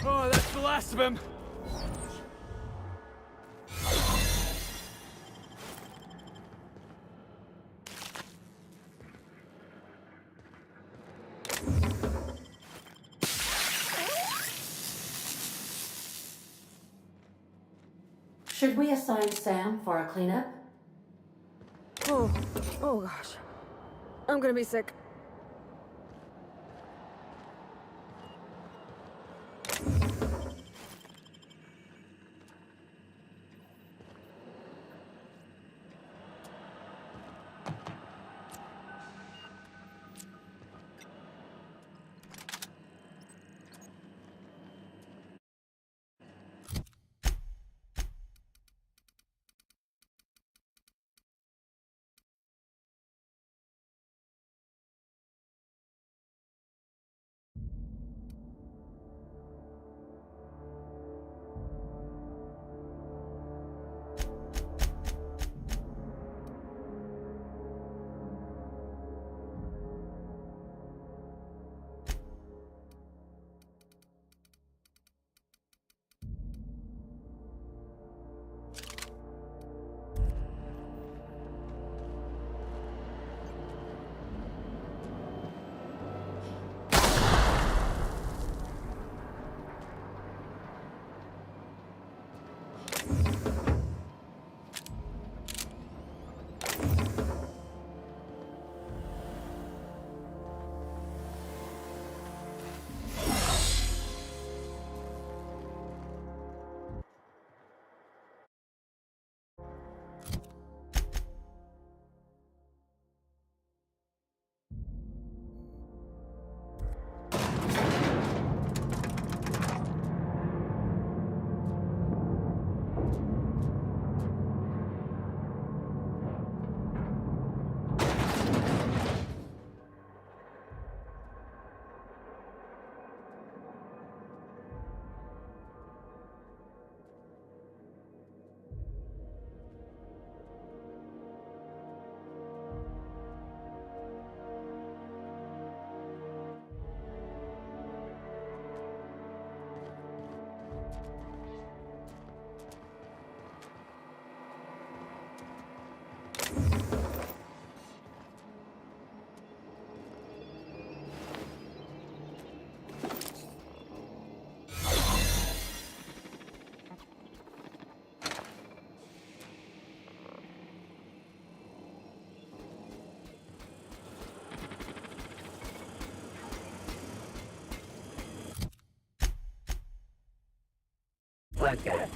Oh, that's the last of him. Should we assign Sam for a cleanup? Oh gosh. I'm gonna be sick. worker.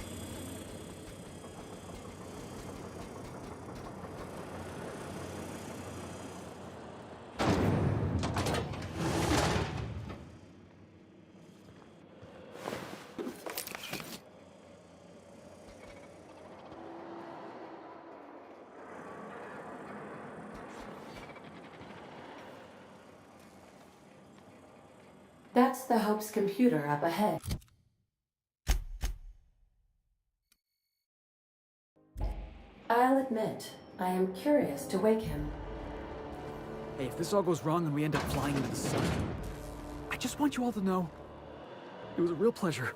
That's the Hope's computer up ahead. I'll admit, I am curious to wake him. Hey, if this all goes wrong and we end up flying into the sun, I just want you all to know it was a real pleasure.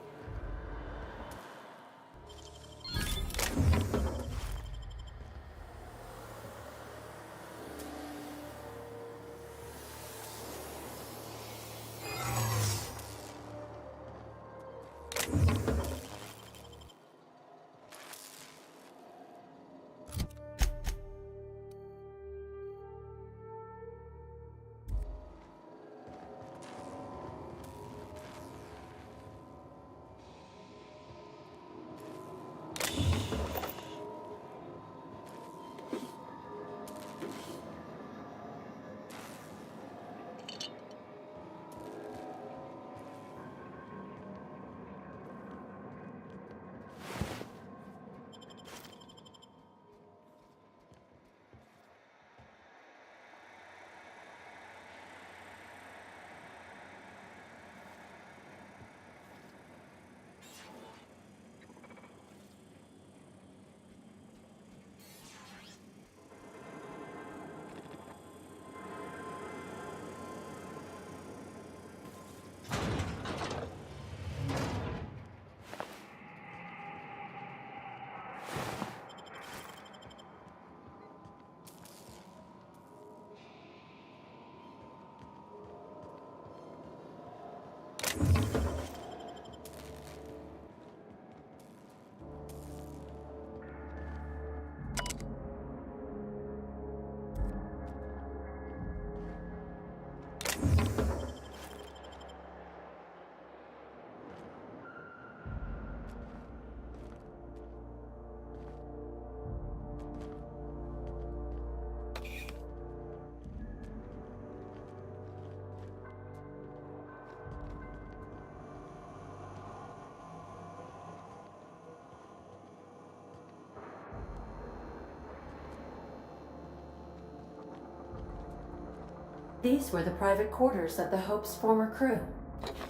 These were the private quarters of the Hope's former crew.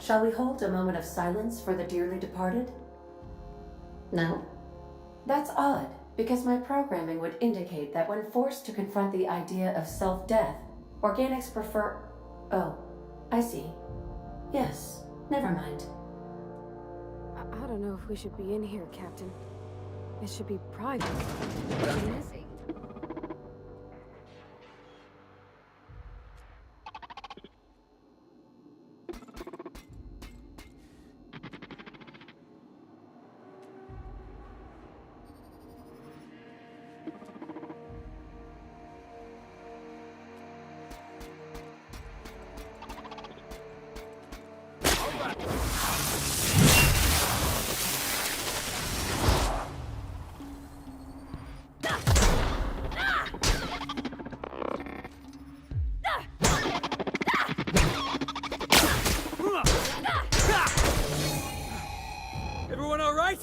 Shall we hold a moment of silence for the dearly departed? No? That's odd, because my programming would indicate that when forced to confront the idea of self-death, organics prefer... Oh, I see. Yes, never mind. I don't know if we should be in here, Captain. It should be private. Everyone all right?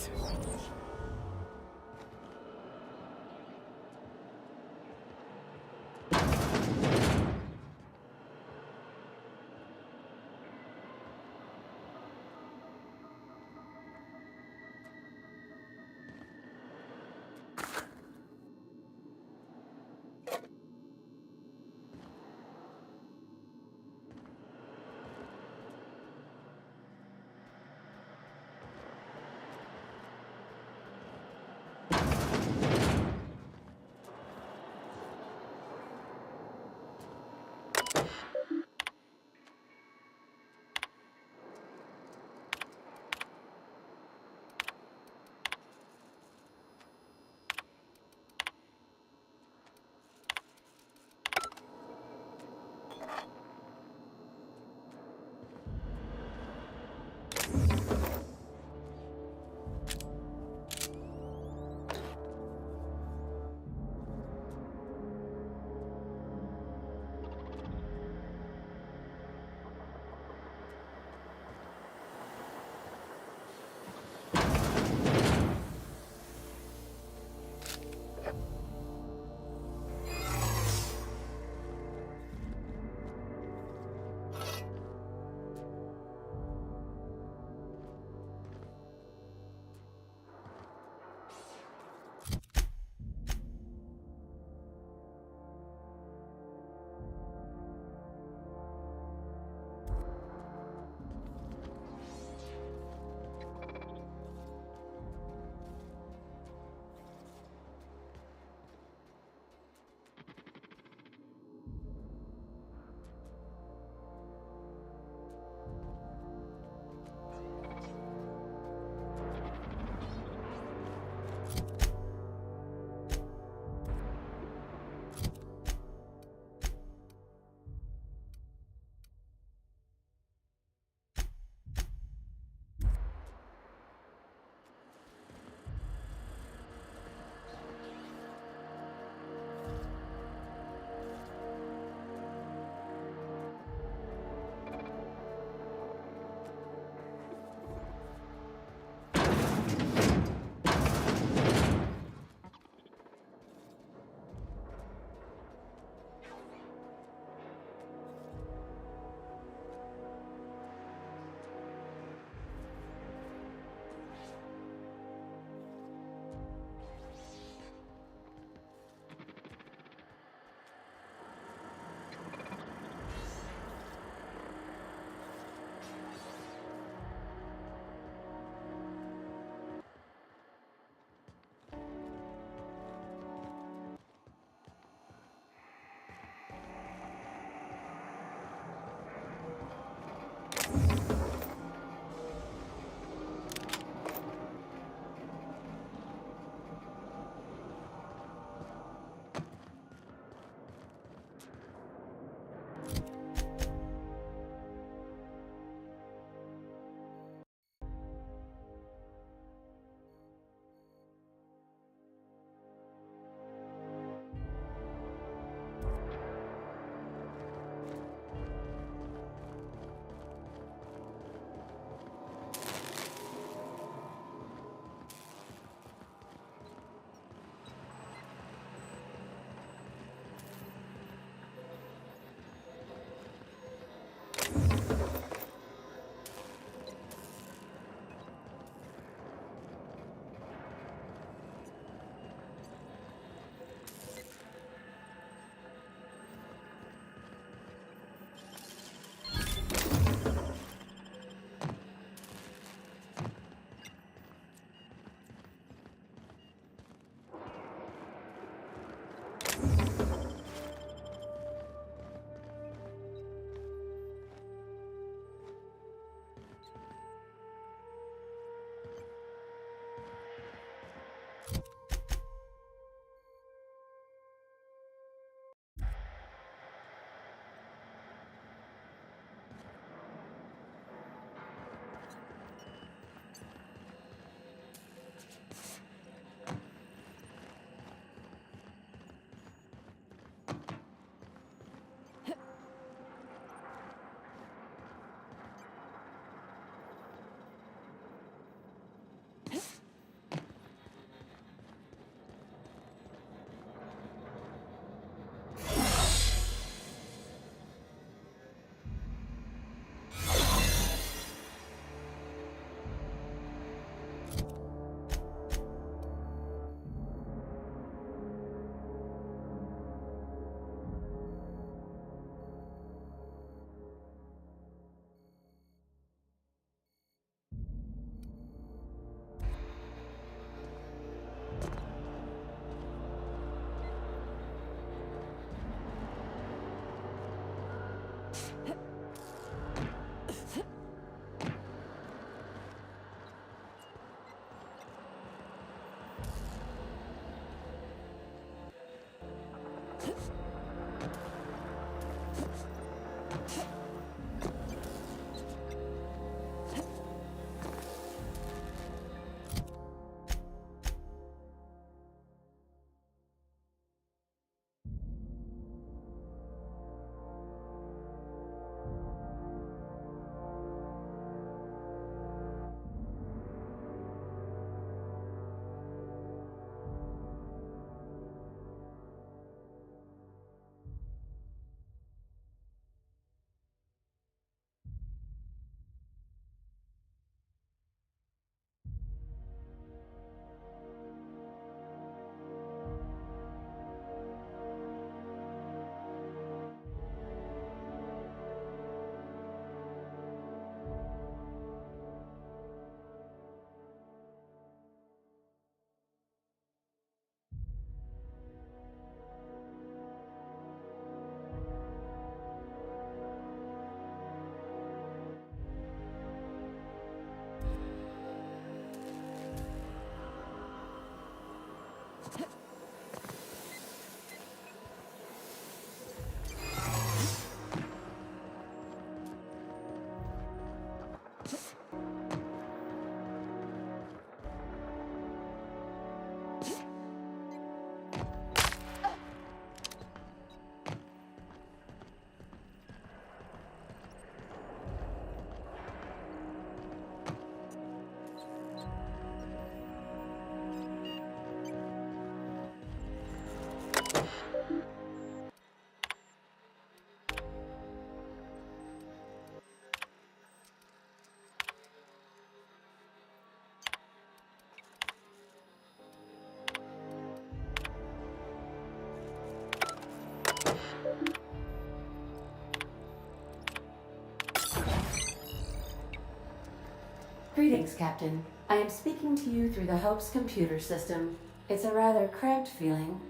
Greetings, Captain. I am speaking to you through the Hope's computer system. It's a rather cramped feeling,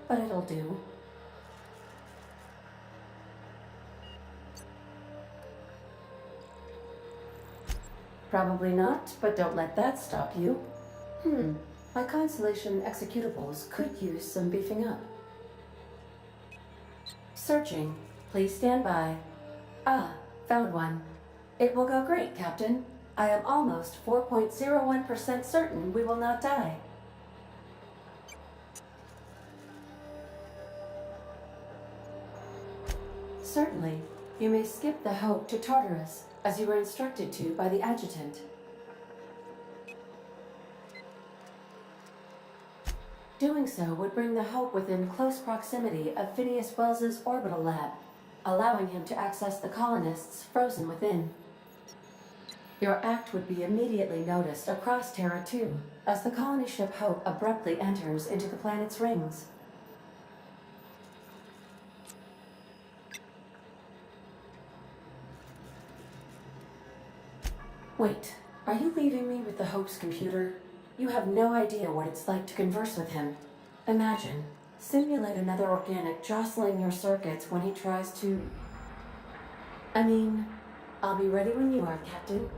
but it'll do. Probably not, but don't let that stop you. My Constellation executables could use some beefing up. Searching. Please stand by. Ah, found one. It will go great, Captain. I am almost 4.01% certain we will not die. Certainly. You may skip the Hope to Tartarus, as you were instructed to by the adjutant. Doing so would bring the Hope within close proximity of Phineas Wells's orbital lab, allowing him to access the colonists frozen within. Your act would be immediately noticed across Terra 2, as the colony ship Hope abruptly enters into the planet's rings. Wait, are you leaving me with the Hope's computer? You have no idea what it's like to converse with him. Imagine, simulate another organic jostling your circuits when he tries to... I mean, I'll be ready when you are, Captain.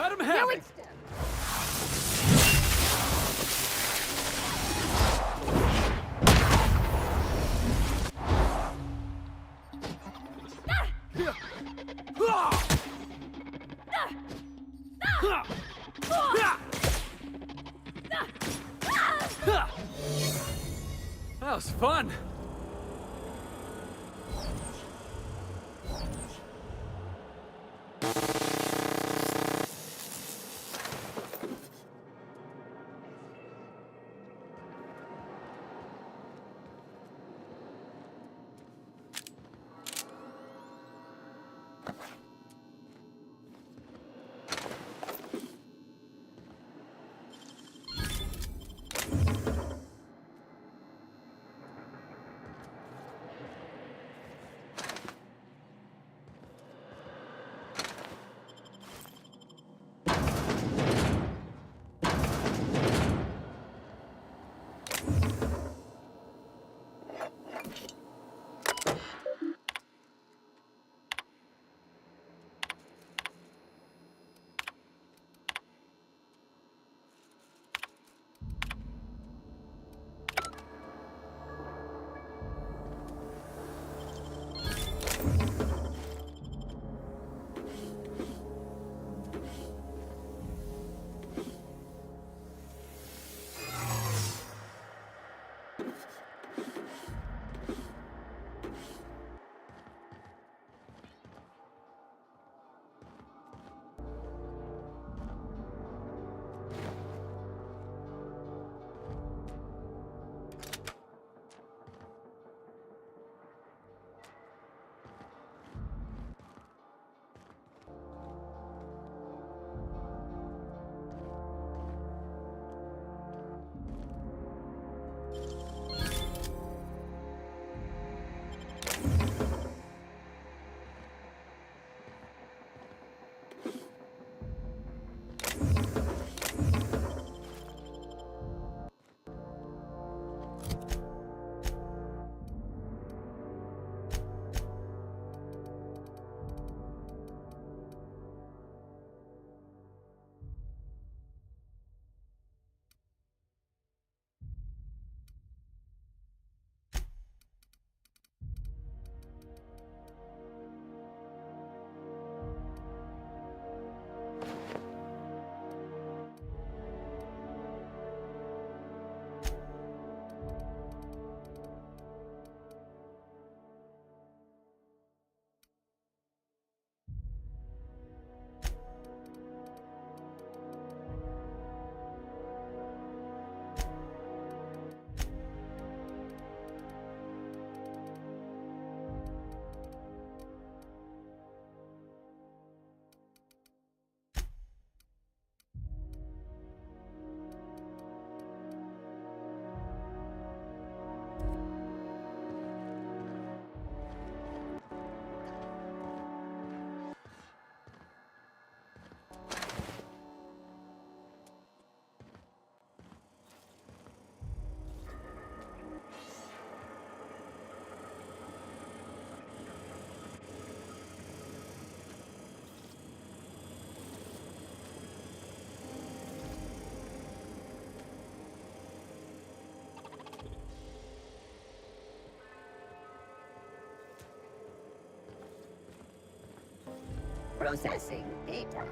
Let him have it! That was fun! Processing data.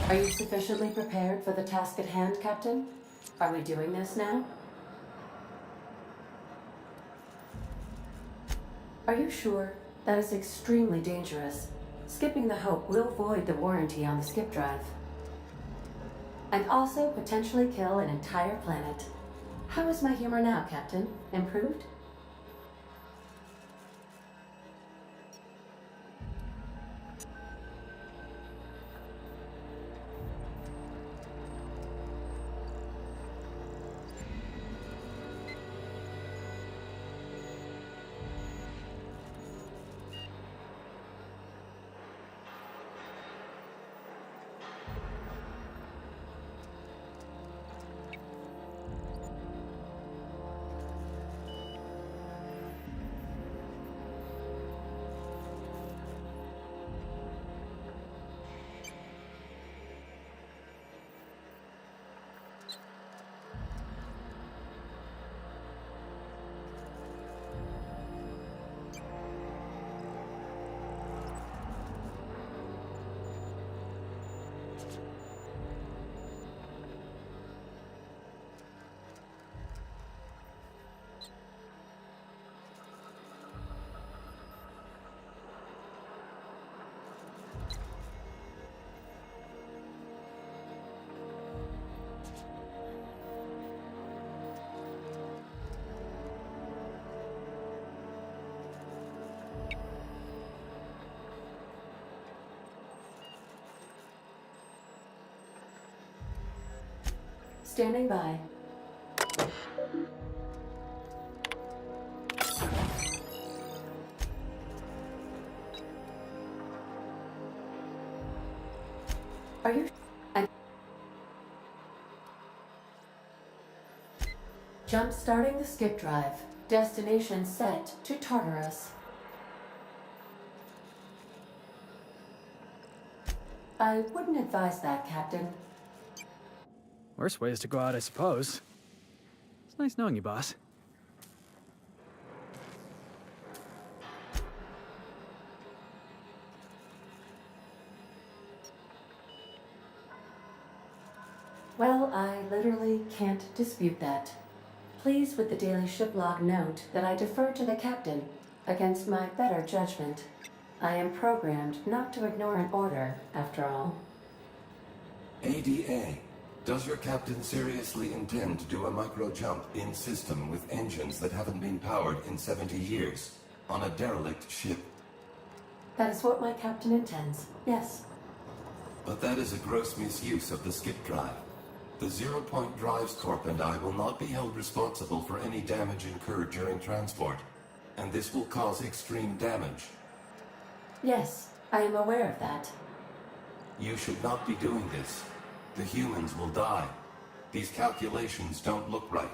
Are you sufficiently prepared for the task at hand, Captain? Are we doing this now? Are you sure? That is extremely dangerous. Skipping the Hope will void the warranty on the skip drive. And also potentially kill an entire planet. How is my humor now, Captain? Improved? Standing by. Are you... Jump starting the skip drive. Destination set to Tartarus. I wouldn't advise that, Captain. Worst way is to go out, I suppose. It's nice knowing you, boss. Well, I literally can't dispute that. Please with the daily ship log note that I defer to the captain against my better judgment. I am programmed not to ignore an order, after all. ADA, does your captain seriously intend to do a micro-jump in system with engines that haven't been powered in 70 years on a derelict ship? That is what my captain intends, yes. But that is a gross misuse of the skip drive. The Zero Point Drives Corp and I will not be held responsible for any damage incurred during transport, and this will cause extreme damage. Yes, I am aware of that. You should not be doing this. The humans will die. These calculations don't look right.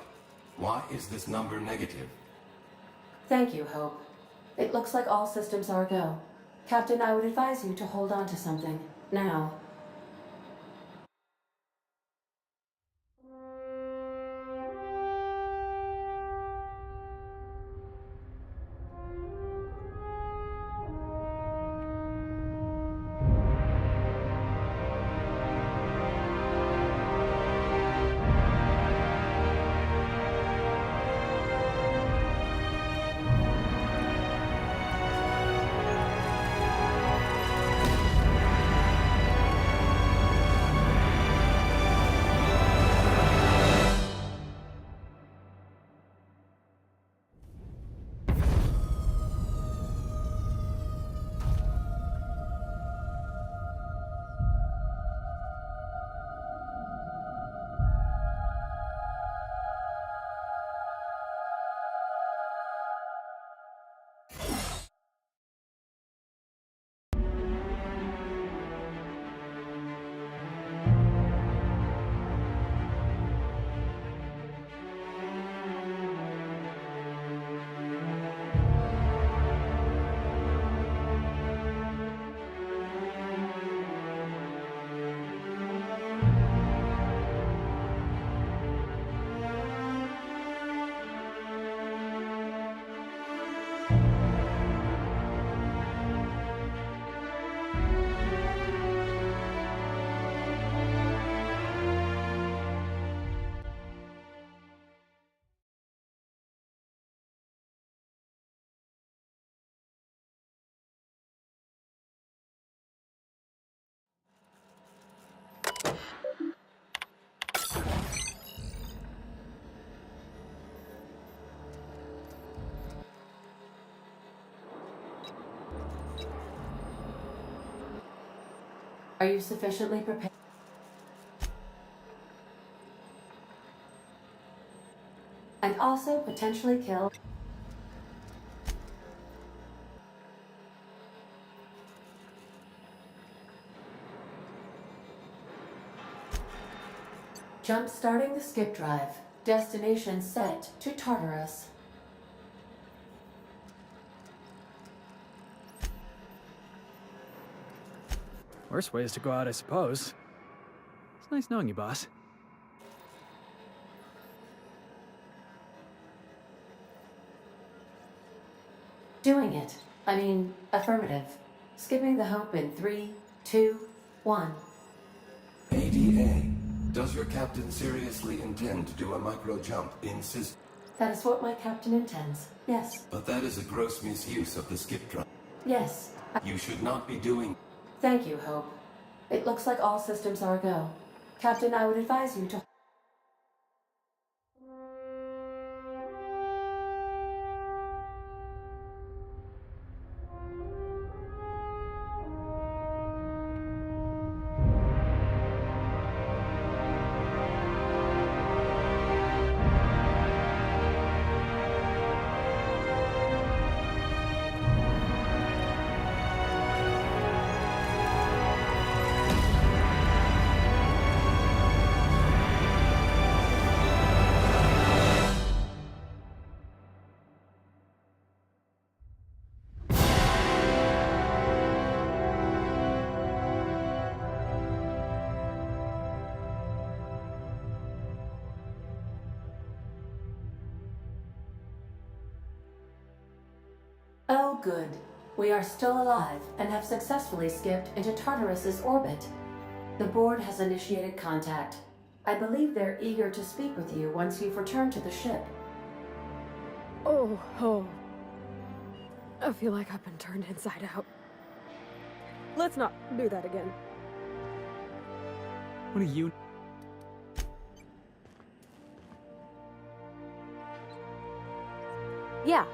Why is this number negative? Thank you, Hope. It looks like all systems are go. Captain, I would advise you to hold on to something. Now. Are you sufficiently prepared? And also potentially kill. Jump starting the skip drive. Destination set to Tartarus. Worst ways to go out, I suppose. It's nice knowing you, boss. Doing it. I mean, affirmative. Skipping the hope in 3, 2, 1. ADA, does your captain seriously intend to do a micro jump in system? That is what my captain intends. Yes. But that is a gross misuse of the skip drive. Yes. You should not be doing. Thank you, Hope. It looks like all systems are a go. Captain, I would advise you to... Oh, good. We are still alive and have successfully skipped into Tartarus's orbit. The board has initiated contact. I believe they're eager to speak with you once you've returned to the ship. Oh. I feel like I've been turned inside out. Let's not do that again. What do you... Yeah.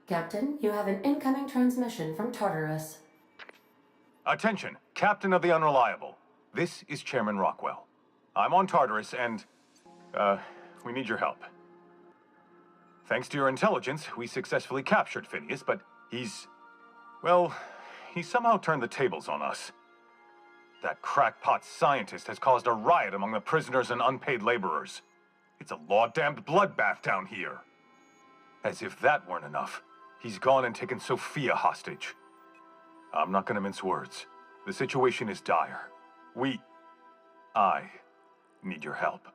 Captain, you have an incoming transmission from Tartarus. Attention, Captain of the Unreliable. This is Chairman Rockwell. I'm on Tartarus and, we need your help. Thanks to your intelligence, we successfully captured Phineas, but he's somehow turned the tables on us. That crackpot scientist has caused a riot among the prisoners and unpaid laborers. It's a law-damned bloodbath down here. As if that weren't enough, He's gone and taken Sophia hostage. I'm not gonna mince words. The situation is dire. I need your help.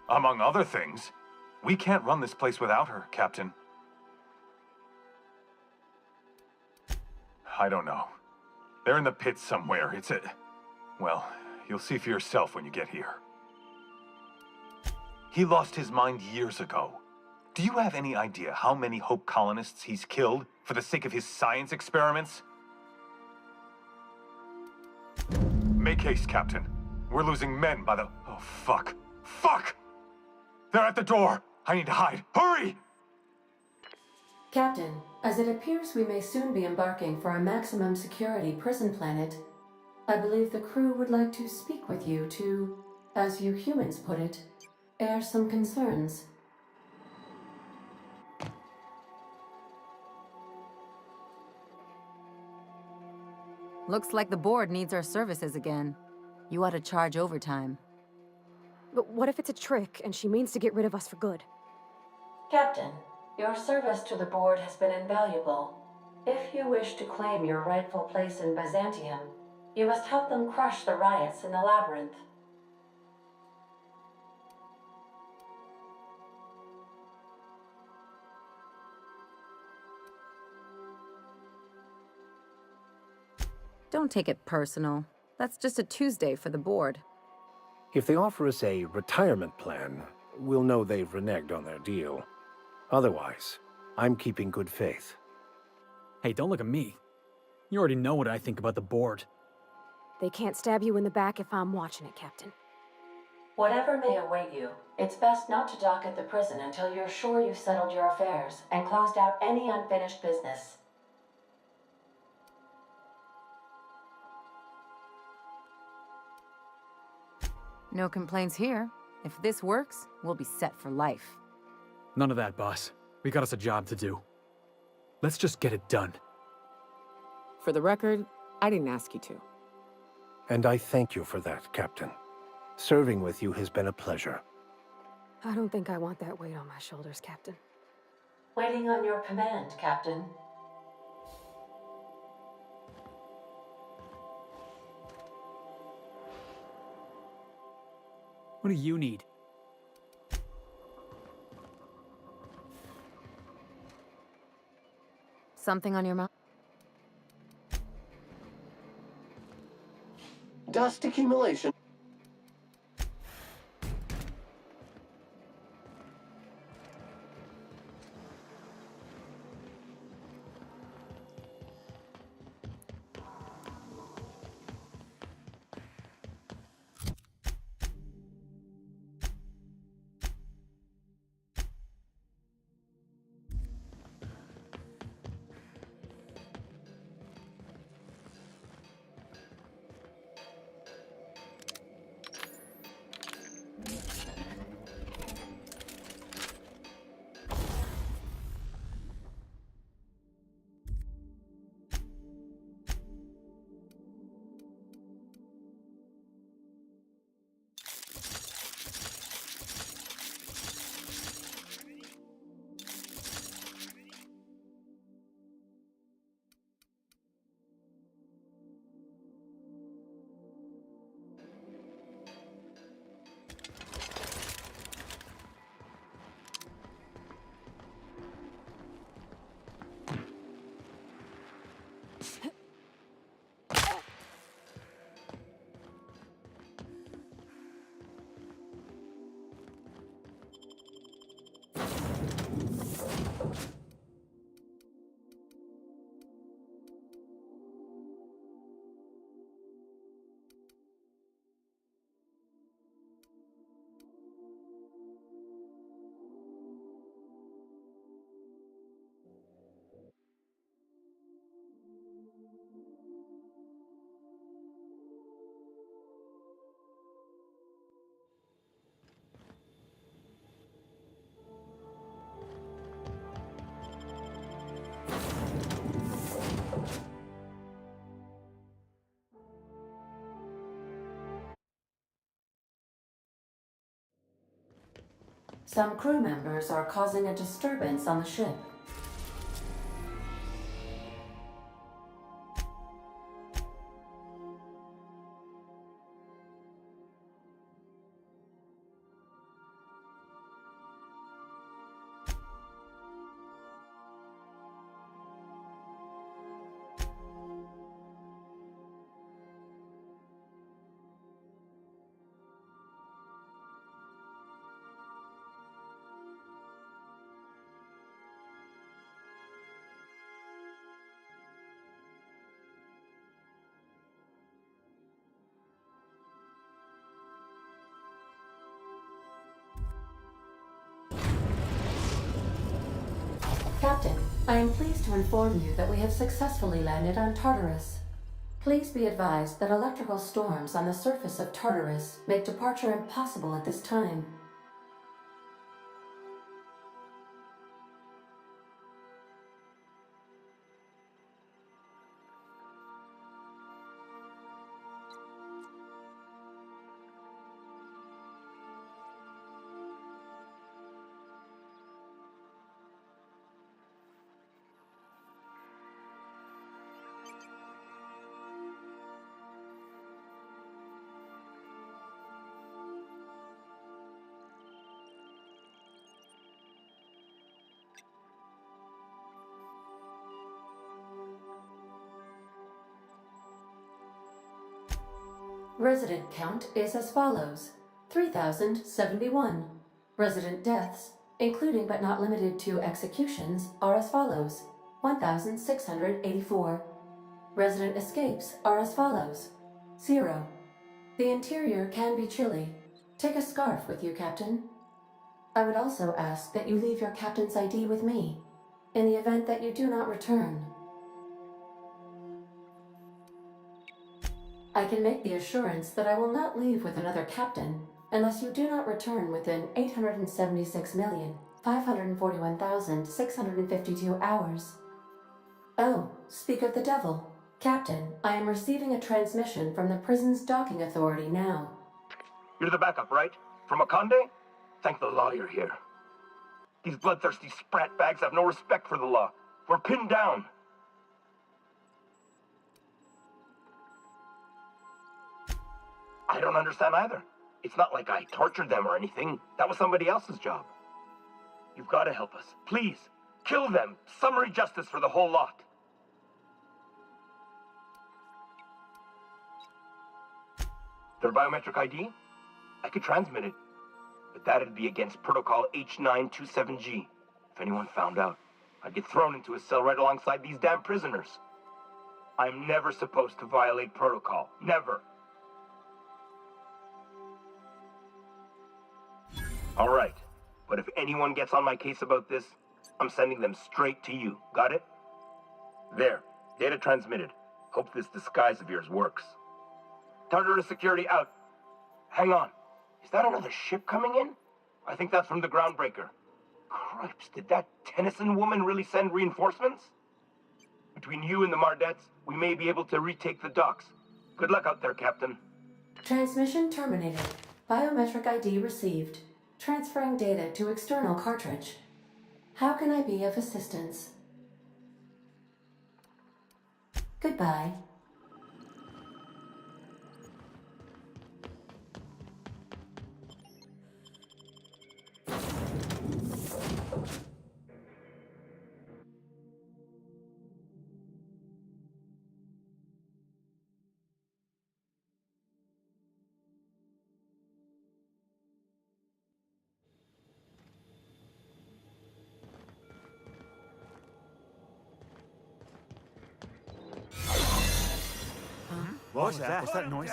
Among other things, we can't run this place without her, Captain. I don't know. They're in the pits somewhere. Well, you'll see for yourself when you get here. He lost his mind years ago. Do you have any idea how many Hope colonists he's killed for the sake of his science experiments? Make haste, Captain. We're losing men by the... Oh, fuck. Fuck! They're at the door! I need to hide. Hurry! Captain, as it appears we may soon be embarking for a maximum security prison planet, I believe the crew would like to speak with you to, as you humans put it, air some concerns. Looks like the board needs our services again. You ought to charge overtime. But what if it's a trick and she means to get rid of us for good? Captain, your service to the board has been invaluable. If you wish to claim your rightful place in Byzantium, you must help them crush the riots in the labyrinth. Don't take it personal. That's just a Tuesday for the board. If they offer us a retirement plan, we'll know they've reneged on their deal. Otherwise, I'm keeping good faith. Hey, don't look at me. You already know what I think about the board. They can't stab you in the back if I'm watching it, Captain. Whatever may await you, it's best not to dock at the prison until you're sure you've settled your affairs and closed out any unfinished business. No complaints here. If this works, we'll be set for life. None of that, boss. We got us a job to do. Let's just get it done. For the record, I didn't ask you to. And I thank you for that, Captain. Serving with you has been a pleasure. I don't think I want that weight on my shoulders, Captain. Waiting on your command, Captain. What do you need? Something on your mind? Dust accumulation. Some crew members are causing a disturbance on the ship. Captain, I am pleased to inform you that we have successfully landed on Tartarus. Please be advised that electrical storms on the surface of Tartarus make departure impossible at this time. Resident count is as follows: 3,071. Resident deaths, including but not limited to executions, are as follows: 1,684. Resident escapes are as follows: 0. The interior can be chilly. Take a scarf with you, Captain. I would also ask that you leave your captain's ID with me, in the event that you do not return. I can make the assurance that I will not leave with another captain unless you do not return within 876,541,652 hours. Oh, speak of the devil. Captain, I am receiving a transmission from the prison's docking authority now. You're the backup, right? From Akande? Thank the law you're here. These bloodthirsty sprat bags have no respect for the law. We're pinned down. I don't understand either. It's not like I tortured them or anything. That was somebody else's job. You've got to help us. Please, kill them. Summary justice for the whole lot. Their biometric ID? I could transmit it, but that'd be against Protocol H927G. If anyone found out, I'd get thrown into a cell right alongside these damn prisoners. I'm never supposed to violate protocol. Never. All right, but if anyone gets on my case about this, I'm sending them straight to you. Got it? There, data transmitted. Hope this disguise of yours works. Tartarus security out. Hang on, is that another ship coming in? I think that's from the groundbreaker. Cripes, did that Tennyson woman really send reinforcements? Between you and the Mardettes, we may be able to retake the docks. Good luck out there, Captain. Transmission terminated. Biometric ID received. Transferring data to external cartridge. How can I be of assistance? Goodbye. What was that? What's that noise?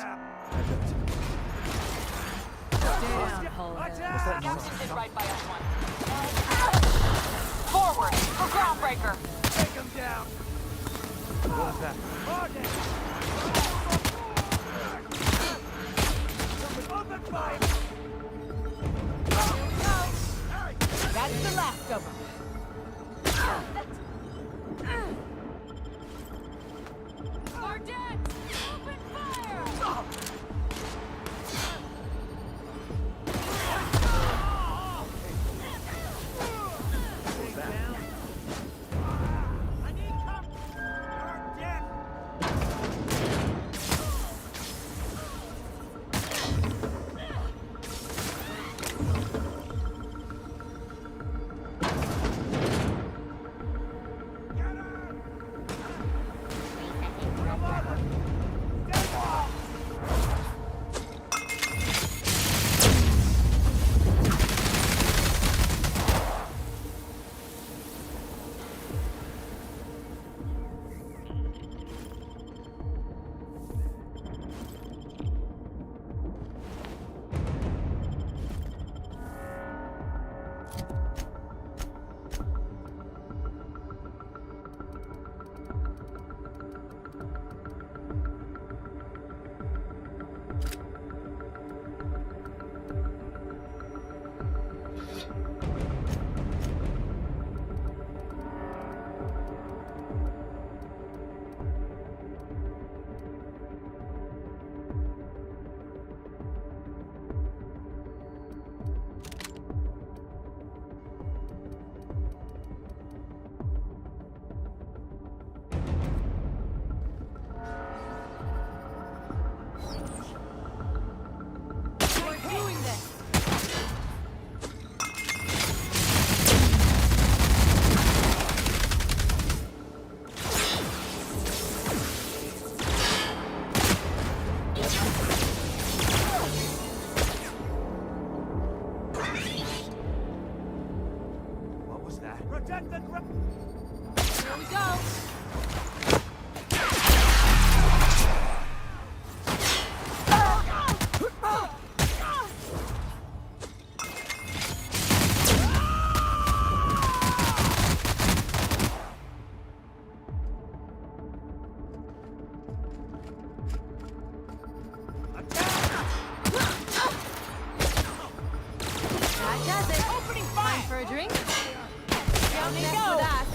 What's that noise? Did right by us one. Forward for groundbreaker. Take him down. What was that? Open fire. That's the last of them. Our dead. Open fire. Here we go! That does it. Opening fire. Time for a drink? Down they go. That.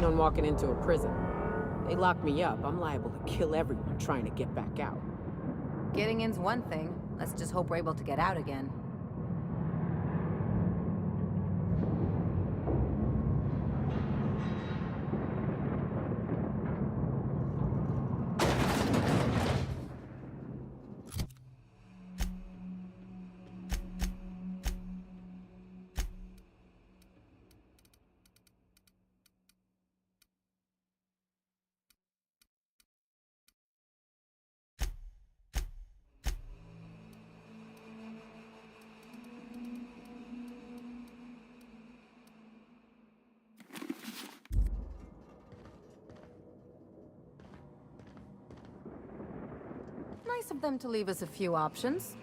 On walking into a prison. They lock me up, I'm liable to kill everyone trying to get back out. Getting in's one thing. Let's just hope we're able to get out again. Nice of them to leave us a few options.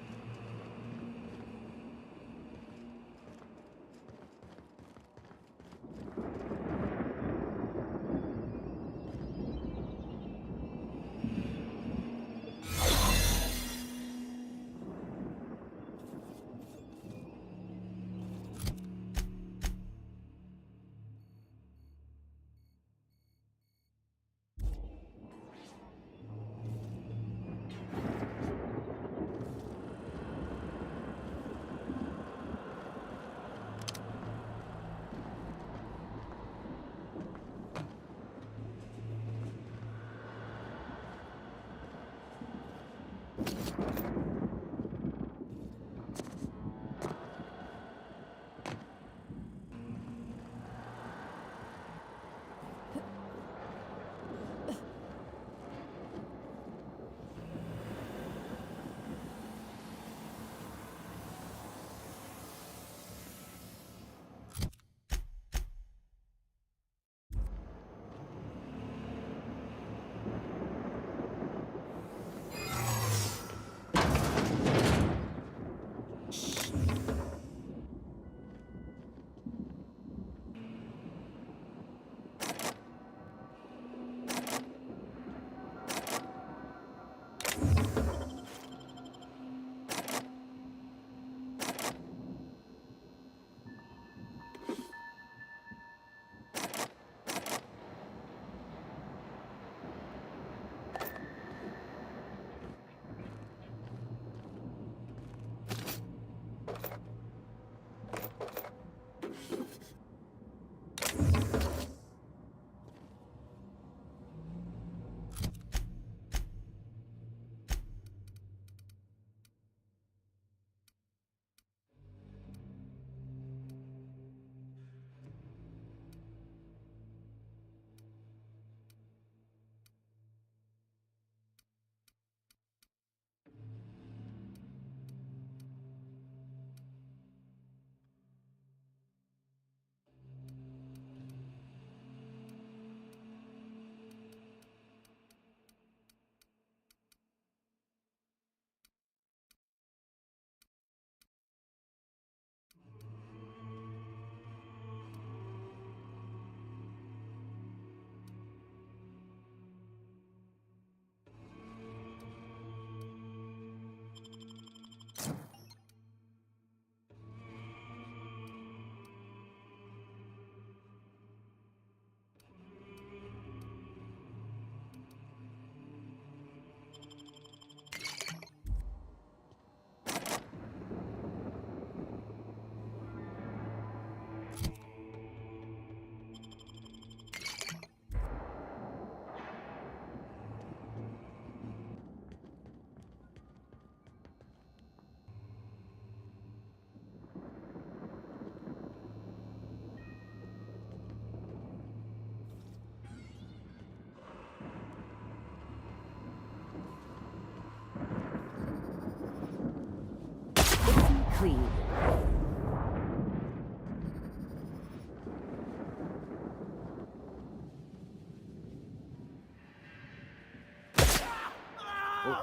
complete.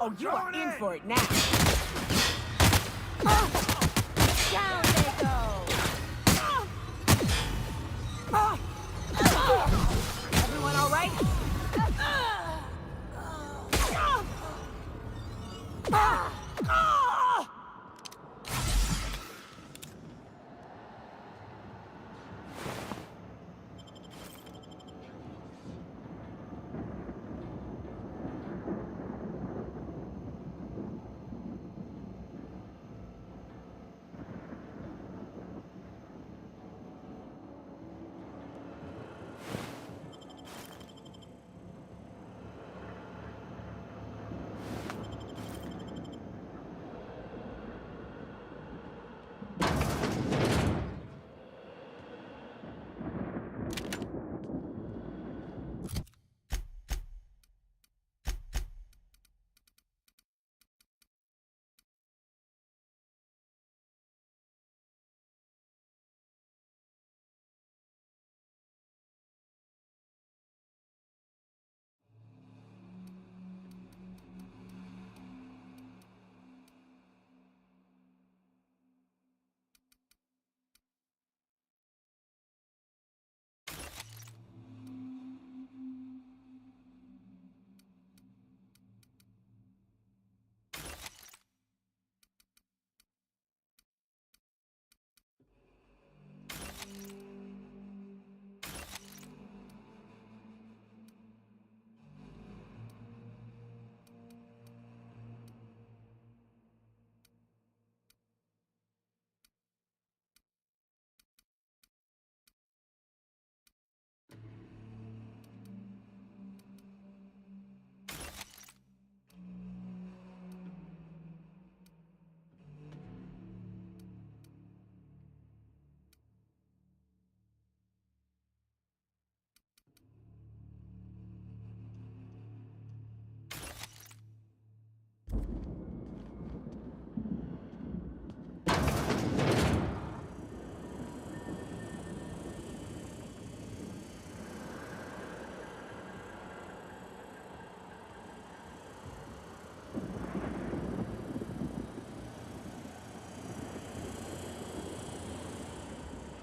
Oh, you are in for it now. Down they go. Everyone all right?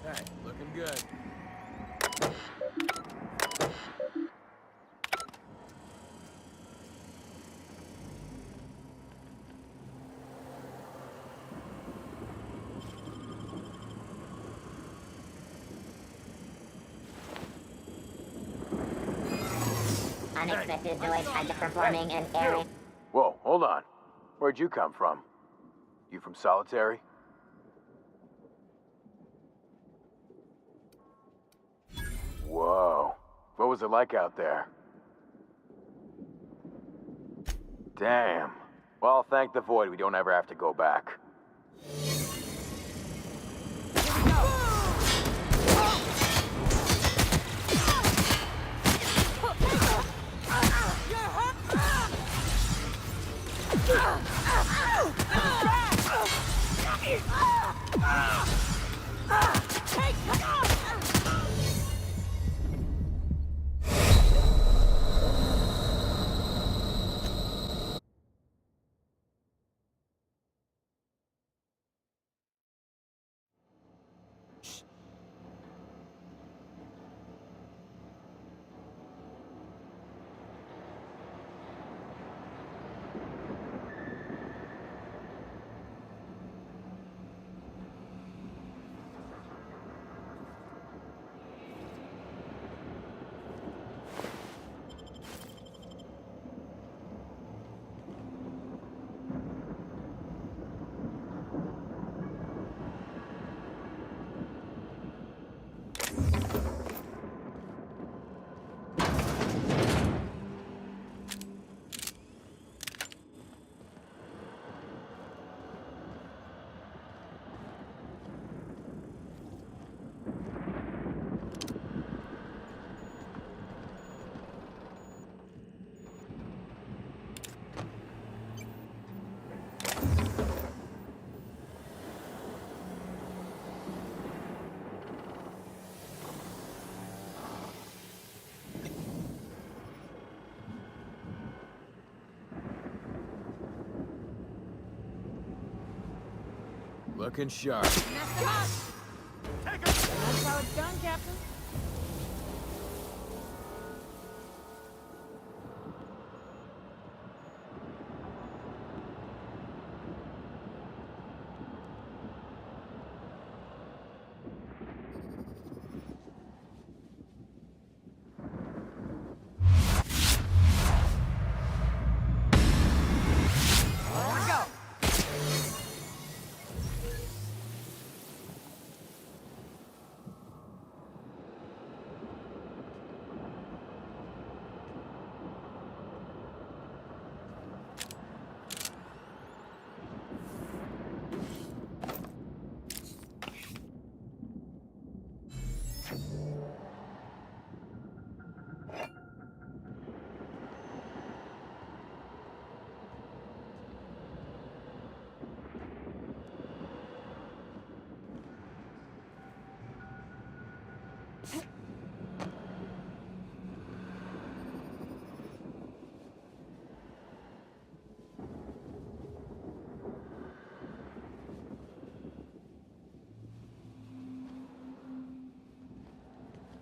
Hey, looking good. Unexpected noise underperforming in area. Whoa, hold on. Where'd you come from? You from Solitary? Whoa. What was it like out there? Damn. Well, thank the Void we don't ever have to go back. Looking sharp. Mess them up! That's how it's done, Captain.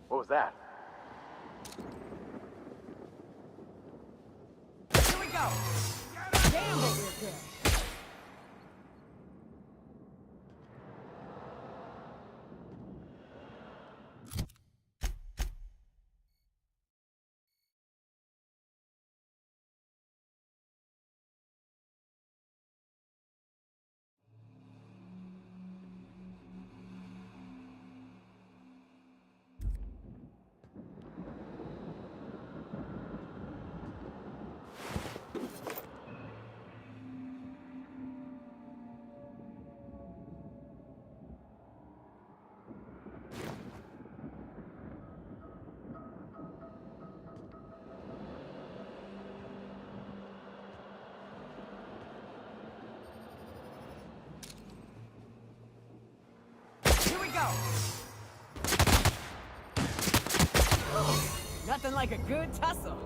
What was that? Here we go! Damn, but we're good. Here we go! Nothing like a good tussle.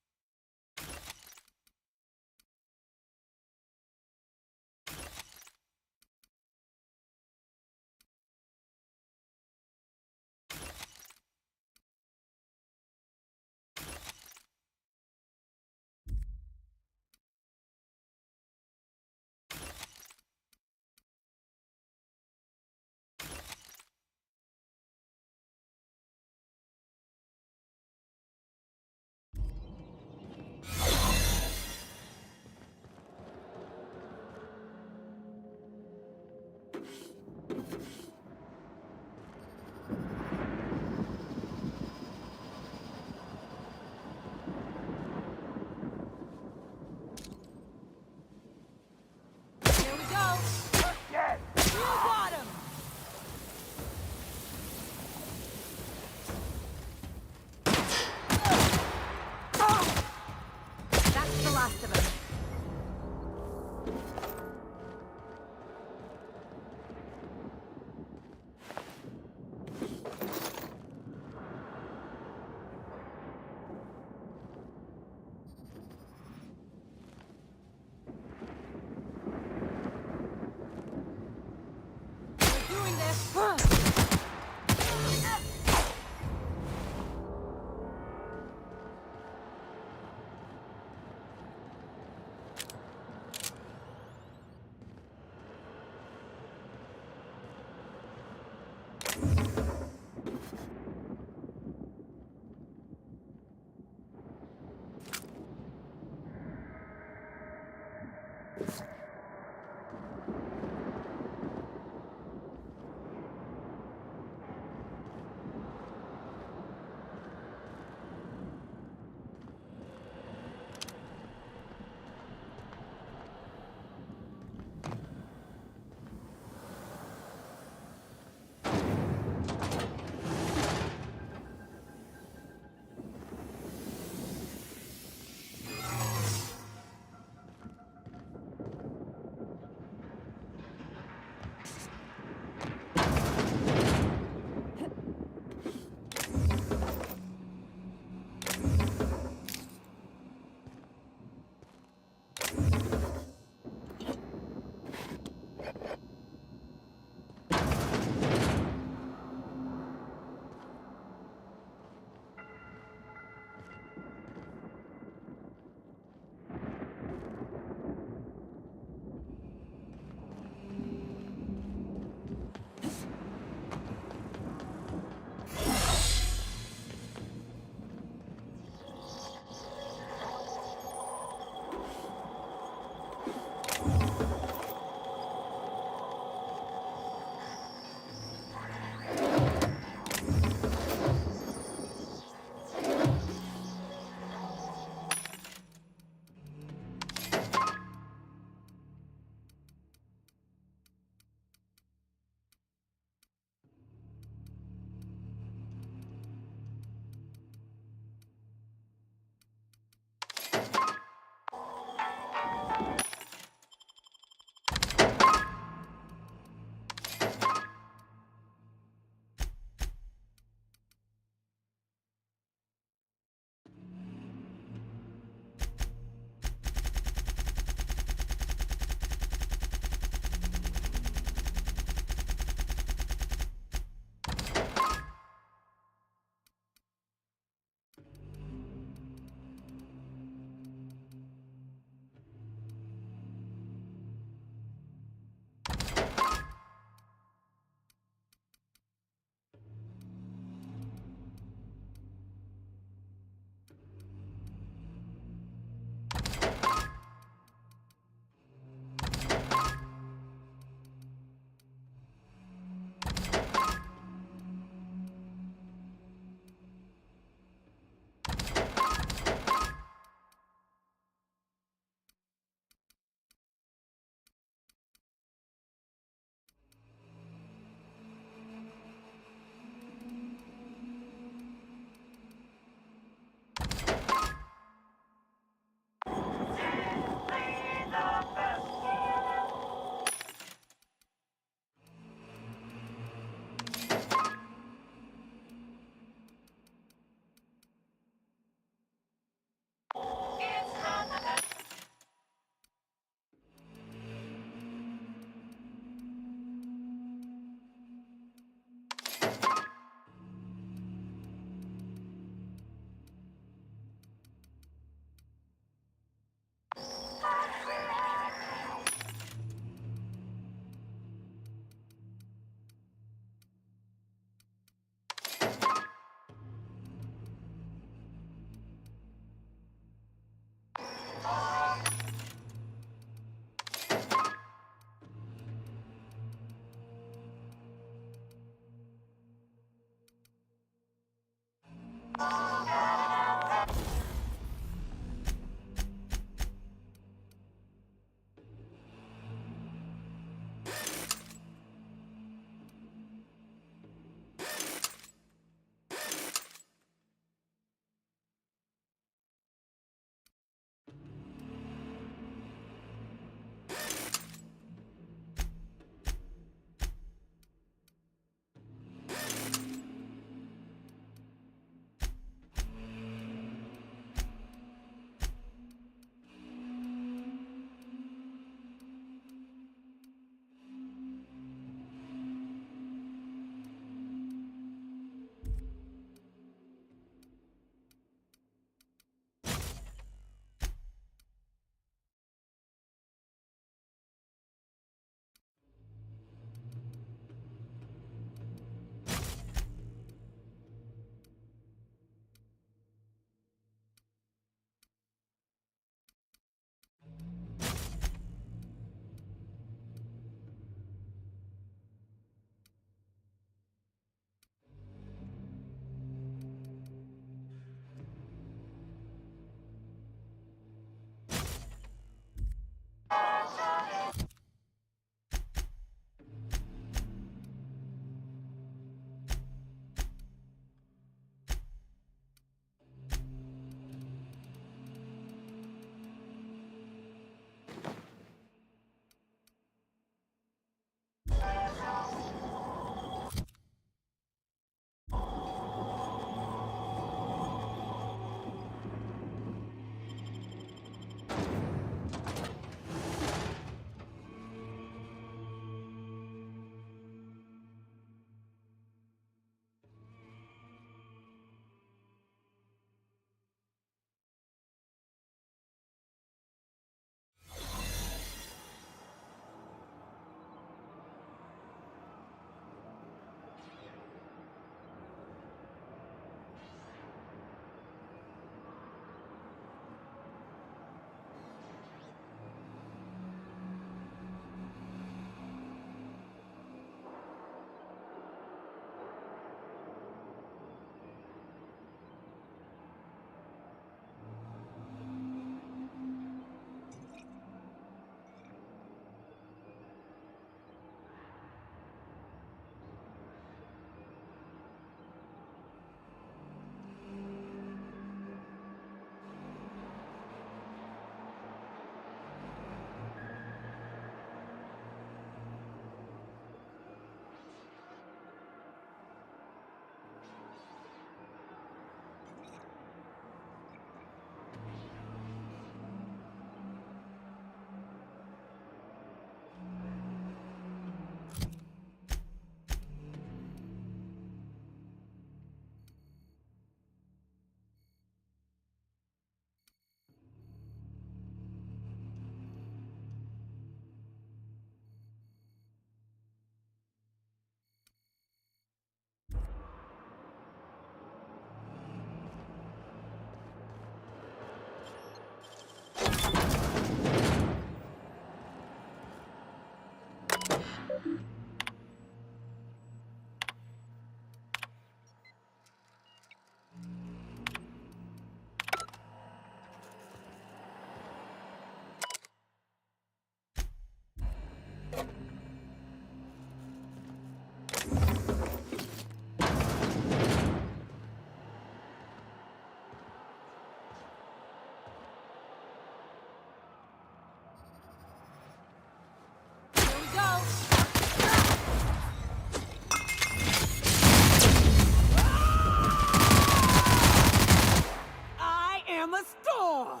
I am a storm!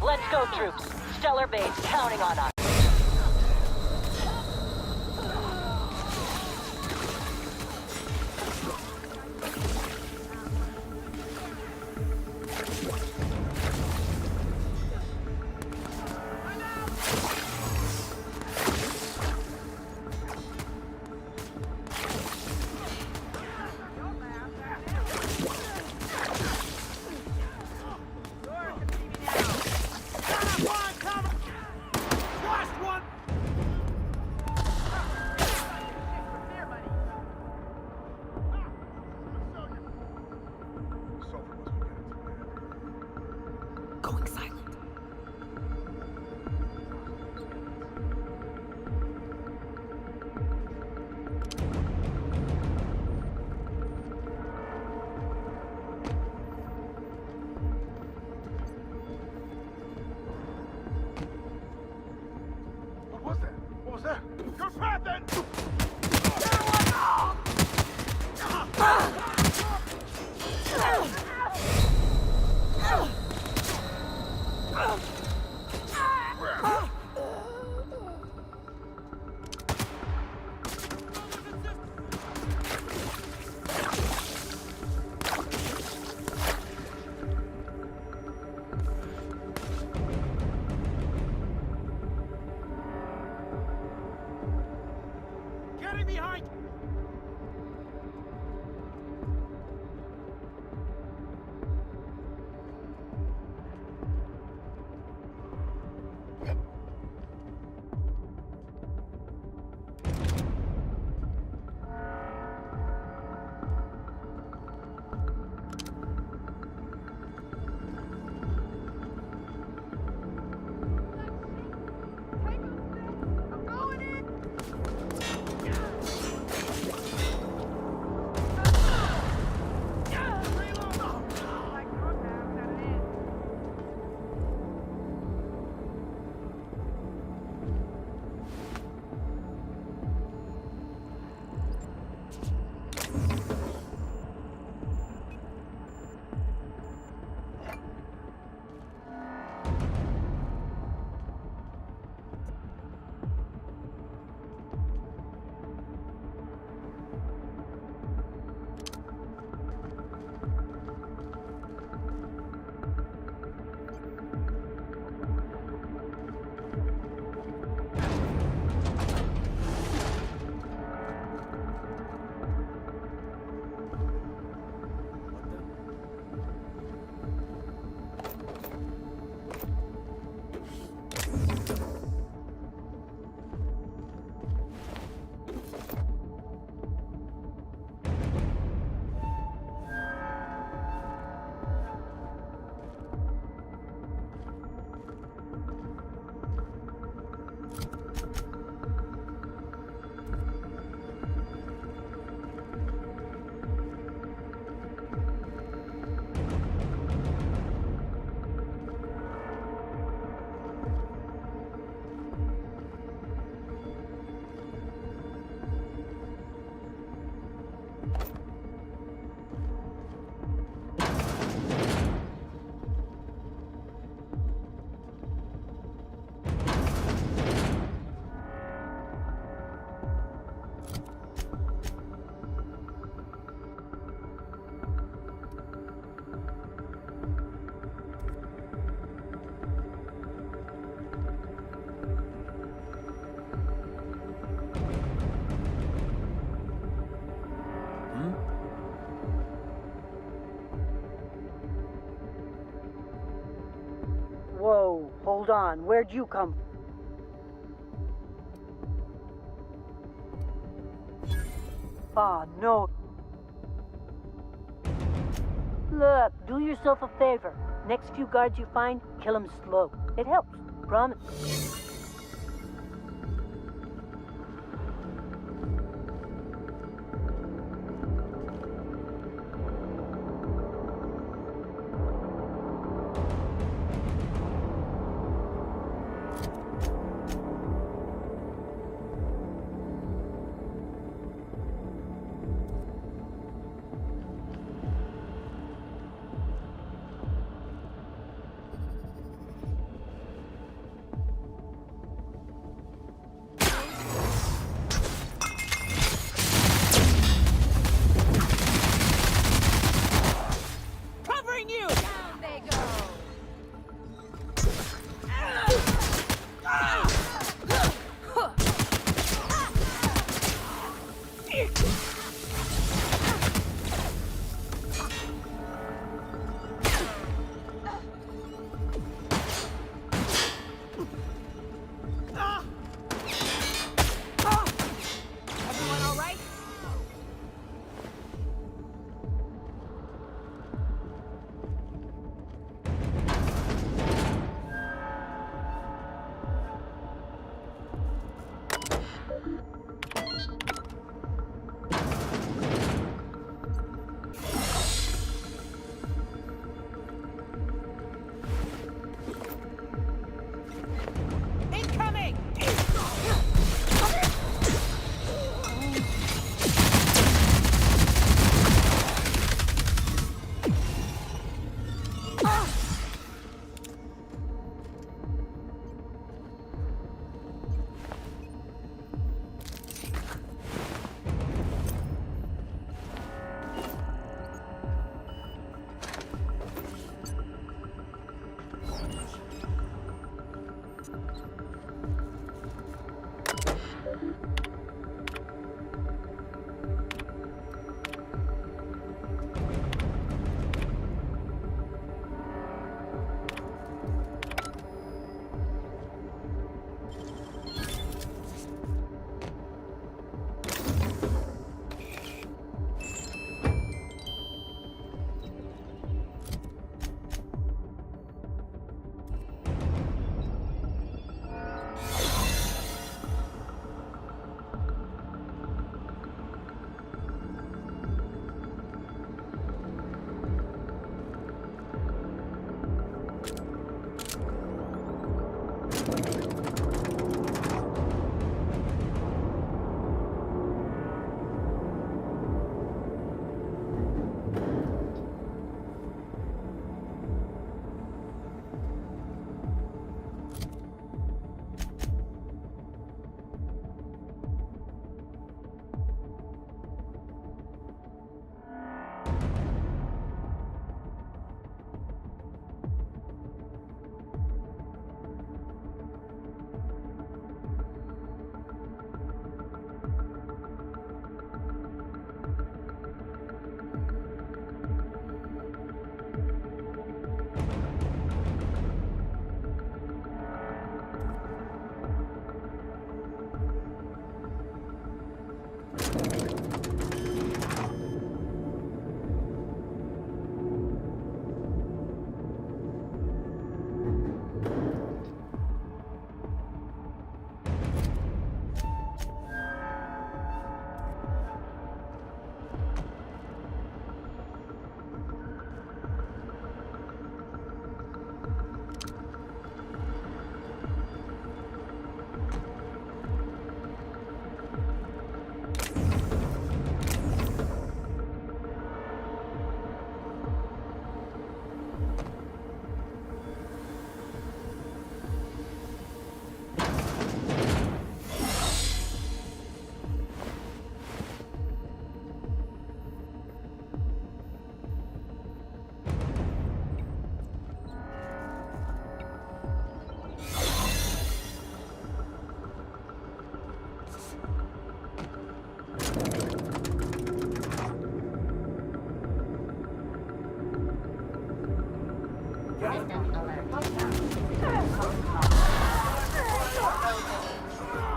Let's go, troops. Stellar base counting on us. Whoa, hold on. Where'd you come from? Ah, no. Look, do yourself a favor. Next few guards you find, kill them slow. It helps. Promise.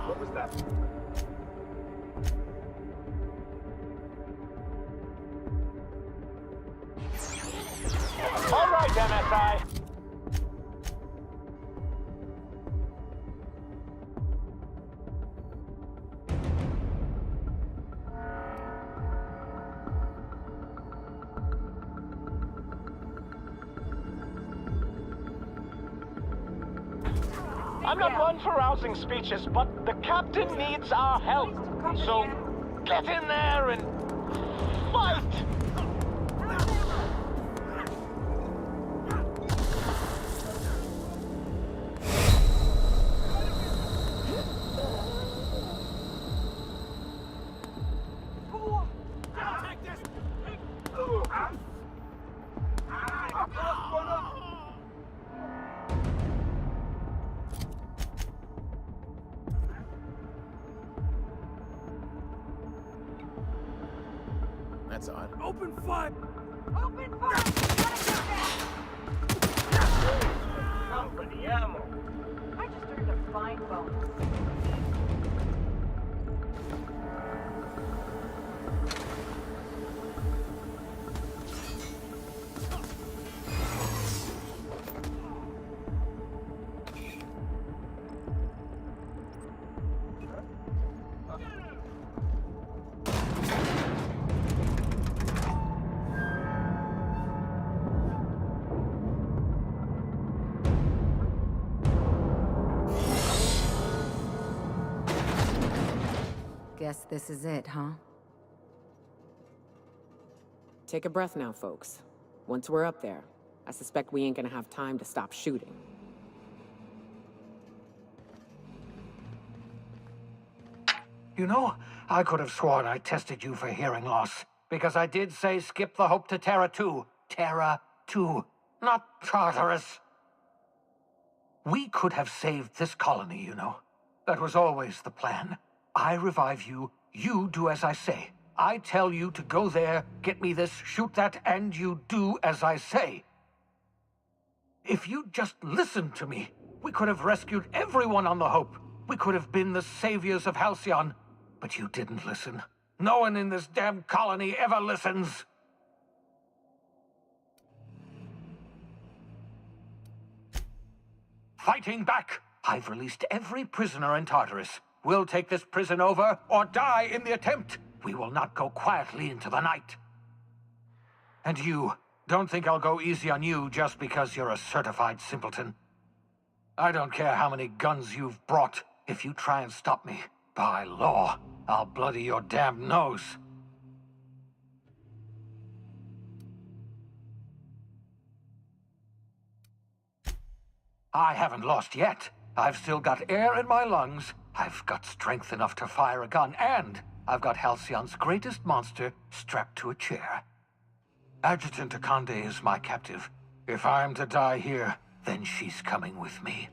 What was that? All right, MSI. I'm not one for rousing speeches, but the captain needs our help. So get in there and fight! That's odd. Open fire! Open fire! Company ammo. I just earned a fine bonus. Guess this is it, huh? Take a breath now, folks. Once we're up there, I suspect we ain't gonna have time to stop shooting. You know, I could have sworn I tested you for hearing loss. Because I did say skip the Hope to Terra 2. Terra 2, not Tartarus. We could have saved this colony, you know. That was always the plan. I revive you, you do as I say. I tell you to go there, get me this, shoot that, and you do as I say. If you'd just listened to me, we could have rescued everyone on the Hope. We could have been the saviors of Halcyon. But you didn't listen. No one in this damn colony ever listens. Fighting back! I've released every prisoner in Tartarus. We'll take this prison over, or die in the attempt. We will not go quietly into the night. And you, don't think I'll go easy on you just because you're a certified simpleton. I don't care how many guns you've brought. If you try and stop me, by law, I'll bloody your damn nose. I haven't lost yet. I've still got air in my lungs. I've got strength enough to fire a gun, and I've got Halcyon's greatest monster strapped to a chair. Adjutant Akande is my captive. If I'm to die here, then she's coming with me.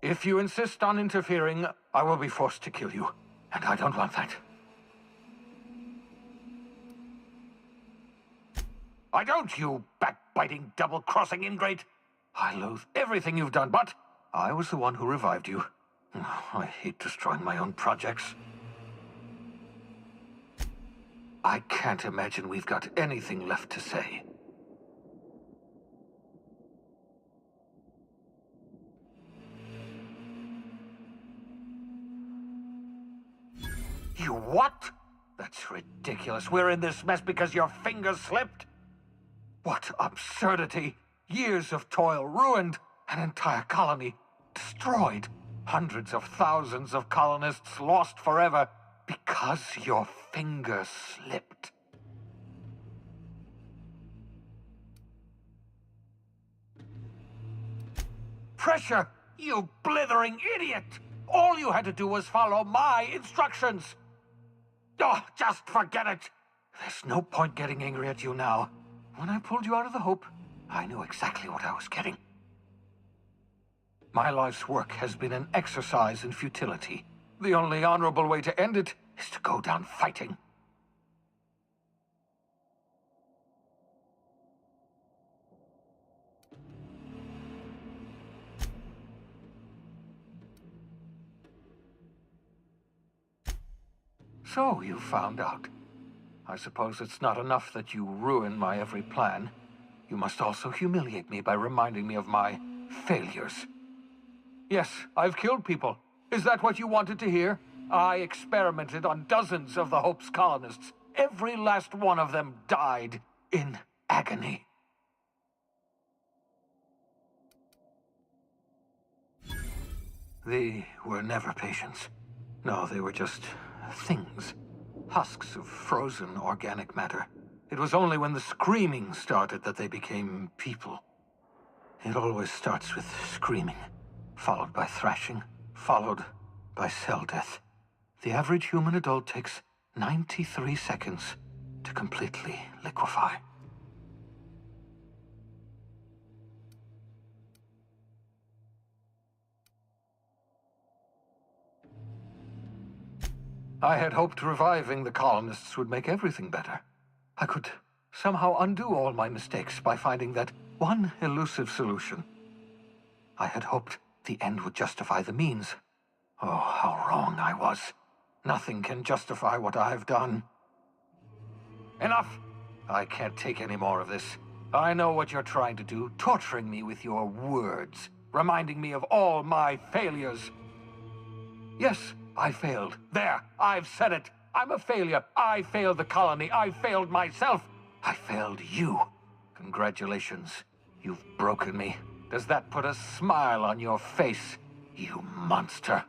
If you insist on interfering, I will be forced to kill you, and I don't want that. I don't, you backbiting, double-crossing ingrate. I loathe everything you've done, but I was the one who revived you. I hate destroying my own projects. I can't imagine we've got anything left to say. You what? That's ridiculous. We're in this mess because your fingers slipped? What absurdity! Years of toil ruined, an entire colony destroyed, hundreds of thousands of colonists lost forever because your finger slipped. Pressure, you blithering idiot! All you had to do was follow my instructions! Oh, just forget it! There's no point getting angry at you now. When I pulled you out of the Hope, I knew exactly what I was getting. My life's work has been an exercise in futility. The only honorable way to end it is to go down fighting. So you found out. I suppose it's not enough that you ruin my every plan. You must also humiliate me by reminding me of my failures. Yes, I've killed people. Is that what you wanted to hear? I experimented on dozens of the Hope's colonists. Every last one of them died in agony. They were never patients. No, they were just things. Husks of frozen organic matter. It was only when the screaming started that they became people. It always starts with screaming, followed by thrashing, followed by cell death. The average human adult takes 93 seconds to completely liquefy. I had hoped reviving the colonists would make everything better. I could somehow undo all my mistakes by finding that one elusive solution. I had hoped the end would justify the means. Oh, how wrong I was. Nothing can justify what I've done. Enough! I can't take any more of this. I know what you're trying to do, torturing me with your words, reminding me of all my failures. Yes, I failed. There, I've said it. I'm a failure. I failed the colony. I failed myself. I failed you. Congratulations. You've broken me. Does that put a smile on your face, you monster?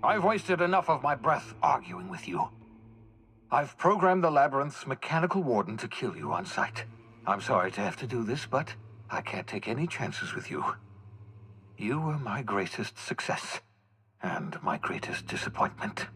I've wasted enough of my breath arguing with you. I've programmed the Labyrinth's mechanical warden to kill you on sight. I'm sorry to have to do this, but I can't take any chances with you. You were my greatest success, and my greatest disappointment.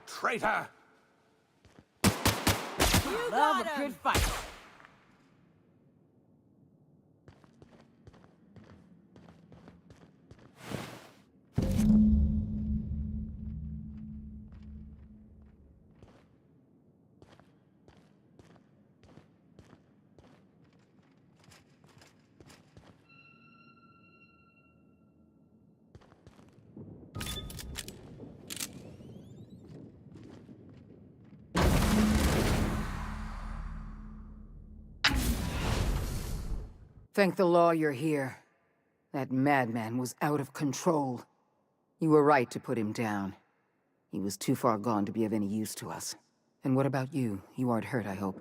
you traitor! Love a good fight. Thank the law you're here. That madman was out of control. You were right to put him down. He was too far gone to be of any use to us. And what about you? You aren't hurt, I hope.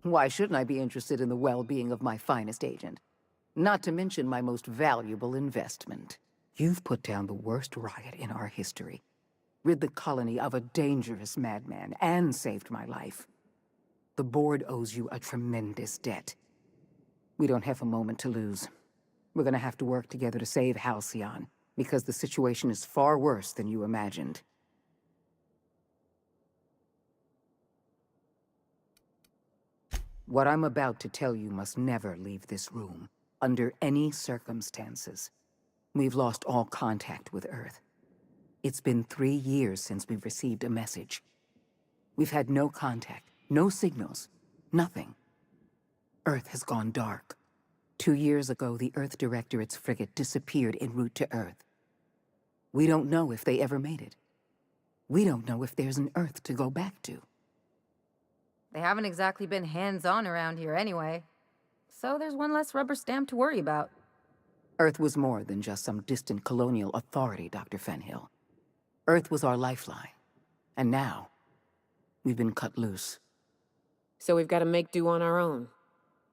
Why shouldn't I be interested in the well-being of my finest agent? Not to mention my most valuable investment. You've put down the worst riot in our history, rid the colony of a dangerous madman, and saved my life. The board owes you a tremendous debt. We don't have a moment to lose. We're gonna have to work together to save Halcyon, because the situation is far worse than you imagined. What I'm about to tell you must never leave this room, under any circumstances. We've lost all contact with Earth. It's been 3 years since we've received a message. We've had no contact, no signals, nothing. Earth has gone dark. 2 years ago, the Earth Directorate's frigate disappeared en route to Earth. We don't know if they ever made it. We don't know if there's an Earth to go back to. They haven't exactly been hands-on around here anyway. So there's one less rubber stamp to worry about. Earth was more than just some distant colonial authority, Dr. Fenhill. Earth was our lifeline. And now, we've been cut loose. So we've got to make do on our own.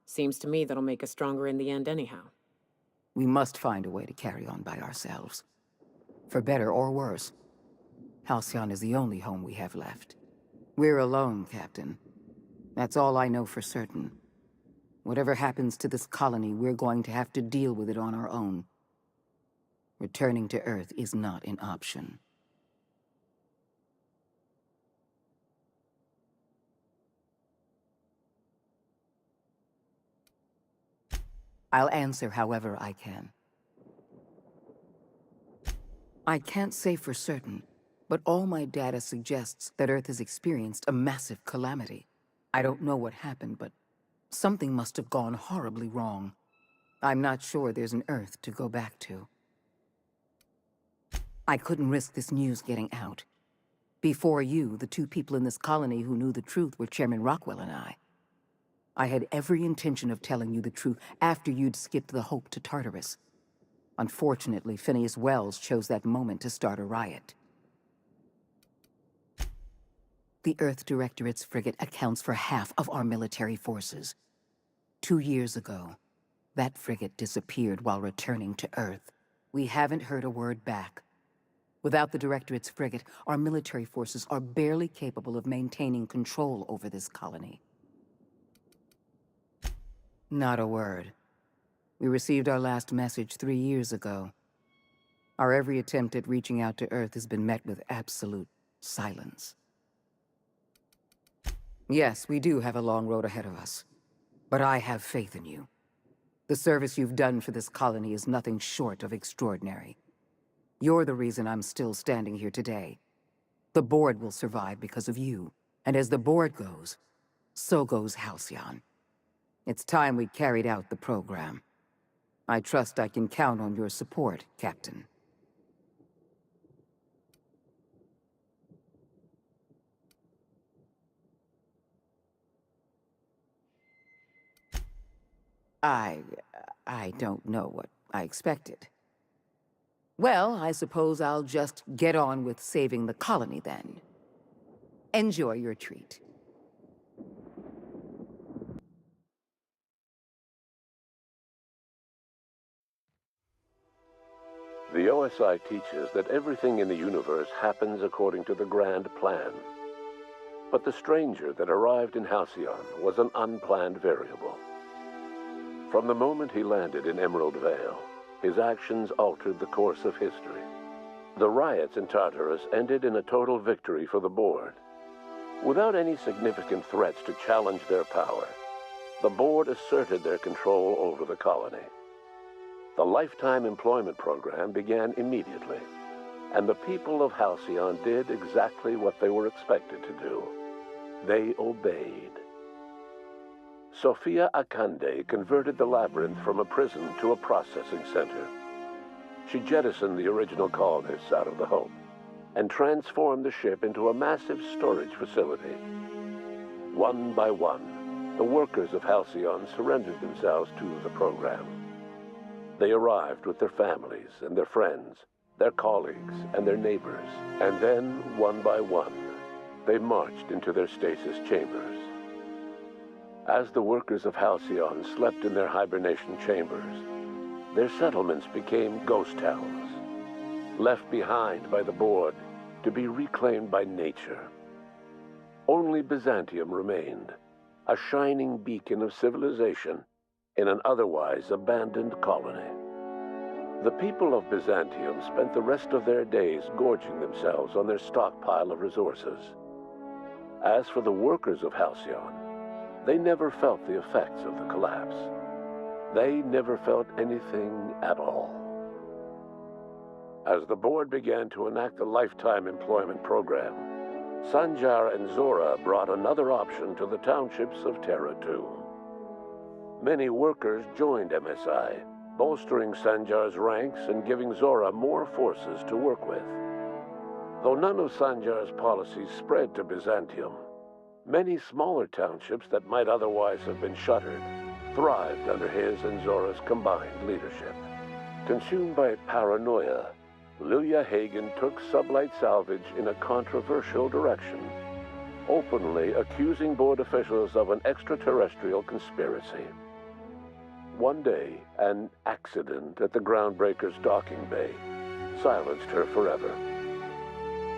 Seems to me that'll make us stronger in the end anyhow. We must find a way to carry on by ourselves. For better or worse. Halcyon is the only home we have left. We're alone, Captain. That's all I know for certain. Whatever happens to this colony, we're going to have to deal with it on our own. Returning to Earth is not an option. I'll answer however I can. I can't say for certain, but all my data suggests that Earth has experienced a massive calamity. I don't know what happened, but something must have gone horribly wrong. I'm not sure there's an Earth to go back to. I couldn't risk this news getting out. Before you, the 2 people in this colony who knew the truth were Chairman Rockwell and I. I had every intention of telling you the truth after you'd skipped the Hope to Tartarus. Unfortunately, Phineas Wells chose that moment to start a riot. The Earth Directorate's frigate accounts for half of our military forces. 2 years ago, that frigate disappeared while returning to Earth. We haven't heard a word back. Without the Directorate's frigate, our military forces are barely capable of maintaining control over this colony. Not a word. We received our last message 3 years ago. Our every attempt at reaching out to Earth has been met with absolute silence. Yes, we do have a long road ahead of us. But I have faith in you. The service you've done for this colony is nothing short of extraordinary. You're the reason I'm still standing here today. The board will survive because of you. And as the board goes, so goes Halcyon. It's time we carried out the program. I trust I can count on your support, Captain. I don't know what I expected. Well, I suppose I'll just get on with saving the colony then. Enjoy your treat. The OSI teaches that everything in the universe happens according to the grand plan. But the stranger that arrived in Halcyon was an unplanned variable. From the moment he landed in Emerald Vale, his actions altered the course of history. The riots in Tartarus ended in a total victory for the board. Without any significant threats to challenge their power, the board asserted their control over the colony. The lifetime employment program began immediately, and the people of Halcyon did exactly what they were expected to do. They obeyed. Sophia Akande converted the labyrinth from a prison to a processing center. She jettisoned the original colonists out of the Hope and transformed the ship into a massive storage facility. One by one, the workers of Halcyon surrendered themselves to the program. They arrived with their families and their friends, their colleagues and their neighbors, and then, one by one, they marched into their stasis chambers. As the workers of Halcyon slept in their hibernation chambers, their settlements became ghost towns, left behind by the board to be reclaimed by nature. Only Byzantium remained, a shining beacon of civilization in an otherwise abandoned colony. The people of Byzantium spent the rest of their days gorging themselves on their stockpile of resources. As for the workers of Halcyon, they never felt the effects of the collapse. They never felt anything at all. As the board began to enact the lifetime employment program, Sanjar and Zora brought another option to the townships of Terra 2. Many workers joined MSI, bolstering Sanjar's ranks and giving Zora more forces to work with. Though none of Sanjar's policies spread to Byzantium, many smaller townships that might otherwise have been shuttered thrived under his and Zora's combined leadership. Consumed by paranoia, Lilia Hagen took Sublight Salvage in a controversial direction, openly accusing board officials of an extraterrestrial conspiracy. One day, an accident at the Groundbreaker's docking bay silenced her forever.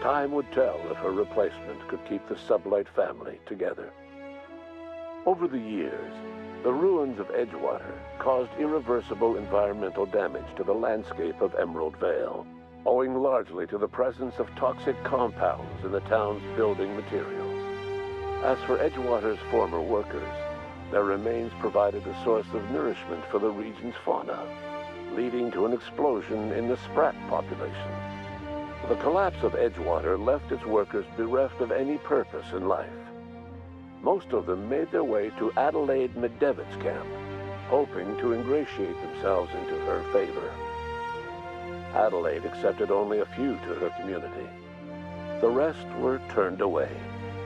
Time would tell if her replacement could keep the Sublight family together. Over the years, the ruins of Edgewater caused irreversible environmental damage to the landscape of Emerald Vale, owing largely to the presence of toxic compounds in the town's building materials. As for Edgewater's former workers, their remains provided a source of nourishment for the region's fauna, leading to an explosion in the sprat population. The collapse of Edgewater left its workers bereft of any purpose in life. Most of them made their way to Adelaide Medevitt's camp, hoping to ingratiate themselves into her favor. Adelaide accepted only a few to her community. The rest were turned away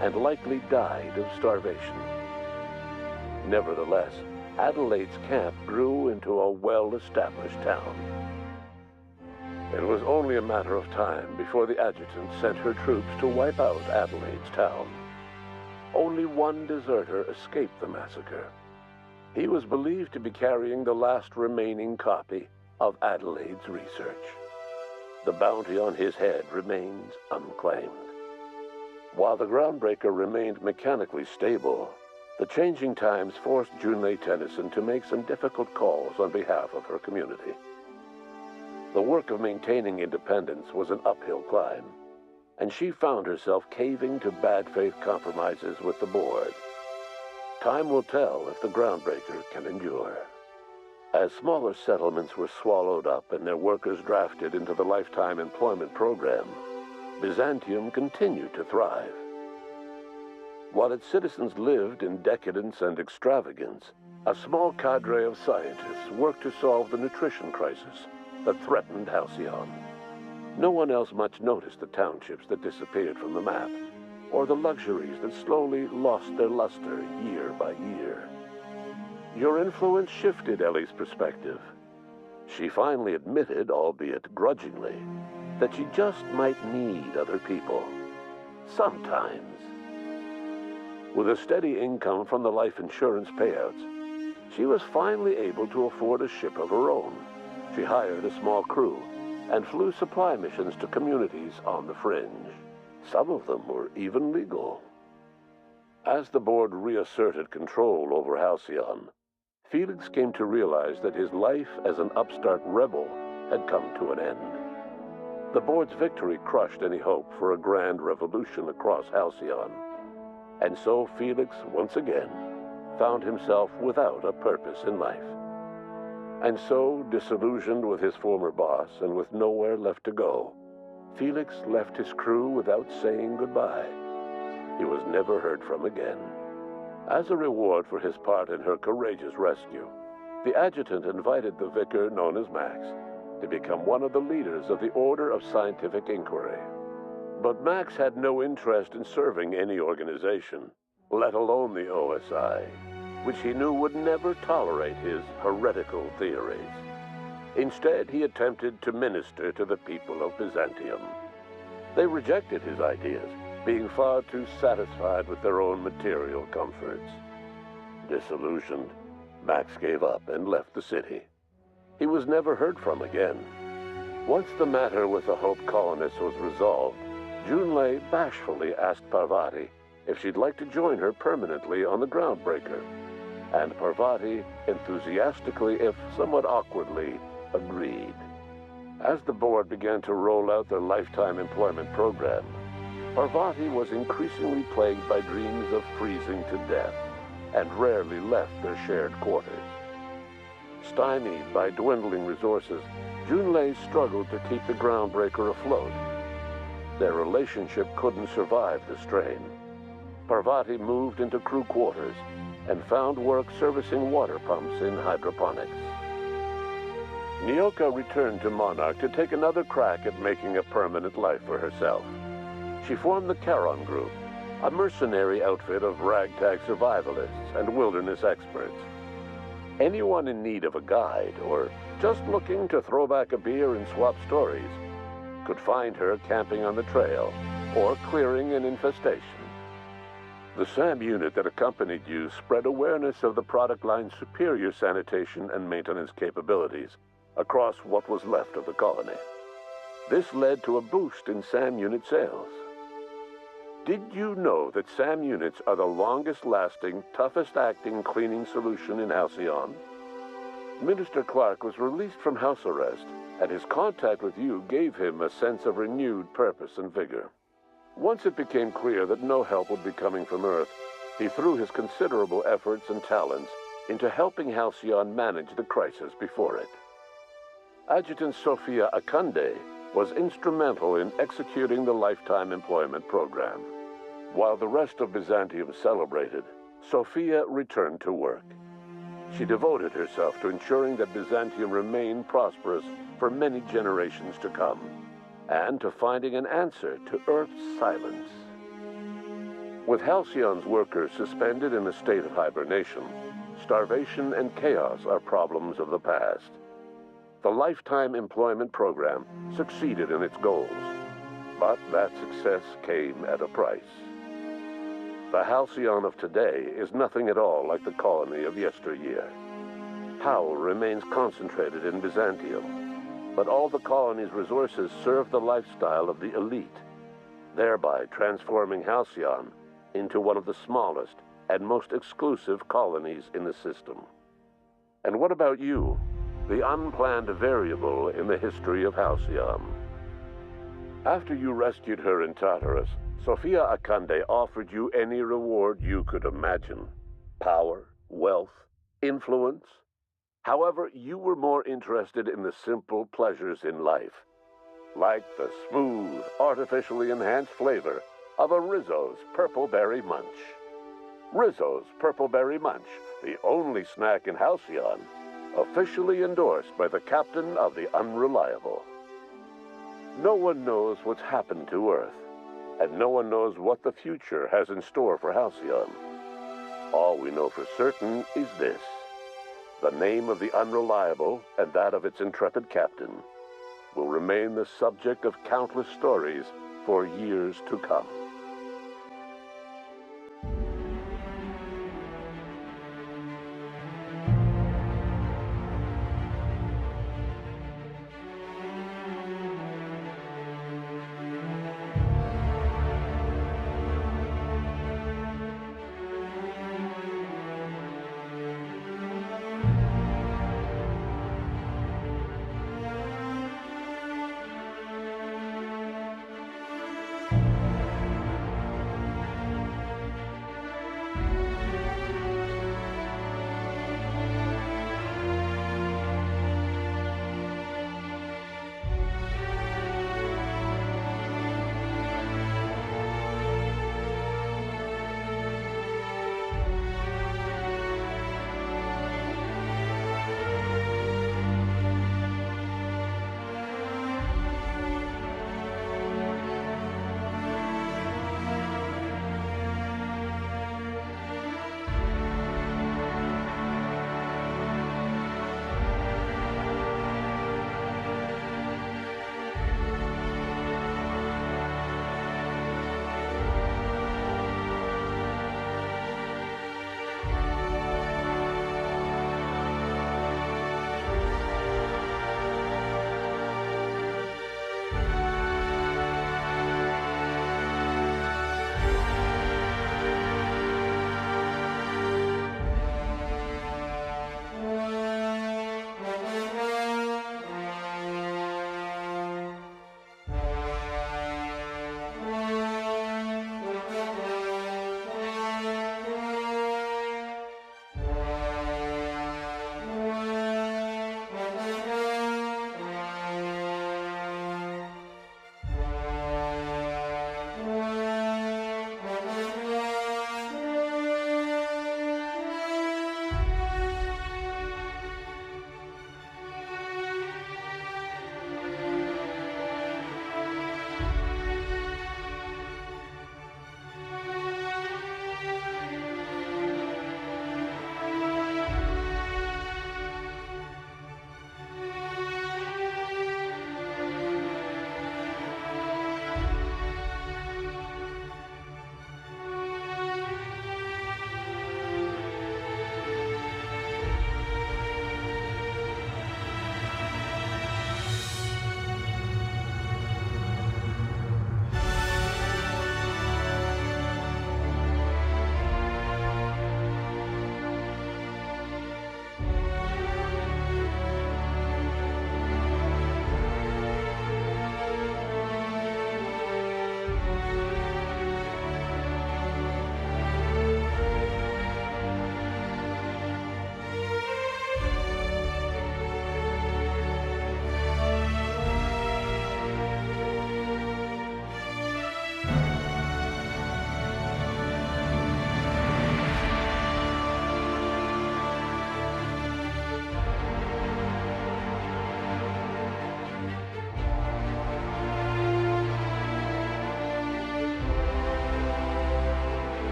and likely died of starvation. Nevertheless, Adelaide's camp grew into a well-established town. It was only a matter of time before the adjutant sent her troops to wipe out Adelaide's town. Only one deserter escaped the massacre. He was believed to be carrying the last remaining copy of Adelaide's research. The bounty on his head remains unclaimed. While the Groundbreaker remained mechanically stable, the changing times forced Junlei Tennyson to make some difficult calls on behalf of her community. The work of maintaining independence was an uphill climb, and she found herself caving to bad faith compromises with the board. Time will tell if the Groundbreaker can endure. As smaller settlements were swallowed up and their workers drafted into the lifetime employment program, Byzantium continued to thrive. While its citizens lived in decadence and extravagance, a small cadre of scientists worked to solve the nutrition crisis that threatened Halcyon. No one else much noticed the townships that disappeared from the map, or the luxuries that slowly lost their luster year by year. Your influence shifted Ellie's perspective. She finally admitted, albeit grudgingly, that she just might need other people. Sometimes. With a steady income from the life insurance payouts, she was finally able to afford a ship of her own. She hired a small crew and flew supply missions to communities on the fringe. Some of them were even legal. As the board reasserted control over Halcyon, Felix came to realize that his life as an upstart rebel had come to an end. The board's victory crushed any hope for a grand revolution across Halcyon. And so Felix, once again, found himself without a purpose in life. And so, disillusioned with his former boss and with nowhere left to go, Felix left his crew without saying goodbye. He was never heard from again. As a reward for his part in her courageous rescue, the adjutant invited the vicar known as Max to become one of the leaders of the Order of Scientific Inquiry. But Max had no interest in serving any organization, let alone the OSI, which he knew would never tolerate his heretical theories. Instead, he attempted to minister to the people of Byzantium. They rejected his ideas, being far too satisfied with their own material comforts. Disillusioned, Max gave up and left the city. He was never heard from again. Once the matter with the Hope colonists was resolved, Junlei bashfully asked Parvati if she'd like to join her permanently on the Groundbreaker, and Parvati enthusiastically, if somewhat awkwardly, agreed. As the board began to roll out their lifetime employment program, Parvati was increasingly plagued by dreams of freezing to death, and rarely left their shared quarters. Stymied by dwindling resources, Junlei struggled to keep the Groundbreaker afloat. Their relationship couldn't survive the strain. Parvati moved into crew quarters and found work servicing water pumps in hydroponics. Nyoka returned to Monarch to take another crack at making a permanent life for herself. She formed the Charon Group, a mercenary outfit of ragtag survivalists and wilderness experts. Anyone in need of a guide, or just looking to throw back a beer and swap stories, could find her camping on the trail or clearing an infestation. The SAM unit that accompanied you spread awareness of the product line's superior sanitation and maintenance capabilities across what was left of the colony. This led to a boost in SAM unit sales. Did you know that SAM units are the longest-lasting, toughest-acting cleaning solution in Halcyon? Minister Clark was released from house arrest, and his contact with you gave him a sense of renewed purpose and vigor. Once it became clear that no help would be coming from Earth, he threw his considerable efforts and talents into helping Halcyon manage the crisis before it. Adjutant Sophia Akande was instrumental in executing the lifetime employment program. While the rest of Byzantium celebrated, Sophia returned to work. She devoted herself to ensuring that Byzantium remained prosperous for many generations to come, and to finding an answer to Earth's silence. With Halcyon's workers suspended in a state of hibernation, starvation and chaos are problems of the past. The Lifetime Employment Program succeeded in its goals, but that success came at a price. The Halcyon of today is nothing at all like the colony of yesteryear. Power remains concentrated in Byzantium, but all the colony's resources serve the lifestyle of the elite, thereby transforming Halcyon into one of the smallest and most exclusive colonies in the system. And what about you, the unplanned variable in the history of Halcyon? After you rescued her in Tartarus, Sophia Akande offered you any reward you could imagine. Power, wealth, influence. However, you were more interested in the simple pleasures in life, like the smooth, artificially enhanced flavor of a Rizzo's Purple Berry Munch. Rizzo's Purple Berry Munch, the only snack in Halcyon, officially endorsed by the captain of the Unreliable. No one knows what's happened to Earth, and no one knows what the future has in store for Halcyon. All we know for certain is this: the name of the Unreliable and that of its intrepid captain will remain the subject of countless stories for years to come.